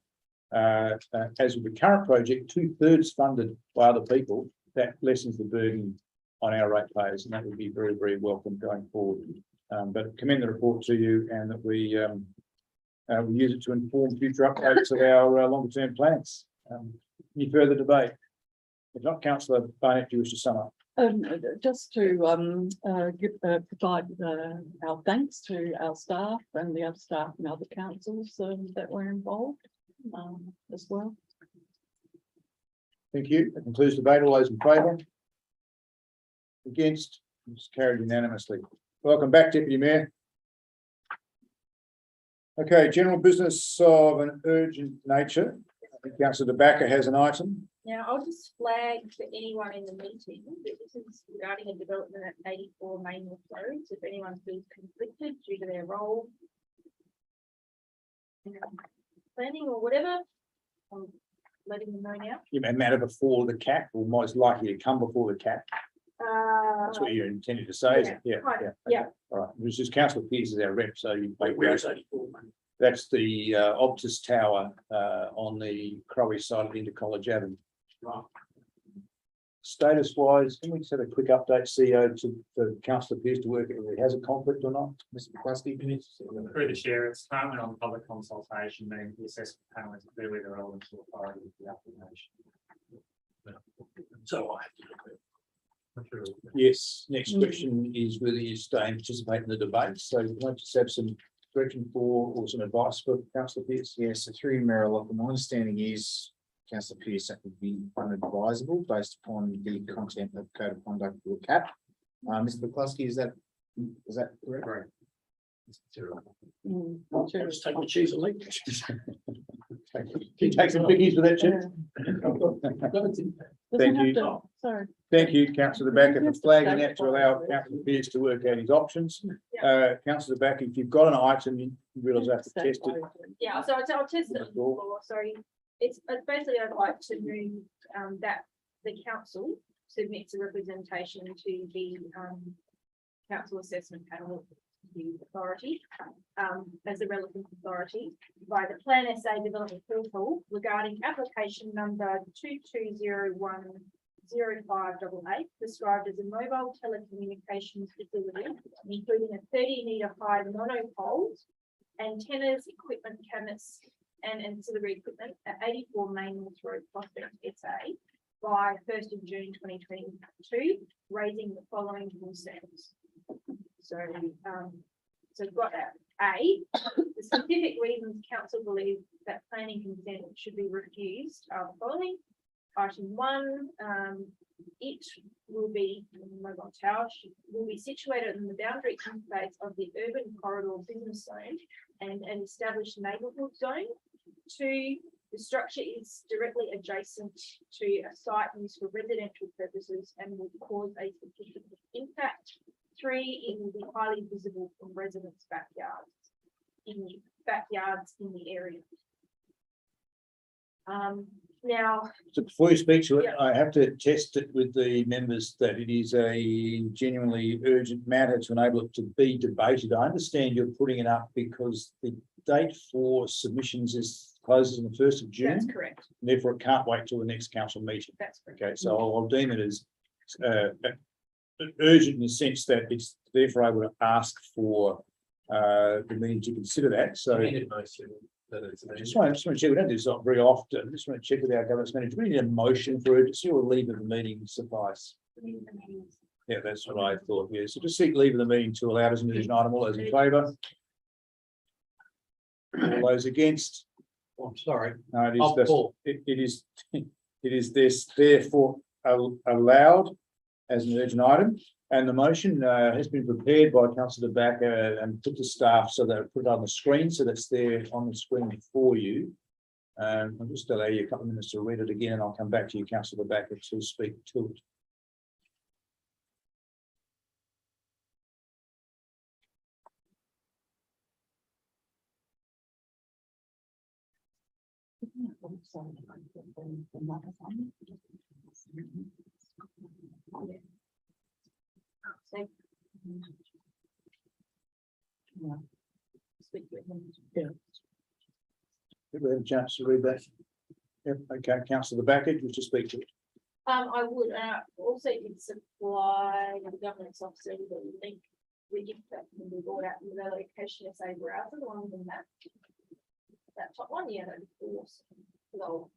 as with the current project, 2/3 funded by other people, that lessens the burden on our ratepayers, and that would be very, very welcome going forward. But commend the report to you, and that we use it to inform future updates of our longer-term plans. Any further debate? If not, Councillor Barnett, do you wish to sum up? Just to provide our thanks to our staff and the other staff and other councils that were involved as well. Thank you. That concludes debate. All those in favour? Against? It's carried unanimously. Welcome back, Deputy Mayor. Okay, general business of an urgent nature. I think Councillor De Backer has an item. Now, I'll just flag for anyone in the meeting that this is regarding a development at 84 Mainwood Road. So if anyone feels conflicted due to their role, planning or whatever, I'm letting them know now. You may matter before the CAP, or most likely to come before the CAP. That's what you're intending to say, is it? Yeah. Yeah. All right. This is Councillor Pearce is our rep, so you. Where is 84? That's the Optus Tower on the Crowley side of Inter College Avenue. Right. Status wise, can we just have a quick update, CEO, to Councillor Pearce to work if it has a conflict or not? Mr. McCluskey? Through the chair, it's currently on public consultation, meaning the assessment panel is clearly the relevant authority of the application. So I have to look at it. Yes, next question is whether you stay and participate in the debate. So can I just have some direction for, or some advice for Councillor Pearce? Yes, so through Mayor Loughlin, my understanding is Councillor Pearce, that would be unadvisable based upon the content of Code of Conduct for the CAP. Mr. McCluskey, is that correct? Right. I'll just take the cheese and leave. Can you take some biggies for that, Chair? Thank you. Sorry. Thank you, Councillor De Backer, for flagging that to allow Councillor Pearce to work out his options. Councillor De Backer, if you've got an item, you realise I have to test it. Yeah, so I'll test it on the floor. Sorry. It's basically, I'd like to move that the council submits a representation to the council assessment panel, the authority, as a relevant authority by the Plan SA Development Portal regarding application number 22010588, described as a mobile telecommunications facility, including a 30-metre high monopole, antennas, equipment, cabinets, and ancillary equipment at 84 Mainwood Road, Prospect, SA, by 1st of June 2022, raising the following concerns. So, so we've got A, the specific reasons council believes that planning consent should be refused are the following. Item 1, it will be, mobile tower will be situated in the boundary interface of the urban corridor business zone and an established neighbourhood zone. 2, the structure is directly adjacent to a site used for residential purposes and will cause a significant impact. 3, it will be highly visible from residents' backyards in the area. Now, So before you speak to it, Yeah. I have to test it with the members that it is a genuinely urgent matter to enable it to be debated. I understand you're putting it up because the date for submissions closes on the 1st of that's June. correct. Therefore, it can't wait till the next council meeting. That's correct. Okay, so I'll deem it as urgent in the sense that it's therefore able to ask for the meeting to consider that. So Amended motion, that it's I just want to check, we don't do this very often. Just want to check with our governance manager. We need a motion for urgency or leave of the meeting suffice. Yeah, that's what I thought. Yeah, so just seek leave of the meeting to allow us an urgent item. All those in favour? All those against? Oh, I'm sorry. No, it Of is, course. it is, it is this therefore allowed as an urgent item. And the motion has been prepared by Councillor Backer and put to staff so that put it on the screen, so that's there on the screen for you. I'll just allow you a couple of minutes to read it again, and I'll come back to you, Councillor Backer, to speak to it. So, Did we have a chance to read that? Yep, okay, Councillor Backer, you to speak to it. I would, also did supply the governance officer with a link. We give that when we brought out the location SA browser, the one in that. That top one, yeah, that'd be awesome. Well,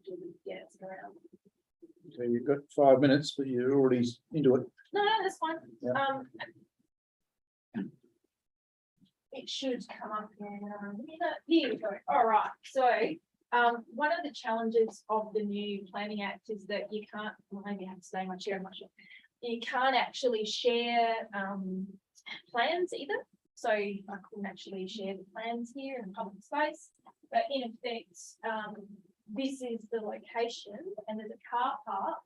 yeah, it's around. So you've got 5 minutes, but you're already into it. No, that's fine. Yeah. It should come up here we go. All right, so one of the challenges of the new planning act is that you can't, well, maybe I have to stay in my chair, I'm not sure. You can't actually share plans either. So I couldn't actually share the plans here in public space, but in effect, this is the location and there's a car park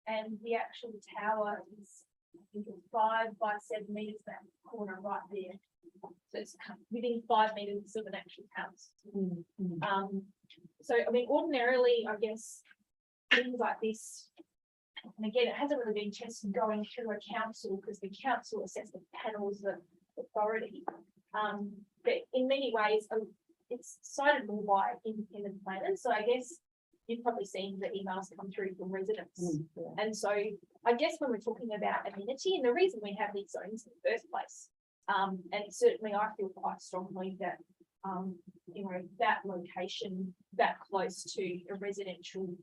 and the actual tower is, I think it's 5 by 7 meters, that corner right there. So it's within 5 meters of an actual house. So I mean, ordinarily, I guess things like this, and again, it hasn't really been tested going through a council because the council assessment panels of authority. But in many ways, it's cited more by independent planners. So I guess you've probably seen the emails come through from residents. And so I guess when we're talking about amenity, and the reason we have these zones in the first place, and certainly I feel quite strongly that, you know, that location that close to a residential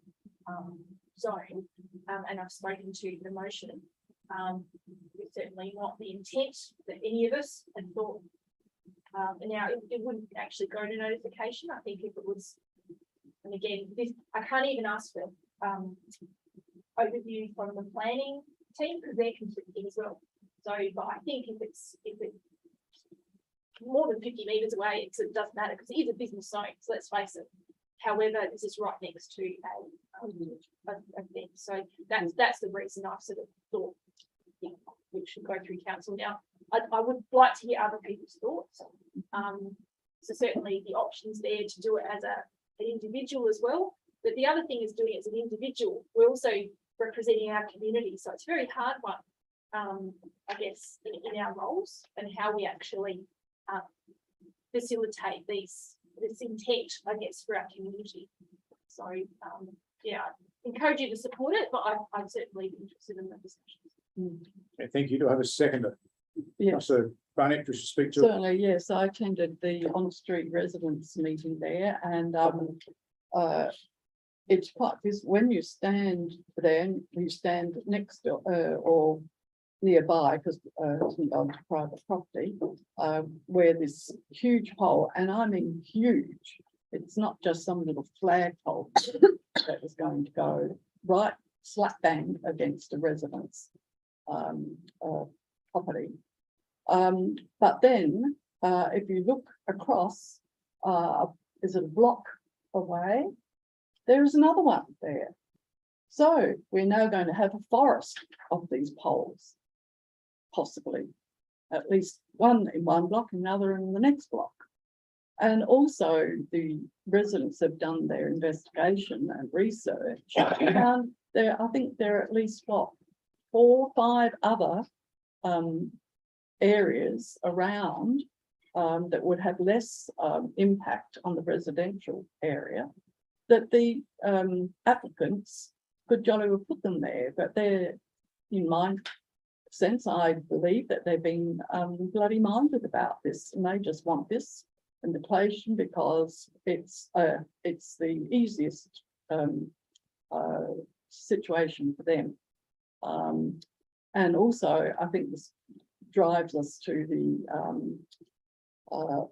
zone, and I've spoken to the motion, it's certainly not the intent that any of us had thought. Now, it wouldn't actually go to notification. I think if it was, and again, this, I can't even ask for overview from the planning team because they're conflicting as well. So, but I think if it's more than 50 meters away, it doesn't matter because it is a business zone. So let's face it. However, this is right next to a thing. So that's the reason I've sort of thought, yeah, we should go through council now. I would like to hear other people's thoughts. So certainly the options there to do it as an individual as well. But the other thing is doing it as an individual. We're also representing our community. So it's a very hard one, I guess, in our roles and how we actually facilitate this intent, I guess, for our community. So yeah, I encourage you to support it, but I'd certainly be interested in the discussions. Okay, thank you. Do I have a seconder? Yes, So Barnett, to speak to it. certainly, yes, I attended the on-street residents meeting there and it's quite, because when you stand there, you stand next to, or nearby, because it's not on private property, where this huge pole, and I mean huge, it's not just some little flagpole that was going to go right slap bang against a residence property. But then, if you look across, is it a block away? There is another one there. So we're now going to have a forest of these poles, possibly. At least one in one block, another in the next block. And also the residents have done their investigation and research. And I think there are at least, what, 4 or 5 other areas around that would have less impact on the residential area, that the applicants could jolly well put them there, but they're, in my sense, I believe that they've been bloody minded about this, and they just want this indication because it's the easiest situation for them. And also, I think this drives us to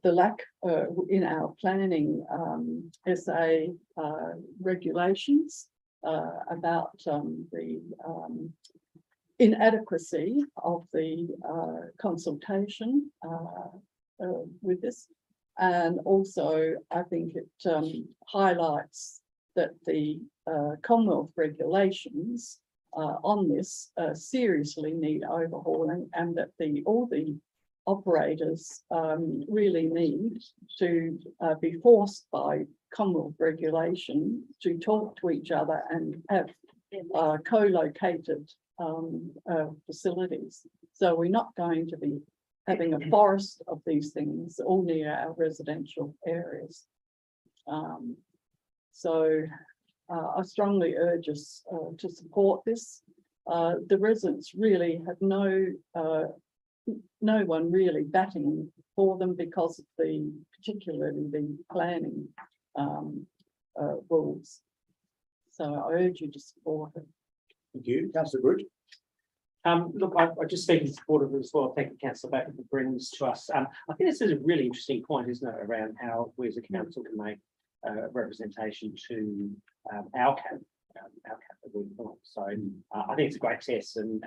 the lack in our planning SA regulations about the inadequacy of the consultation with this. And also, I think it highlights that the Commonwealth regulations on this seriously need overhauling, and that all the operators really need to be forced by Commonwealth regulation to talk to each other and have co-located facilities. So we're not going to be having a forest of these things all near our residential areas. So I strongly urge us to support this. The residents really have no one really batting for them because of particularly the planning rules. So I urge you to support it. Thank you, Councillor Groot. Look, I just speak in support of it as well. Thank you, Councillor Baker, for bringing this to us. I think this is a really interesting point, isn't it, around how we as a council can make representation to our cap that we want. So I think it's a great test, and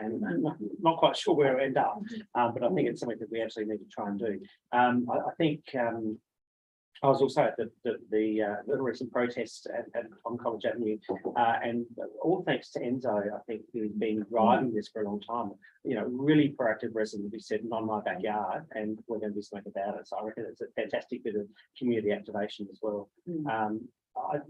not quite sure where it'll end up, but I think it's something that we actually need to try and do. I think I was also at the recent protest on College Avenue, and all thanks to Enzo, I think, who's been driving this for a long time. You know, really proactive resident who said, "Not in my backyard," and we're going to do something about it. So I reckon it's a fantastic bit of community activation as well.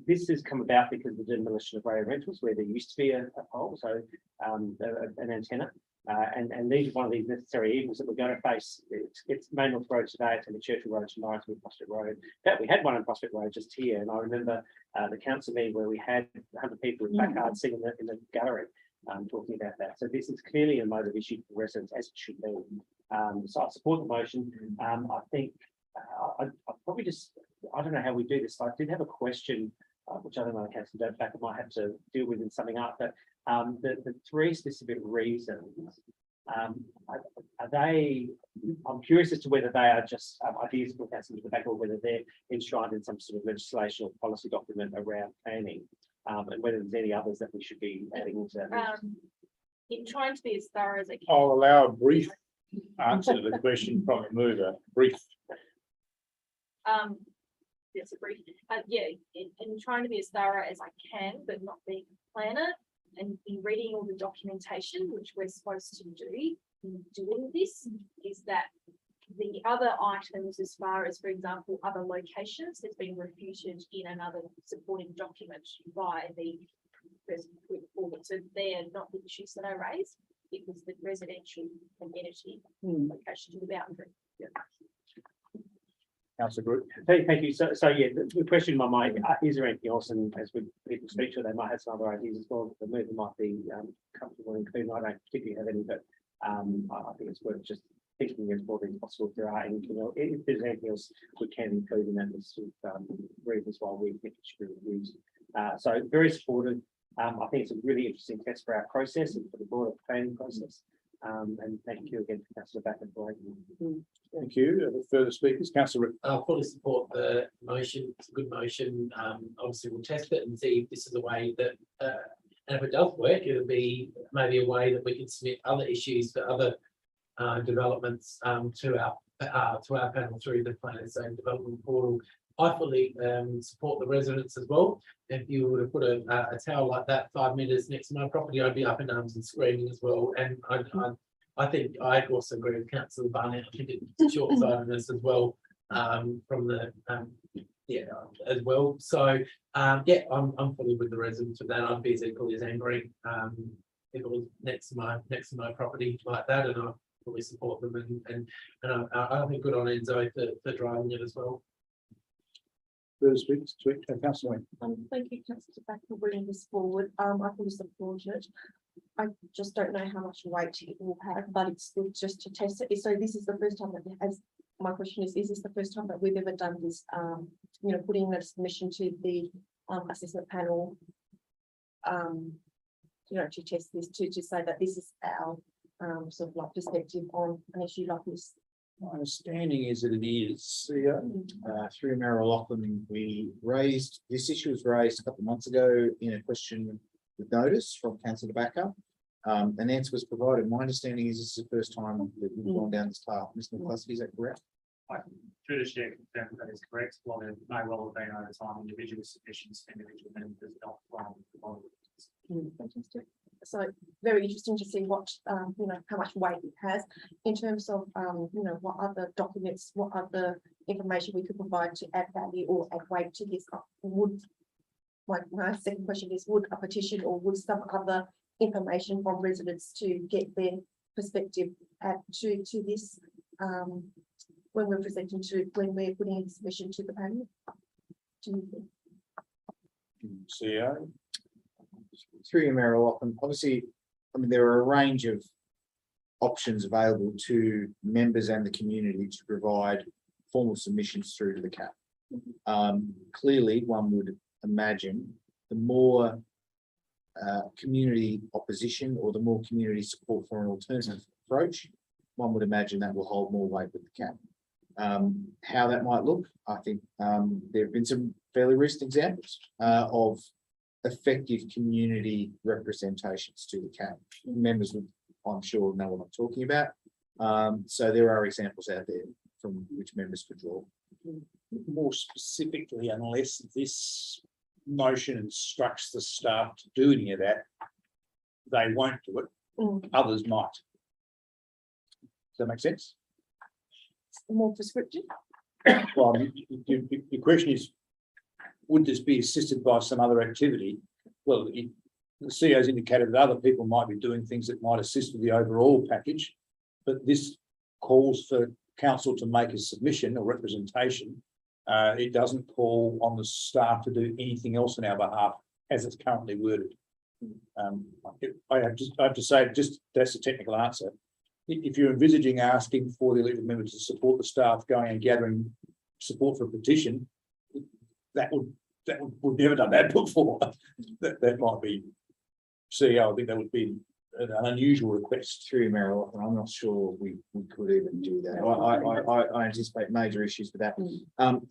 This has come about because of the demolition of Radio Rentals, where there used to be a pole, so an antenna. And these are one of these necessary evils that we're going to face. It's Main North Road today, it's in the Churchill Road tomorrow, it's in Prospect Road. In fact, we had one in Prospect Road just here, and I remember the council meeting where we had 100 people with placards sitting in the gallery talking about that. So this is clearly a motive issue for residents, as it should be. So I support the motion. I think I probably just, I don't know how we do this. I did have a question, which I don't know, Councillor Baker might have to deal with in summing up, but the 3 specific reasons, are they, I'm curious as to whether they are just ideas for Councillor Baker, or whether they're enshrined in some sort of legislation or policy document around planning, and whether there's any others that we should be adding into that. In trying to be as thorough as I can. I'll allow a brief answer to the question from the mover. Brief. Yes, a brief. Yeah, in trying to be as thorough as I can, but not being a planner, and in reading all the documentation, which we're supposed to do in doing this, is that the other items, as far as, for example, other locations, has been refuted in another supporting document by the person who put forward. So they're not the issues that I raised. It was the residential amenity location to the boundary. Yeah. Councillor Groot. Thank you. So yeah, the question in my mind, is there anything else? And as people speak to it, they might have some other ideas as well. The mover might be comfortable including. I don't particularly have any, but I think it's worth just thinking as broadly as possible. If there are anything else, if there's anything else we can include in that list of reasons why we think it should be reviewed. So very supportive. I think it's a really interesting test for our process and for the broader planning process. And thank you again, Councillor Backer. Thank you. Further speakers, Councillor Rick. I fully support the motion. It's a good motion. Obviously we'll test it and see if this is a way that, and if it does work, it'll be maybe a way that we can submit other issues for other developments to our panel through the Planners Zone Development Portal. I fully support the residents as well. If you were to put a tower like that 5 meters next to my property, I'd be up in arms and screaming as well. And I think I also agree with Councillor Barnett. I think it's short-sightedness as well from the as well. So yeah, I'm fully with the residents with that. I'd be as equally as angry if it was next to my property like that, and I fully support them. And I think good on Enzo for driving it as well. Further speakers, Councillor Wayne. Thank you, Councillor Back, for bringing this forward. I fully support it. I just don't know how much weight it will have, but it's good just to test it. So this is the first time that my question is this the first time that we've ever done this, putting a submission to the assessment panel, to test this, to say that this is our sort of like perspective on an issue like this. My understanding is that it is, through Mayor Lachlan, this issue was raised a couple of months ago in a question with notice from Councillor Backer. An answer was provided. My understanding is this is the first time that we've gone down this path. Mr. McCluskey, is that correct? Through the chair, confirm that is correct. While there may well have been over time individual submissions, individual members not Fantastic. So very interesting to see what how much weight it has in terms of what other documents, what other information we could provide to add value or add weight to this. My second question is, would a petition or would some other information from residents to get their perspective add to this when we're putting in submission to the panel? Do you think? CEO. Through you, Mayor Lachlan, obviously, there are a range of options available to members and the community to provide formal submissions through to the CAP. Clearly, one would imagine the more community opposition or the more community support for an alternative approach, one would imagine that will hold more weight with the CAP. How that might look, I think there have been some fairly recent examples of effective community representations to the CAP. Members would, I'm sure, know what I'm talking about. So there are examples out there from which members could draw. More specifically, unless this motion instructs the staff to do any of that, they won't do it. Others might. Does that make sense? More prescriptive? Well, your question is, would this be assisted by some other activity? Well, the CEO's indicated that other people might be doing things that might assist with the overall package, but this calls for council to make a submission or representation. It doesn't call on the staff to do anything else on our behalf as it's currently worded. I have to say, just that's a technical answer. If you're envisaging asking for the elected members to support the staff going and gathering support for a petition, we've never done that before. That might be CEO. I think that would be an unusual request. Through Mayor Lachlan, I'm not sure we could even do that. I anticipate major issues with that.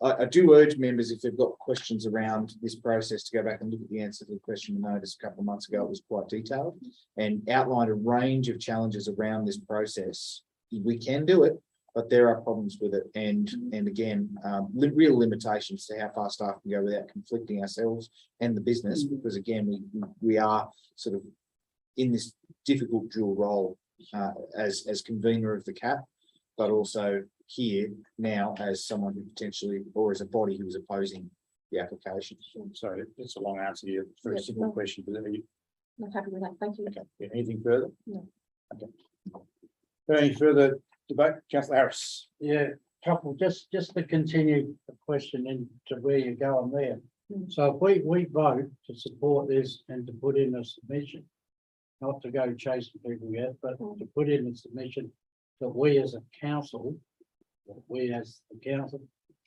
I do urge members, if they've got questions around this process, to go back and look at the answer to the question we noticed a couple of months ago. It was quite detailed and outlined a range of challenges around this process. We can do it, but there are problems with it, and again, real limitations to how far staff can go without conflicting ourselves and the business, because again, we are sort of in this difficult dual role as convener of the CAP, but also here now as someone who potentially, or as a body who is opposing the application. So it's a long answer to your very simple question, but I'm happy with that. Thank you. okay. Anything further? No. Okay. Any further debate? Councillor Harris. Yeah, couple, just to continue the question into where you're going there. So if we vote to support this and to put in a submission, not to go chasing people yet, but to put in a submission that we as a council,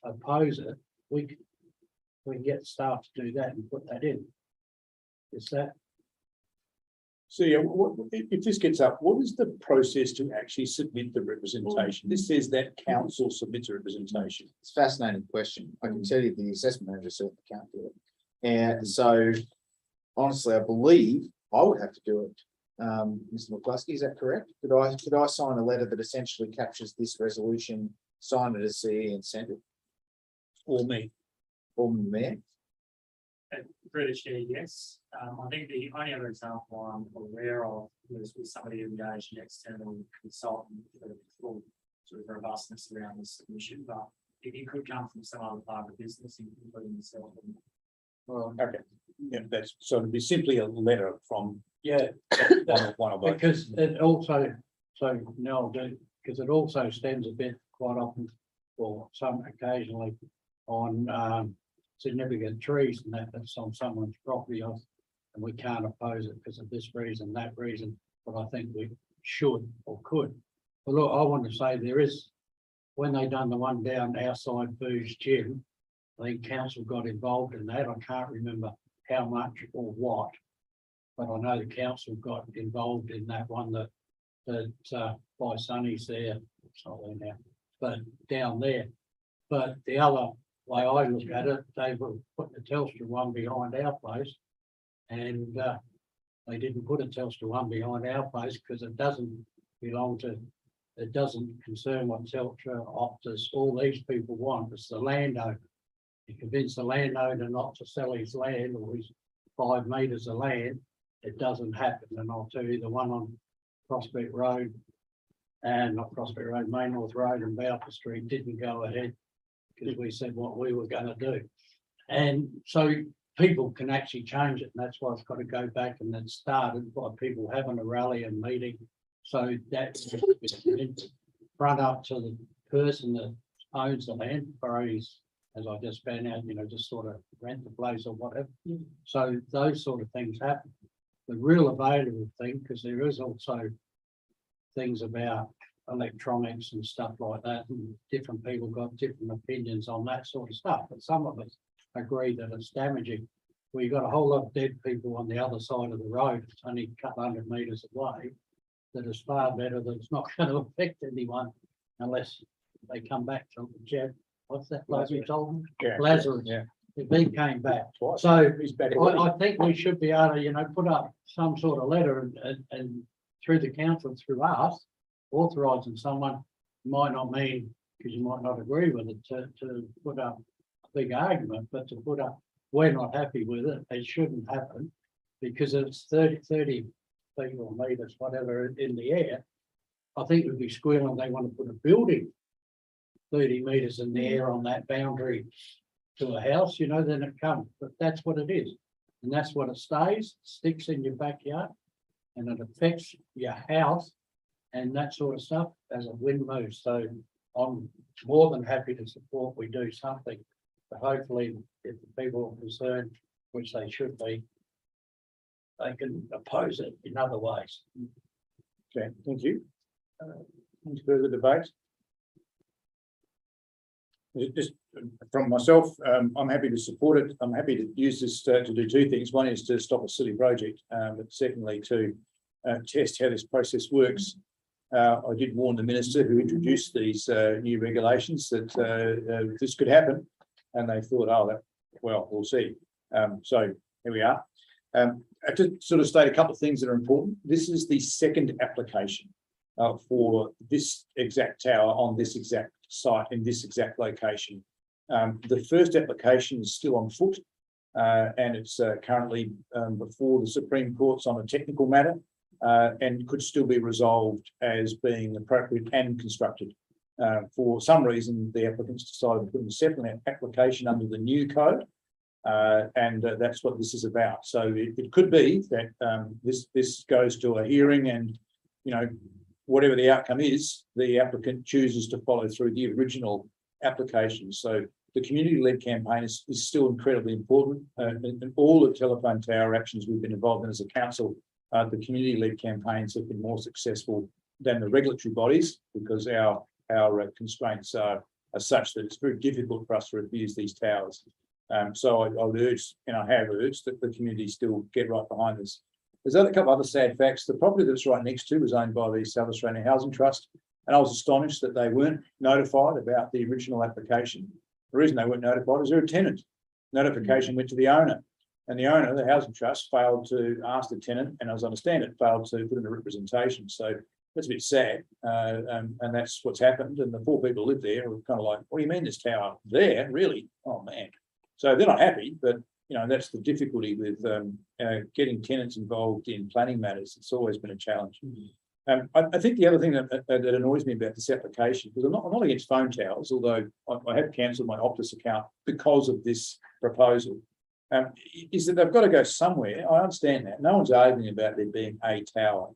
oppose it, we can get staff to do that and put that in. Is that, So yeah, if this gets up, what is the process to actually submit the representation? This says that council submits a representation. It's a fascinating question. I can tell you the assessment manager certainly can't do it. And so honestly, I believe I would have to do it. Mr. McCluskey, is that correct? Could I sign a letter that essentially captures this resolution, sign it as CE and send it? Or me? Or the mayor? British, yes. I think the only other example I'm aware of was with somebody who engaged an external consultant for the full sort of robustness around this submission, but it could come from some other part of the business, including yourself. Well, okay, yeah, that's, so it'd be simply a letter from yeah, one of those. because it also, so no, because it also stands a bit quite often, or some occasionally on significant trees and that's on someone's property, and we can't oppose it because of this reason, that reason, but I think we should or could. But look, I want to say there is, when they done the one down outside Boo's gym, I think council got involved in that. I can't remember how much or what, but I know the council got involved in that one that by Sunny's there, it's not there now, but down there. But the other way I look at it, they were putting the Telstra one behind our place, and they didn't put a Telstra one behind our place because it doesn't belong to, it doesn't concern what Telstra, Optus, all these people want. It's the landowner. You convince the landowner not to sell his land or his 5 metres of land, it doesn't happen. And I'll tell you, the one on Prospect Road and not Prospect Road, Main North Road and Balfour Street didn't go ahead because we said what we were going to do. And so people can actually change it, and that's why it's got to go back, and then started by people having a rally and meeting. So that's front up to the person that owns the land, or he's, as I just found out, just sort of rent the place or whatever. So those sort of things happen. The real available thing, because there is also things about electronics and stuff like that, and different people got different opinions on that sort of stuff, but some of us agree that it's damaging. Well, you've got a whole lot of dead people on the other side of the road, it's only a couple 100 metres away, that is far better, that it's not going to affect anyone unless they come back to Jeff. What's that bloke you told me? Yeah. Lazarus. Yeah. If he came back. Twice. So He's back. I think we should be able to, put up some sort of letter and through the council, through us, authorising someone, might not mean, because you might not agree with it, to put up a big argument, but to put up, we're not happy with it, it shouldn't happen, because it's 30 feet or metres, whatever, in the air. I think we'd be squealing, they want to put a building 30 metres in the air on that boundary to a house, then it comes, but that's what it is. And that's what it stays, sticks in your backyard, and it affects your house and that sort of stuff as a wind moves. So I'm more than happy to support we do something, but hopefully if the people are concerned, which they should be, they can oppose it in other ways. Okay, thank you. Any further debate? Just from myself, I'm happy to support it. I'm happy to use this to do 2 things. One is to stop a silly project, but secondly to test how this process works. I did warn the minister who introduced these new regulations that this could happen, and they thought, oh, well, we'll see. So here we are. To sort of state a couple of things that are important. This is the 2nd application for this exact tower on this exact site in this exact location. The first application is still on foot, and it's currently before the Supreme Court's on a technical matter, and could still be resolved as being appropriate and constructed. For some reason, the applicants decided to put in a separate application under the new code, and that's what this is about. So it could be that this goes to a hearing, and whatever the outcome is, the applicant chooses to follow through the original application. So the community-led campaign is still incredibly important, and all the telephone tower actions we've been involved in as a council, the community-led campaigns have been more successful than the regulatory bodies, because our constraints are such that it's very difficult for us to refuse these towers. So I would urge, and I have urged, that the community still get right behind this. There's a couple of other sad facts. The property that's right next to was owned by the South Australian Housing Trust, and I was astonished that they weren't notified about the original application. The reason they weren't notified is they're a tenant. Notification went to the owner, and the owner, the Housing Trust, failed to ask the tenant, and as I understand it, failed to put in a representation. So that's a bit sad, and that's what's happened. And the poor people who live there are kind of like, what do you mean this tower there? Really? Oh man. So they're not happy, but you know, that's the difficulty with getting tenants involved in planning matters. It's always been a challenge. I think the other thing that annoys me about this application, because I'm not against phone towers, although I have cancelled my Optus account because of this proposal, is that they've got to go somewhere. I understand that. No one's arguing about there being a tower.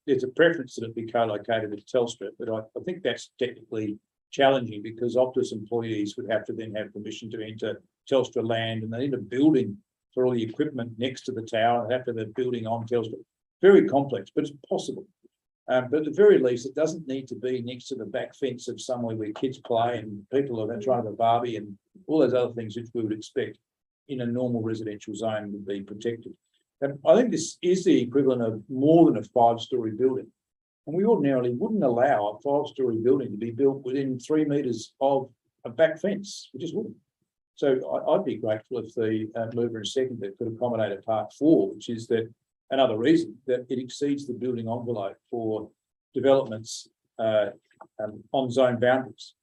There's a preference that it be co-located with Telstra, but I think that's technically challenging because Optus employees would have to then have permission to enter Telstra land, and they need a building for all the equipment next to the tower. They have to have a building on Telstra. Very complex, but it's possible. But at the very least, it doesn't need to be next to the back fence of somewhere where kids play and people are trying to have a Barbie and all those other things which we would expect in a normal residential zone would be protected. And I think this is the equivalent of more than a 5-storey building. And we ordinarily wouldn't allow a 5-storey building to be built within 3 metres of a back fence. We just wouldn't. So I'd be grateful if the mover and seconder could accommodate a part 4, which is that another reason that it exceeds the building envelope for developments on zone boundaries,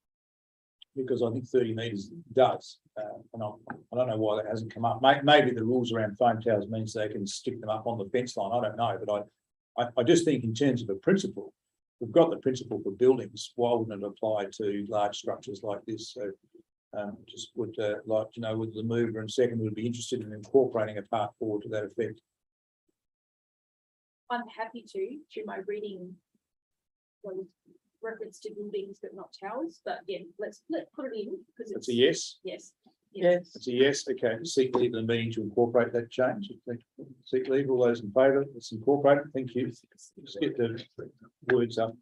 because I think 30 metres does. And I don't know why that hasn't come up. Maybe the rules around phone towers means they can stick them up on the fence line. I don't know, but I just think in terms of a principle, we've got the principle for buildings. Why wouldn't it apply to large structures like this? So just would like to know whether the mover and second would be interested in incorporating a part 4 to that effect. I'm happy to, through my reading, reference to buildings but not towers, but yeah, let's put it in because It's a yes. Yes. Yes. It's a yes. Okay. Seek leave in the meeting to incorporate that change. Seek leave. All those in favour, let's incorporate it. Thank you. Just get the words up.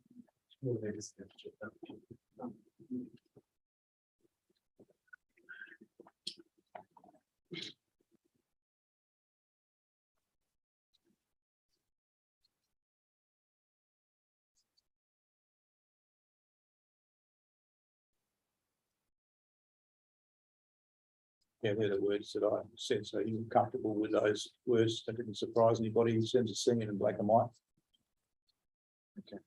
Yeah, they're the words that I said, so you're comfortable with those words. That didn't surprise anybody in terms of seeing it in black and white. Okay.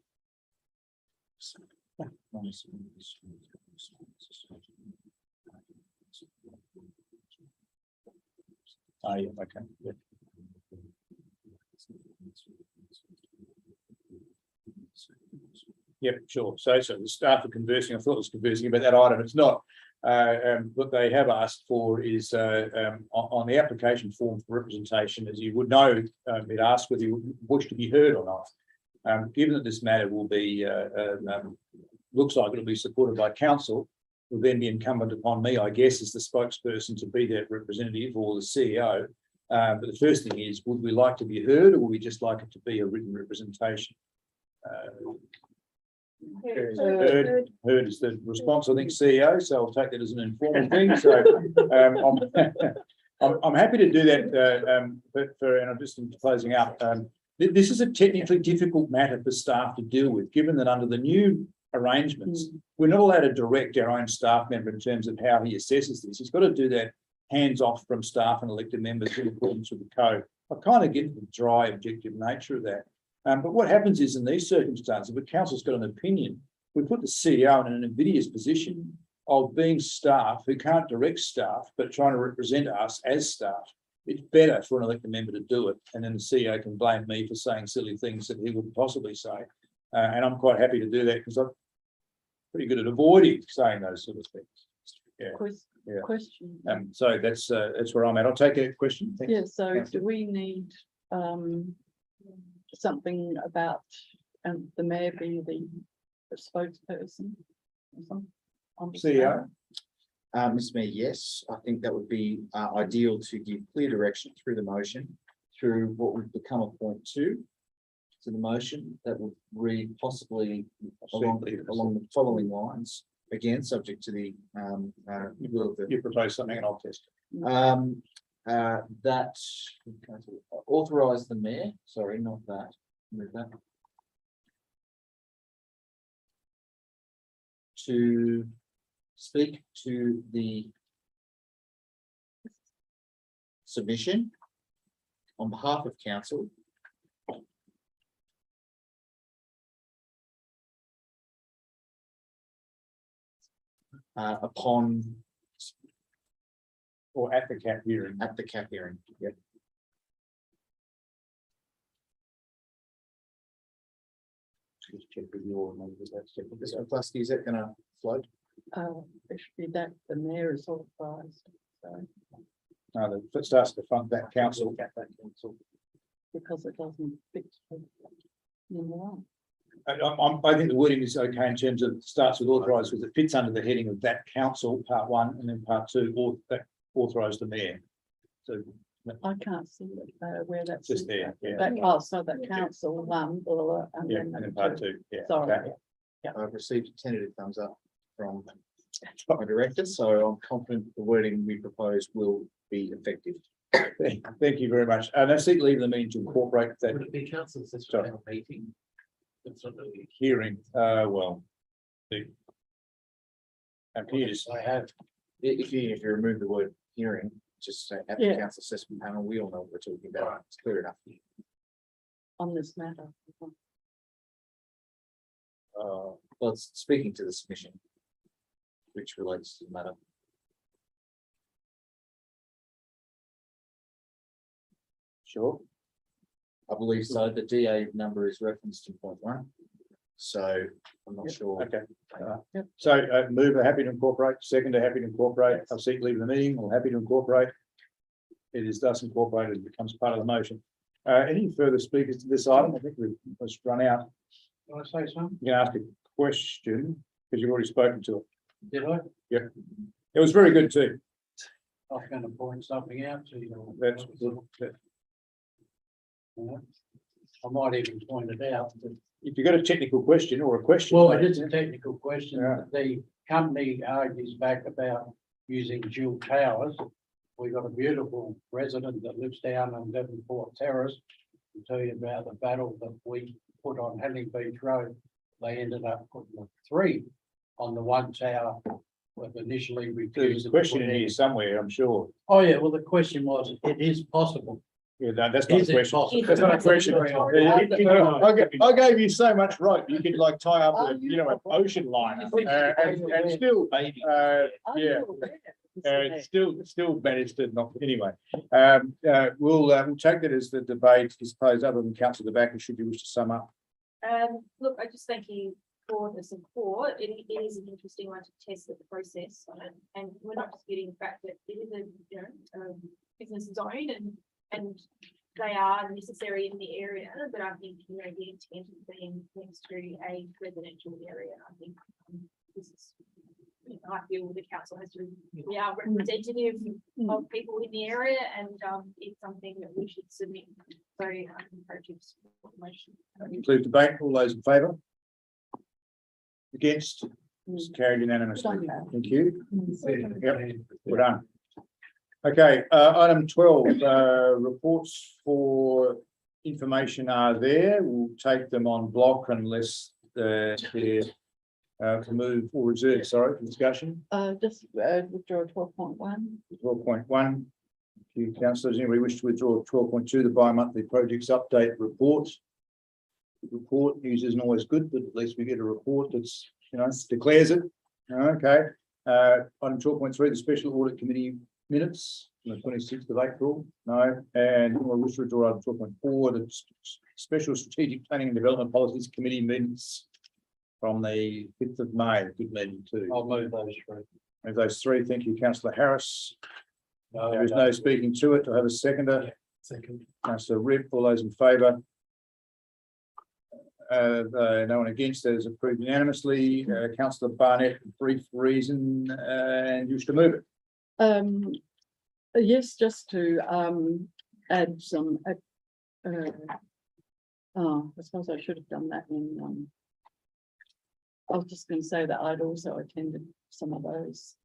Oh, yeah, okay. Yeah. Yep, sure. So the staff are conversing. I thought it was conversing about that item. It's not. What they have asked for is on the application form for representation, as you would know, it asks whether you wish to be heard or not. Given that this matter will be, looks like it'll be supported by council, will then be incumbent upon me, I guess, as the spokesperson to be that representative or the CEO. But the first thing is, would we like to be heard or would we just like it to be a written representation? Heard is the response, I think, CEO, so I'll take that as an informal thing. So I'm happy to do that, and I'm just closing out. This is a technically difficult matter for staff to deal with, given that under the new arrangements, we're not allowed to direct our own staff member in terms of how he assesses this. He's got to do that hands off from staff and elected members in accordance with the code. I kind of get the dry, objective nature of that. But what happens is in these circumstances, if the council's got an opinion, we put the CEO in an invidious position of being staff who can't direct staff, but trying to represent us as staff. It's better for an elected member to do it, and then the CEO can blame me for saying silly things that he wouldn't possibly say. And I'm quite happy to do that because I'm pretty good at avoiding saying those sort of things. Yeah. Question. So that's where I'm at. I'll take a question. Thank you. Yeah, so do we need something about the mayor being the spokesperson or something? CEO? Mr. Mayor, yes, I think that would be ideal to give clear direction through the motion, through what would become a point 2 to the motion that would read possibly along the following lines, again, subject to the will of the. You propose something and I'll test That authorise the mayor, sorry, not that, move that. To speak to the submission on behalf of council. Upon, Or at the CAP hearing. at the CAP hearing, yep. Just check with your numbers, that's check with this, Plasky, is that gonna float? It should be that the mayor is authorised, so, No, that starts to fund that council. because it doesn't fit. Number one. I think the wording is okay in terms of starts with authorised, because it fits under the heading of that council, part one, and then part two, or that authorised the mayor. So I can't see it, where that's. just there, yeah, That, oh, so that council one, or, and yeah, then and then number part two. two, yeah. Sorry. okay. I've received a tentative thumbs up from my director, so I'm confident the wording we propose will be effective. Thank you very much. And I seek leave the meeting to incorporate that Would it be council this Sorry. meeting? It's not really. hearing, well. The. Appears, I have, If you remove the word hearing, just say at the Yeah. council assessment panel, we all know what we're talking about, it's clear enough. On this matter. uh, Well, it's speaking to the submission. Which relates to the matter. sure, I believe so, the DA number is referenced in point one. So I'm not Yep, sure. okay. Yep. So mover happy to incorporate, seconder happy to incorporate, I'll seek leave the meeting, or happy to incorporate. It is thus incorporated, it becomes part of the motion. Any further speakers to this item? I think we've just run out. can I say something? You can ask a question, because you've already spoken to it. Did I? It was very good too. I was going to point something out to you. That's, I might even point it out. But if you've got a technical question or a question. well, it is a technical question. Yeah. The company argues back about using dual towers. We got a beautiful resident that lives down on Devonport Terrace. I'll tell you about the battle that we put on Henley Beach Road. They ended up putting 3 on the one tower. Was initially refused. There's a question in here somewhere, I'm sure. Oh, yeah, well, the question was, it is possible. Yeah, no, that's not Is a it question. possible? That's not a question. I gave you so much rope, you could like tie up, an ocean liner, and still, Are yeah. you aware? Still managed to not, anyway. We'll take that as the debate is closed, other than councillor the back, should you wish to sum up. Look, I just thank you for the support. It is an interesting one to test the process, and we're not disputing the fact that it is a business zone and they are necessary in the area, but I think, the intent of being next to a residential area, I think this is, I feel the council has to, we are representative of people in the area, and it's something that we should submit. So I encourage you to support the motion. Include debate, all those in favour? Against? It's carried unanimously. Thank you. Yep, we're done. Okay, item 12, reports for information are there. We'll take them on block unless they're move or reserve, sorry, for discussion. Just withdraw 12.1. 12.1. Thank you, councillors. Anybody wish to withdraw 12.2, the bi-monthly projects update report? Report news isn't always good, but at least we get a report that's, declares it. Okay. Item 12.3, the special audit committee minutes on the 26th of April. No. And we'll wish to withdraw item 12.4, the special strategic planning and development policies committee minutes from the 5th of May. Good meeting too. I'll move those 3. Of those 3, thank you, councillor Harris. No, There is no speaking to it. I have a seconder. Second. Councillor Rip, all those in favour? No one against, that is approved unanimously. Councillor Barnett, brief reason, and you wish to move it. Yes, just to add some. I suppose I should have done that in. I was just going to say that I'd also attended some of those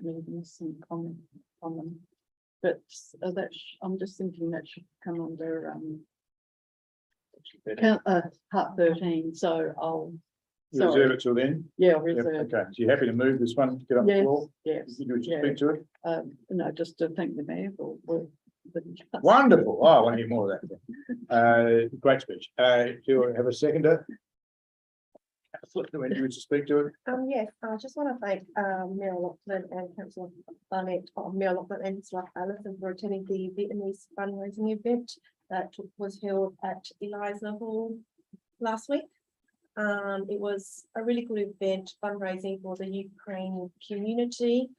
meetings and comment on them. but I'm just thinking that should come under, part 13, so I'll, Reserve sorry, it till then. yeah, Yep, reserve. okay, so you're happy to move this one, get up the Yes, floor? yes, You would yeah. speak to it? No, just to thank the mayor for work. Wonderful. Oh, I want to hear more of that. Great speech. Do you have a seconder? Do you wish to speak to it? Yes, I just want to thank Mayor Loughlin and Councillor Barnett, Mayor Loughlin and Councillor Allison for attending the Vietnamese fundraising event that was held at Eliza Hall last week. It was a really good event, fundraising for the Ukrainian community.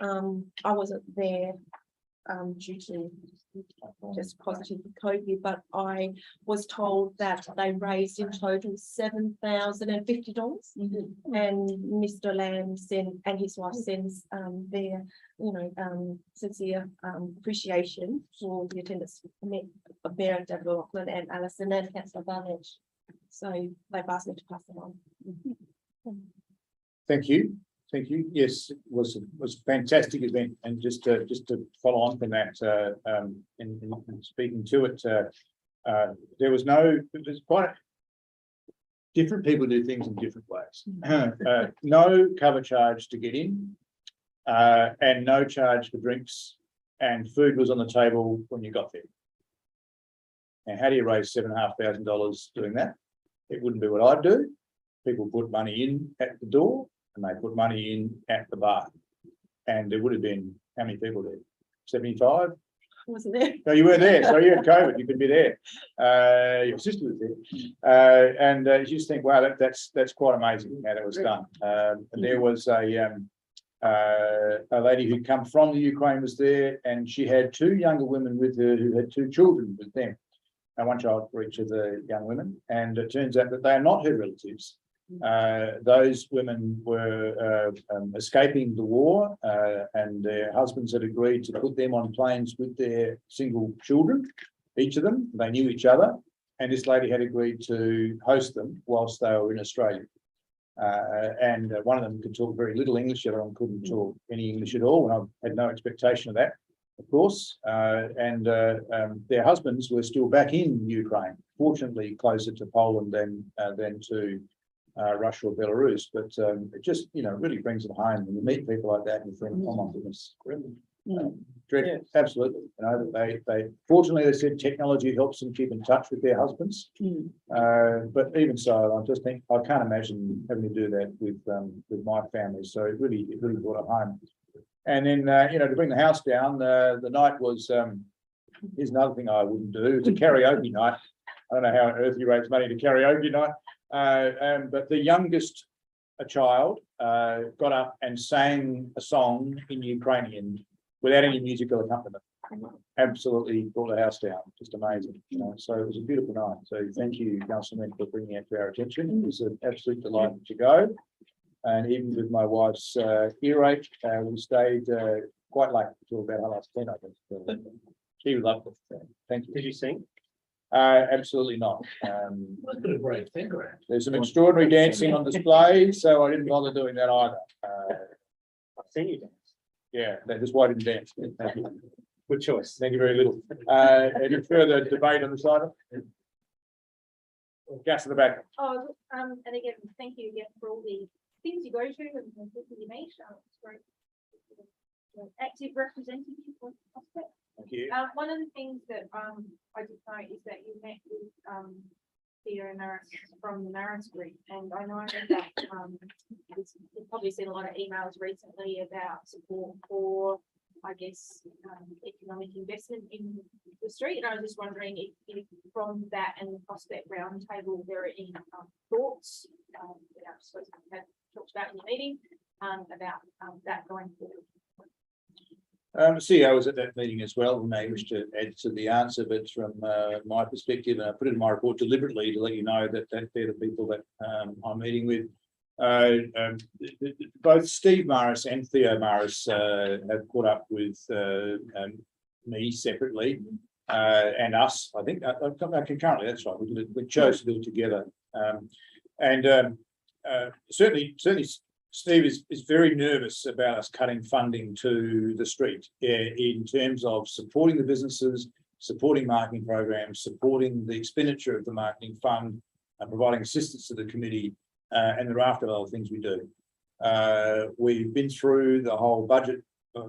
I wasn't there due to just positive COVID, but I was told that they raised in total $7,050. And Mr. Lamb and his wife sends their, sincere appreciation for the attendance of Mayor David Loughlin and Alison and Councillor Barnett. So they've asked me to pass it on. Thank you. Thank you. Yes, it was a fantastic event, and just to follow on from that, in speaking to it, there was quite different people do things in different ways. No cover charge to get in, and no charge for drinks, and food was on the table when you got there. Now, how do you raise $7,500 doing that? It wouldn't be what I'd do. People put money in at the door, and they put money in at the bar. And there would have been, how many people there? 75? Wasn't there? No, you weren't there. So you had COVID, you could be there. Your sister was there. And you just think, wow, that's quite amazing how that was done. And there was a lady who'd come from the Ukraine was there, and she had two younger women with her who had two children with them. And one child for each of the young women. And it turns out that they are not her relatives. Those women were escaping the war, and their husbands had agreed to put them on planes with their single children, each of them. They knew each other, and this lady had agreed to host them whilst they were in Australia. And one of them could talk very little English, the other one couldn't talk any English at all, and I had no expectation of that, of course. And their husbands were still back in Ukraine, fortunately closer to Poland than to Russia or Belarus, but it just really brings it home when you meet people like that and you think, oh my goodness, dreadful, absolutely. They fortunately they said technology helps them keep in touch with their husbands, but even so, I just think I can't imagine having to do that with my family. So it really brought it home. And then to bring the house down, the night was here's another thing I wouldn't do. It's a karaoke night. I don't know how on earth you raise money to karaoke night. But the youngest child got up and sang a song in Ukrainian without any musical accompaniment. Absolutely brought the house down. Just amazing. So it was a beautiful night. So thank you, Councilman, for bringing it to our attention. It was an absolute delight to go. And even with my wife's earache, we stayed quite late until about 10:30, I think. She loved it. Thank you. Did you sing? Absolutely not. Great finger. There's some extraordinary dancing on display, so I didn't bother doing that either. I've seen you dance. Yeah, that's why I didn't dance. Good choice. Thank you very little. Any further debate on this item? Gas in the back. Oh, and again, thank you again for all the things you go to and people you meet. It's great. Active representative for Prospect. Thank you. One of the things that I did know is that you met with Peter Maris from the Maris Group, and I know that you've probably seen a lot of emails recently about support for, I guess, economic investment in the street. And I was just wondering if from that and the Prospect Roundtable there are any thoughts that I suppose we had talked about in the meeting about that going forward. CEO was at that meeting as well, and may wish to add to the answer, but from my perspective, and I put it in my report deliberately to let you know that they're the people that I'm meeting with. Both Steve Maris and Theo Maris have caught up with me separately and us. I think concurrently. That's right. We chose to do it together, and certainly Steve is very nervous about us cutting funding to the street in terms of supporting the businesses, supporting marketing programs, supporting the expenditure of the marketing fund, and providing assistance to the committee, and the raft of other things we do. We've been through the whole budget,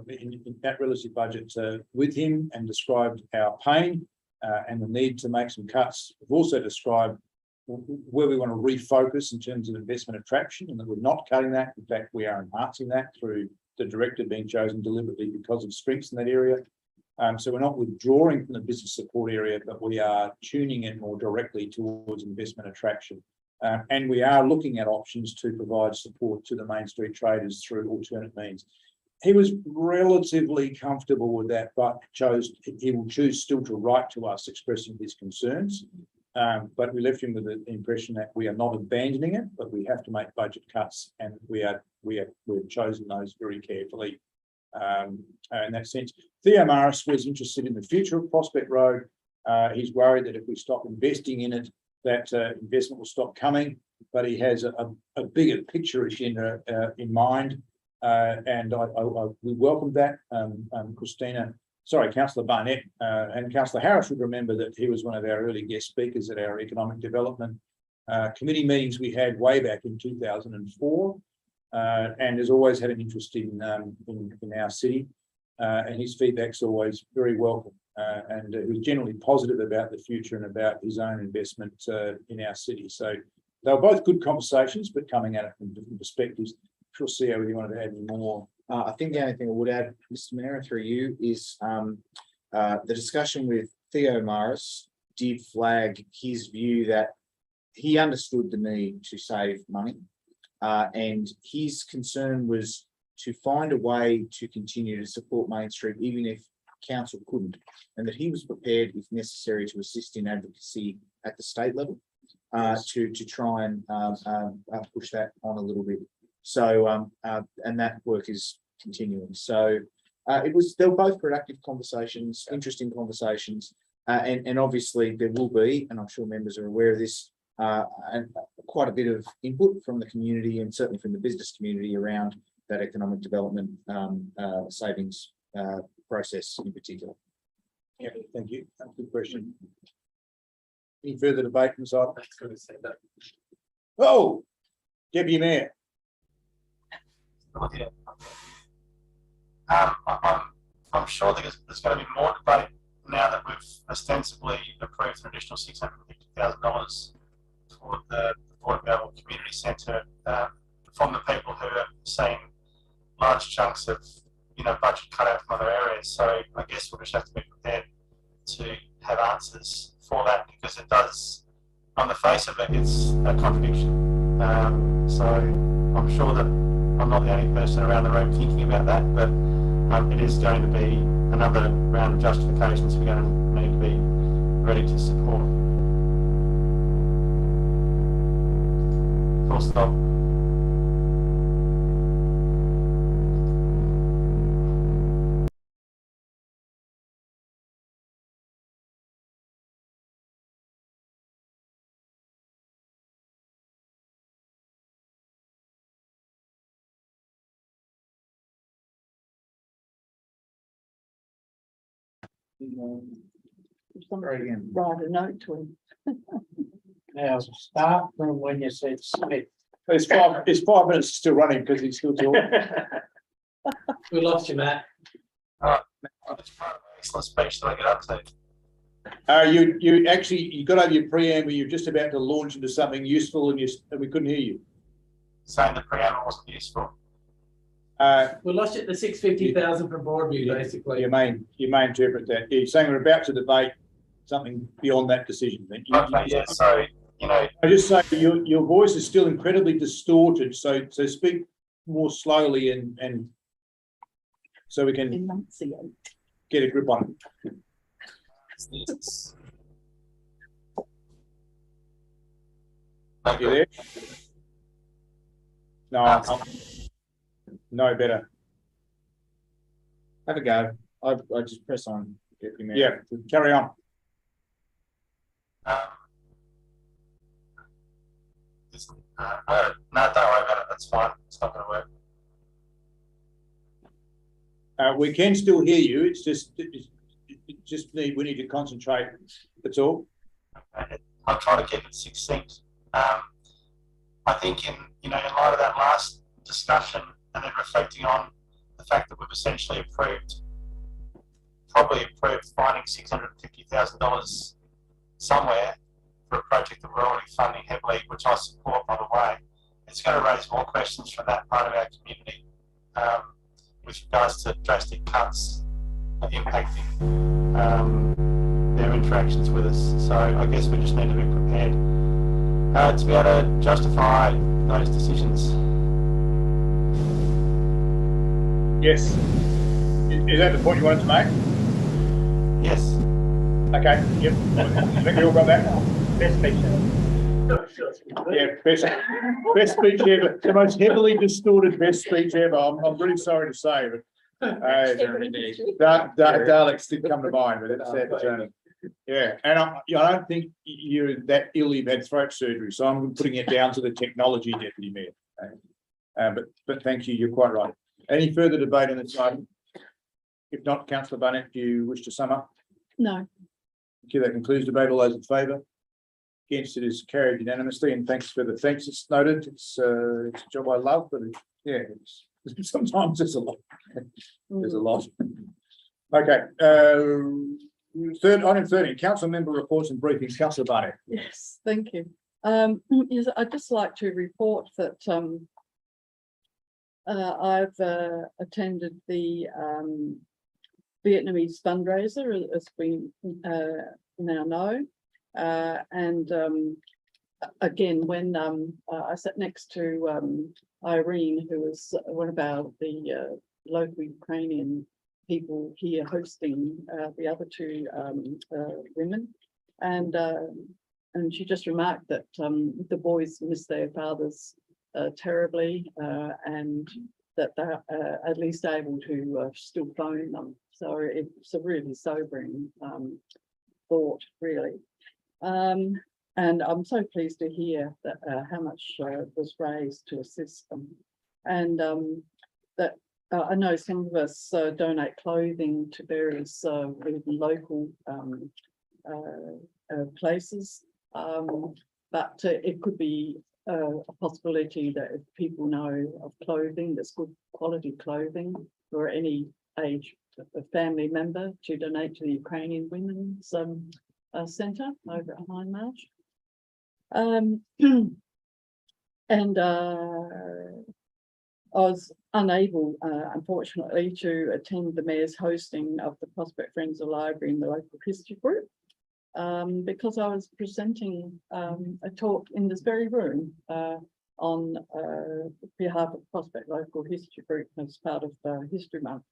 in that relative budget with him, and described our pain and the need to make some cuts. We've also described where we want to refocus in terms of investment attraction, and that we're not cutting that. In fact, we are enhancing that through the director being chosen deliberately because of strengths in that area. So we're not withdrawing from the business support area, but we are tuning it more directly towards investment attraction. And we are looking at options to provide support to the Main Street traders through alternate means. He was relatively comfortable with that, but he will choose still to write to us expressing his concerns. But we left him with the impression that we are not abandoning it, but we have to make budget cuts, and we've chosen those very carefully. In that sense, Theo Morris was interested in the future of Prospect Road. He's worried that if we stop investing in it, that investment will stop coming. But he has a bigger picture agenda in mind, and we welcome that. Councillor Barnett and Councillor Harris would remember that he was one of our early guest speakers at our economic development committee meetings we had way back in 2004, and has always had an interest in our city, and his feedback's always very welcome, and he was generally positive about the future and about his own investment in our city. So they were both good conversations, but coming at it from different perspectives. Sure, CEO, you wanted to add any more? I think the only thing I would add, Mr. Mayor, through you, is the discussion with Theo Morris did flag his view that he understood the need to save money, and his concern was to find a way to continue to support Main Street, even if council couldn't, and that he was prepared, if necessary, to assist in advocacy at the state level to try and push that on a little bit. So, and that work is continuing. So they were both productive conversations, interesting conversations, and obviously there will be, and I'm sure members are aware of this, and quite a bit of input from the community and certainly from the business community around that economic development savings process in particular. Yeah, thank you. That's a good question. Any further debate from side? That's good to say that. Oh, Deputy Mayor. Yeah. I'm sure there's going to be more debate now that we've ostensibly approved an additional $650,000 for the Port Melbourne Community Centre from the people who are seeing large chunks of budget cut out from other areas. So I guess we'll just have to be prepared to have answers for that, because it does, on the face of it, it's a contradiction. So I'm sure that I'm not the only person around the room thinking about that, but it is going to be another round of justifications we're going to need to be ready to support. Full stop. Again. Write a note to him. Now, start from when you said Smith. It's 5 minutes still running because he's still talking. We lost you, Matt. It's part of an excellent speech that I get up to. You got over your preamble. You're just about to launch into something useful, and we couldn't hear you. Saying the preamble wasn't useful. We lost you at the 650,000 from Broadview, basically. You may interpret that. You're saying we're about to debate something beyond that decision. Okay, yeah. So I just say your voice is still incredibly distorted. So speak more slowly and so we can Enunciate. get a grip on it. You there? No, no better. Have a go. I just press on. Yeah, carry on. No, don't worry about it. that's fine. It's not going to work. We can still hear you. It's just, we need to concentrate. That's all. Okay. I'll try to keep it succinct. I think in light of that last discussion and then reflecting on the fact that we've essentially probably approved finding $650,000 somewhere for a project that we're already funding heavily, which I support, by the way, it's going to raise more questions from that part of our community with regards to drastic cuts impacting their interactions with us. So I guess we just need to be prepared to be able to justify those decisions. Yes. Is that the point you wanted to make? Yes. Okay, yep. I think we all got that. Best feature. Yeah, best speech ever. The most heavily distorted best speech ever. I'm really sorry to say, but Daleks did come to mind, but it's that. Yeah, and I don't think you're that ill. You've had throat surgery, so I'm putting it down to the technology, Deputy Mayor. But thank you. You're quite right. Any further debate on this item? If not, Councillor Barnett, do you wish to sum up? No. Okay, that concludes debate. All those in favour? Against, it is carried unanimously, and thanks for the thanks. It's noted. It's a job I love, but sometimes there's a lot. There's a lot. Okay. Item 13, council member reports and briefings. Councillor Barnett. Yes, thank you. Yes, I'd just like to report that I've attended the Vietnamese fundraiser, as we now know. And again, when I sat next to Irene, who was one of the local Ukrainian people here hosting the other two women, and she just remarked that the boys miss their fathers terribly, and that they're at least able to still phone them. So it's a really sobering thought, really. And I'm so pleased to hear that how much was raised to assist them, and that I know some of us donate clothing to various even local places, but it could be a possibility that if people know of clothing that's good quality clothing for any age of family member, to donate to the Ukrainian Women's Centre over at Hindmarsh. And I was unable, unfortunately, to attend the Mayor's hosting of the Prospect Friends of the Library in the local history group, because I was presenting a talk in this very room on behalf of Prospect Local History Group as part of History Month,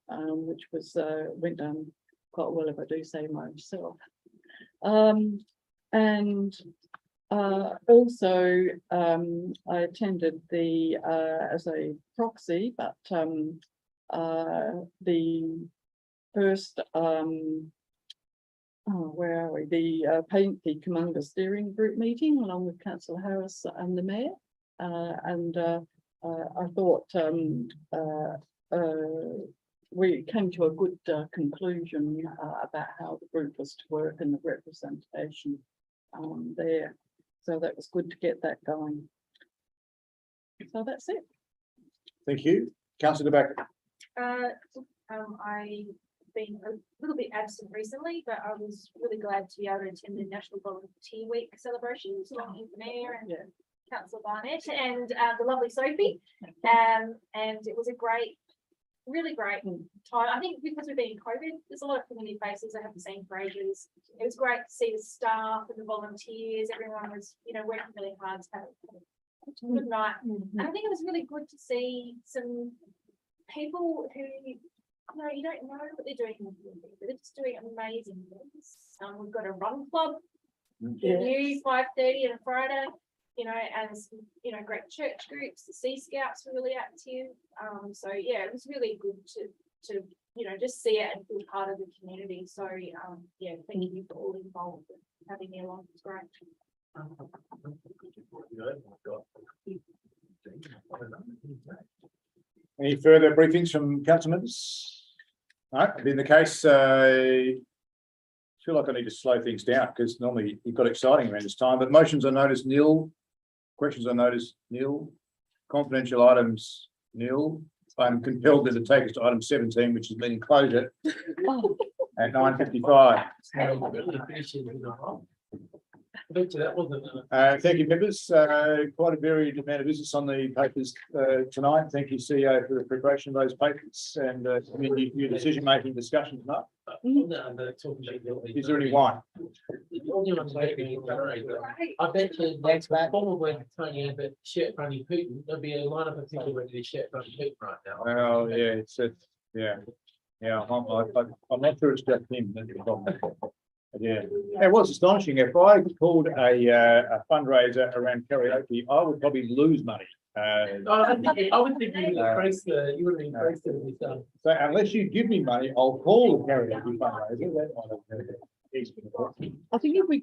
which went down quite well, if I do say myself. And also I attended the as a proxy, but the first where are we? The Paint the Comunga Steering Group meeting along with Councillor Harris and the Mayor, and I thought we came to a good conclusion about how the group was to work and the representation there. So that was good to get that going. So that's it. Thank you. Councillor Baker. I've been a little bit absent recently, but I was really glad to be able to attend the National Volunteer Week celebrations along with the Mayor and Councillor Barnett and the lovely Sophie. And it was a really great time. I think because we've been in COVID, there's a lot of familiar faces I haven't seen for ages. It was great to see the staff and the volunteers. Everyone was, working really hard to have a good night. And I think it was really good to see some people who, you don't know what they're doing, but they're just doing amazing things. We've got a run club, new 5:30 on a Friday. And some, great church groups. The Sea Scouts were really active. So yeah, it was really good to just see it and feel part of the community. So yeah, thank you for all involved and having me along. It's great. Any further briefings from council members? No, being the case, feel like I need to slow things down because normally you've got exciting around this time, but motions are noticed nil. Questions are noticed nil. Confidential items nil. I'm compelled to take us to item 17, which is meeting closure at 9:55. That wasn't. Thank you, members. Quite a varied amount of business on the papers tonight. Thank you, CEO, for the preparation of those papers and your decision-making discussion tonight. Is there any wine? I bet you next probably Tony Abbott shirt fronting Putin, there'll be a lineup of people ready to shirt front Putin right now. Well, yeah, yeah, I'm not sure it's just him. That's the problem. Yeah, it was astonishing. If I called a fundraiser around karaoke, I would probably lose money. I would think you would increase you would increase the. So unless you give me money, I'll call the karaoke fundraiser. That might have been easy. I think if we did